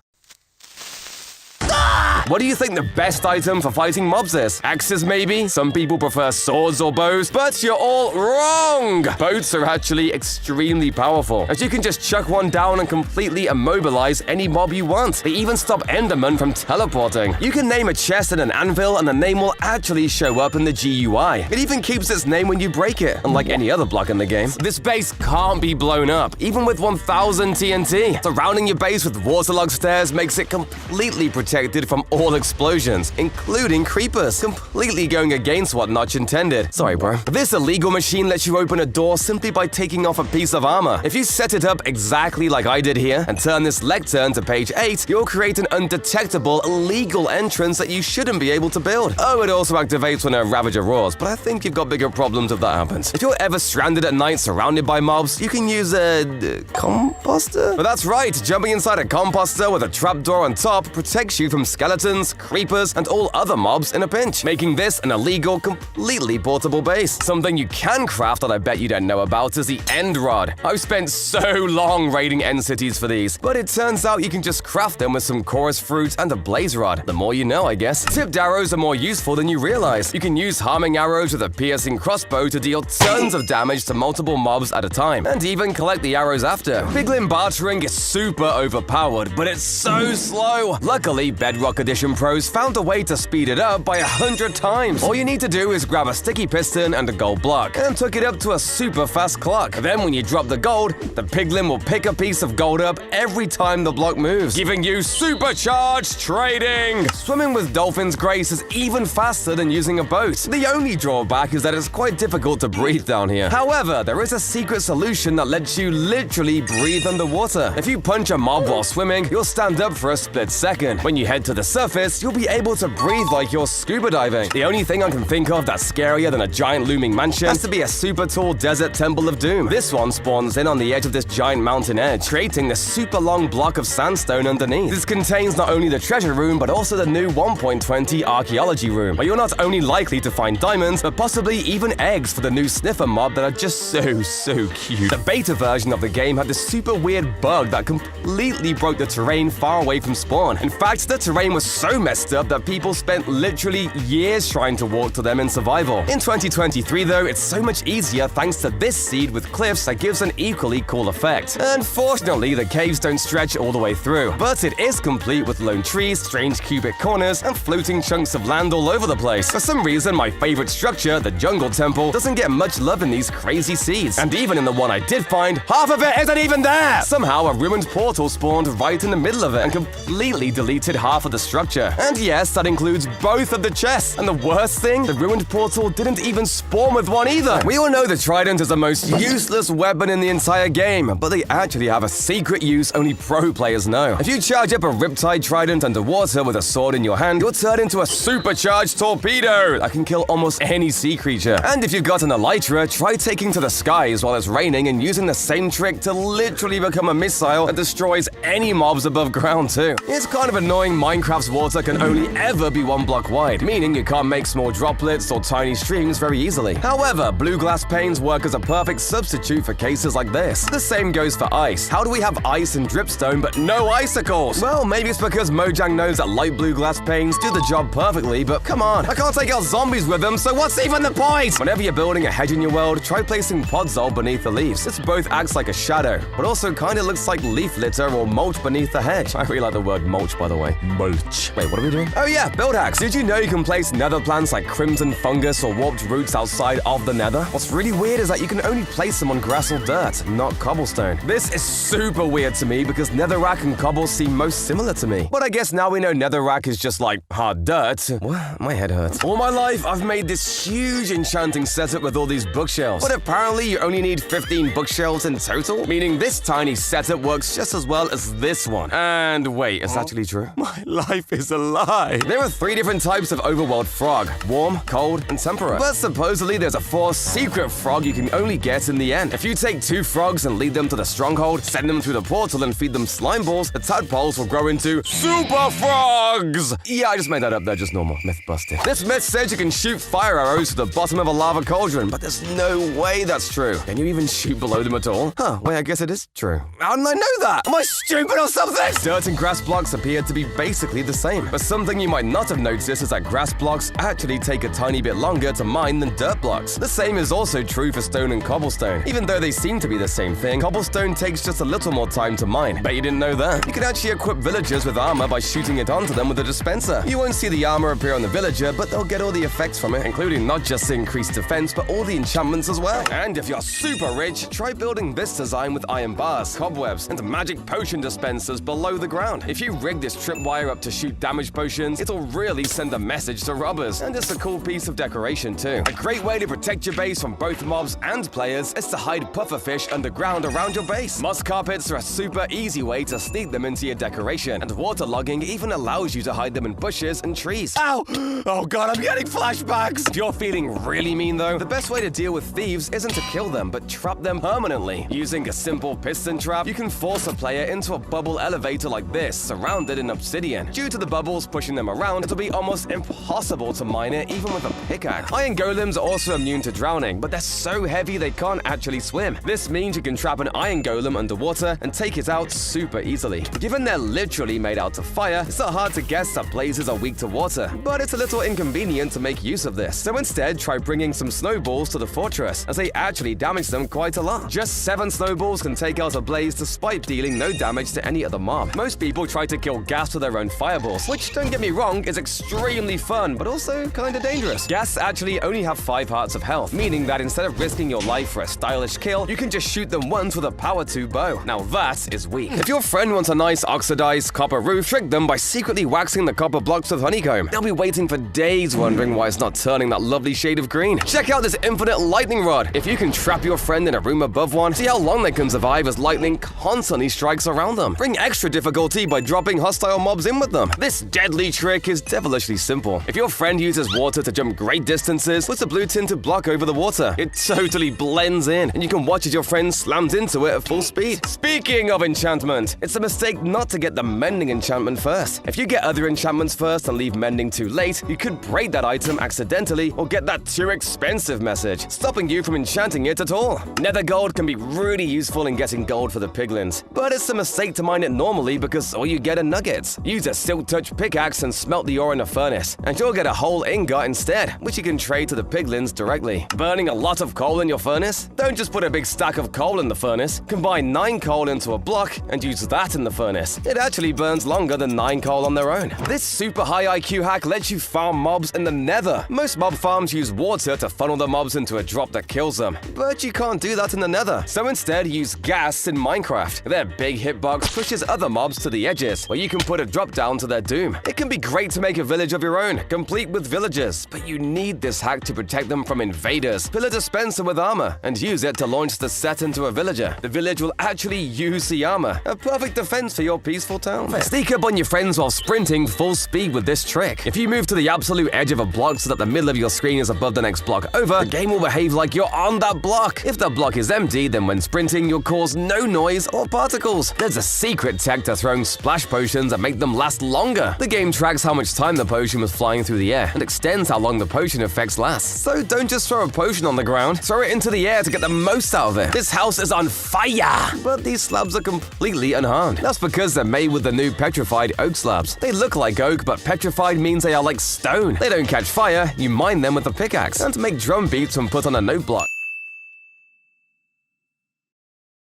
what do you think the best item for fighting mobs is? Axes maybe? Some people prefer swords or bows, but you're all wrong! Boats are actually extremely powerful, as you can just chuck one down and completely immobilize any mob you want. They even stop Enderman from teleporting. You can name a chest and an anvil and the name will actually show up in the GUI. It even keeps its name when you break it, unlike any other block in the game. This base can't be blown up, even with 1000 TNT. Surrounding your base with waterlogged stairs makes it completely protected from all explosions, including creepers, completely going against what Notch intended. Sorry, bro. This illegal machine lets you open a door simply by taking off a piece of armor. If you set it up exactly like I did here and turn this lectern to page 8, you'll create an undetectable illegal entrance that you shouldn't be able to build. Oh, it also activates when a Ravager roars, but I think you've got bigger problems if that happens. If you're ever stranded at night surrounded by mobs, you can use a composter? But that's right, jumping inside a composter with a trapdoor on top protects you from skeletons, creepers, and all other mobs in a pinch, making this an illegal, completely portable base. Something you can craft that I bet you don't know about is the end rod. I've spent so long raiding end cities for these, but it turns out you can just craft them with some chorus fruit and a blaze rod. The more you know, I guess. Tipped arrows are more useful than you realize. You can use harming arrows with a piercing crossbow to deal tons of damage to multiple mobs at a time, and even collect the arrows after. Piglin bartering is super overpowered, but it's so slow. Luckily, Bedrock Edition pros found a way to speed it up by 100 times. All you need to do is grab a sticky piston and a gold block, and took it up to a super fast clock. Then when you drop the gold, the piglin will pick a piece of gold up every time the block moves, giving you supercharged trading. Swimming with Dolphin's Grace is even faster than using a boat. The only drawback is that it's quite difficult to breathe down here. However, there is a secret solution that lets you literally breathe underwater. If you punch a mob while swimming, you'll stand up for a split second. When you head to the surface, you'll be able to breathe like you're scuba diving. The only thing I can think of that's scarier than a giant looming mansion has to be a super tall desert temple of doom. This one spawns in on the edge of this giant mountain edge, creating this super long block of sandstone underneath. This contains not only the treasure room, but also the new 1.20 archaeology room, where you're not only likely to find diamonds, but possibly even eggs for the new sniffer mob that are just so cute. The beta version of the game had this super weird bug that completely broke the terrain far away from spawn. In fact, the terrain was so messed up that people spent literally years trying to walk to them in survival. In 2023 though, it's so much easier thanks to this seed with cliffs that gives an equally cool effect. Unfortunately, the caves don't stretch all the way through, but it is complete with lone trees, strange cubic corners, and floating chunks of land all over the place. For some reason, my favorite structure, the jungle temple, doesn't get much love in these crazy seeds. And even in the one I did find, half of it isn't even there! Somehow, a ruined portal spawned right in the middle of it and completely deleted half of the structure. And yes, that includes both of the chests. And the worst thing, the ruined portal didn't even spawn with one either. We all know the trident is the most useless weapon in the entire game, but they actually have a secret use only pro players know. If you charge up a riptide trident underwater with a sword in your hand, you'll turn into a supercharged torpedo that can kill almost any sea creature. And if you've got an elytra, try taking to the skies while it's raining and using the same trick to literally become a missile that destroys any mobs above ground too. It's kind of annoying Minecraft's water can only ever be 1 block wide, meaning you can't make small droplets or tiny streams very easily. However, blue glass panes work as a perfect substitute for cases like this. The same goes for ice. How do we have ice and dripstone but no icicles? Well, maybe it's because Mojang knows that light blue glass panes do the job perfectly, but come on, I can't take out zombies with them, so what's even the point? Whenever you're building a hedge in your world, try placing podzol beneath the leaves. This both acts like a shadow, but also kind of looks like leaf litter or mulch beneath the hedge. I really like the word mulch, by the way. Mulch. Wait, what are we doing? Oh yeah, build hacks. Did you know you can place nether plants like crimson fungus or warped roots outside of the nether? What's really weird is that you can only place them on grass or dirt, not cobblestone. This is super weird to me because netherrack and cobble seem most similar to me. But I guess now we know netherrack is just like hard dirt. What? My head hurts. All my life, I've made this huge enchanting setup with all these bookshelves. But apparently you only need 15 bookshelves in total, meaning this tiny setup works just as well as this one. And wait, it's actually true. My life is a lie. There are 3 different types of overworld frog: warm, cold, and temperate. But supposedly there's a 4th secret frog you can only get in the end. If you take 2 frogs and lead them to the stronghold, send them through the portal and feed them slime balls, the tadpoles will grow into super frogs! Yeah, I just made that up, they're just normal. Myth busted. This myth says you can shoot fire arrows to the bottom of a lava cauldron, but there's no way that's true. Can you even shoot below them at all? Huh, wait, I guess it is true. How did I know that? Am I stupid or something? Dirt and grass blocks appear to be basically the same, but something you might not have noticed is that grass blocks actually take a tiny bit longer to mine than dirt blocks. The same is also true for stone and cobblestone. Even though they seem to be the same thing, cobblestone takes just a little more time to mine. Bet you didn't know that. You can actually equip villagers with armor by shooting it onto them with a dispenser. You won't see the armor appear on the villager, but they'll get all the effects from it, including not just increased defense, but all the enchantments as well. And if you're super rich, try building this design with iron bars, cobwebs, and magic potion dispensers below the ground. If you rig this tripwire up to shoot damage potions, it'll really send a message to robbers. And it's a cool piece of decoration too. A great way to protect your base from both mobs and players is to hide pufferfish underground around your base. Moss carpets are a super easy way to sneak them into your decoration, and waterlogging even allows you to hide them in bushes and trees. Ow! Oh god, I'm getting flashbacks! If you're feeling really mean though, the best way to deal with thieves isn't to kill them, but trap them permanently. Using a simple piston trap, you can force a player into a bubble elevator like this, surrounded in obsidian. Due to the bubbles pushing them around, it'll be almost impossible to mine it even with a pickaxe. Iron golems are also immune to drowning, but they're so heavy they can't actually swim. This means you can trap an iron golem underwater and take it out super easily. Given they're literally made out of fire, it's not hard to guess that blazes are weak to water, but it's a little inconvenient to make use of this. So instead, try bringing some snowballs to the fortress, as they actually damage them quite a lot. Just 7 snowballs can take out a blaze despite dealing no damage to any other mob. Most people try to kill ghast with their your own fireballs, which, don't get me wrong, is extremely fun, but also kinda dangerous. Ghasts actually only have 5 hearts of health, meaning that instead of risking your life for a stylish kill, you can just shoot them once with a power 2 bow. Now that is weak. If your friend wants a nice oxidized copper roof, trick them by secretly waxing the copper blocks with honeycomb. They'll be waiting for days wondering why it's not turning that lovely shade of green. Check out this infinite lightning rod. If you can trap your friend in a room above one, see how long they can survive as lightning constantly strikes around them. Bring extra difficulty by dropping hostile mobs in with them. This deadly trick is devilishly simple. If your friend uses water to jump great distances, put a blue tinted block over the water. It totally blends in, and you can watch as your friend slams into it at full speed. Speaking of enchantment, it's a mistake not to get the mending enchantment first. If you get other enchantments first and leave mending too late, you could break that item accidentally or get that too expensive message, stopping you from enchanting it at all. Nether gold can be really useful in getting gold for the piglins, but it's a mistake to mine it normally because all you get are nuggets. Use a silk touch pickaxe and smelt the ore in a furnace, and you'll get a whole ingot instead, which you can trade to the piglins directly. Burning a lot of coal in your furnace? Don't just put a big stack of coal in the furnace. Combine 9 coal into a block and use that in the furnace. It actually burns longer than 9 coal on their own. This super high IQ hack lets you farm mobs in the nether. Most mob farms use water to funnel the mobs into a drop that kills them, but you can't do that in the nether. So instead, use ghasts in Minecraft. Their big hitbox pushes other mobs to the edges, where you can put a drop down to their doom. It can be great to make a village of your own, complete with villagers, but you need this hack to protect them from invaders. Fill a dispenser with armor and use it to launch the set into a villager. The village will actually use the armor, a perfect defense for your peaceful town. Sneak up on your friends while sprinting full speed with this trick. If you move to the absolute edge of a block so that the middle of your screen is above the next block over, the game will behave like you're on that block. If the block is empty, then when sprinting, you'll cause no noise or particles. There's a secret tech to throwing splash potions that make them last longer. The game tracks how much time the potion was flying through the air and extends how long the potion effects last. So don't just throw a potion on the ground, throw it into the air to get the most out of it. This house is on fire! But these slabs are completely unharmed. That's because they're made with the new petrified oak slabs. They look like oak, but petrified means they are like stone. They don't catch fire, you mine them with a pickaxe, and to make drum beats when put on a note block.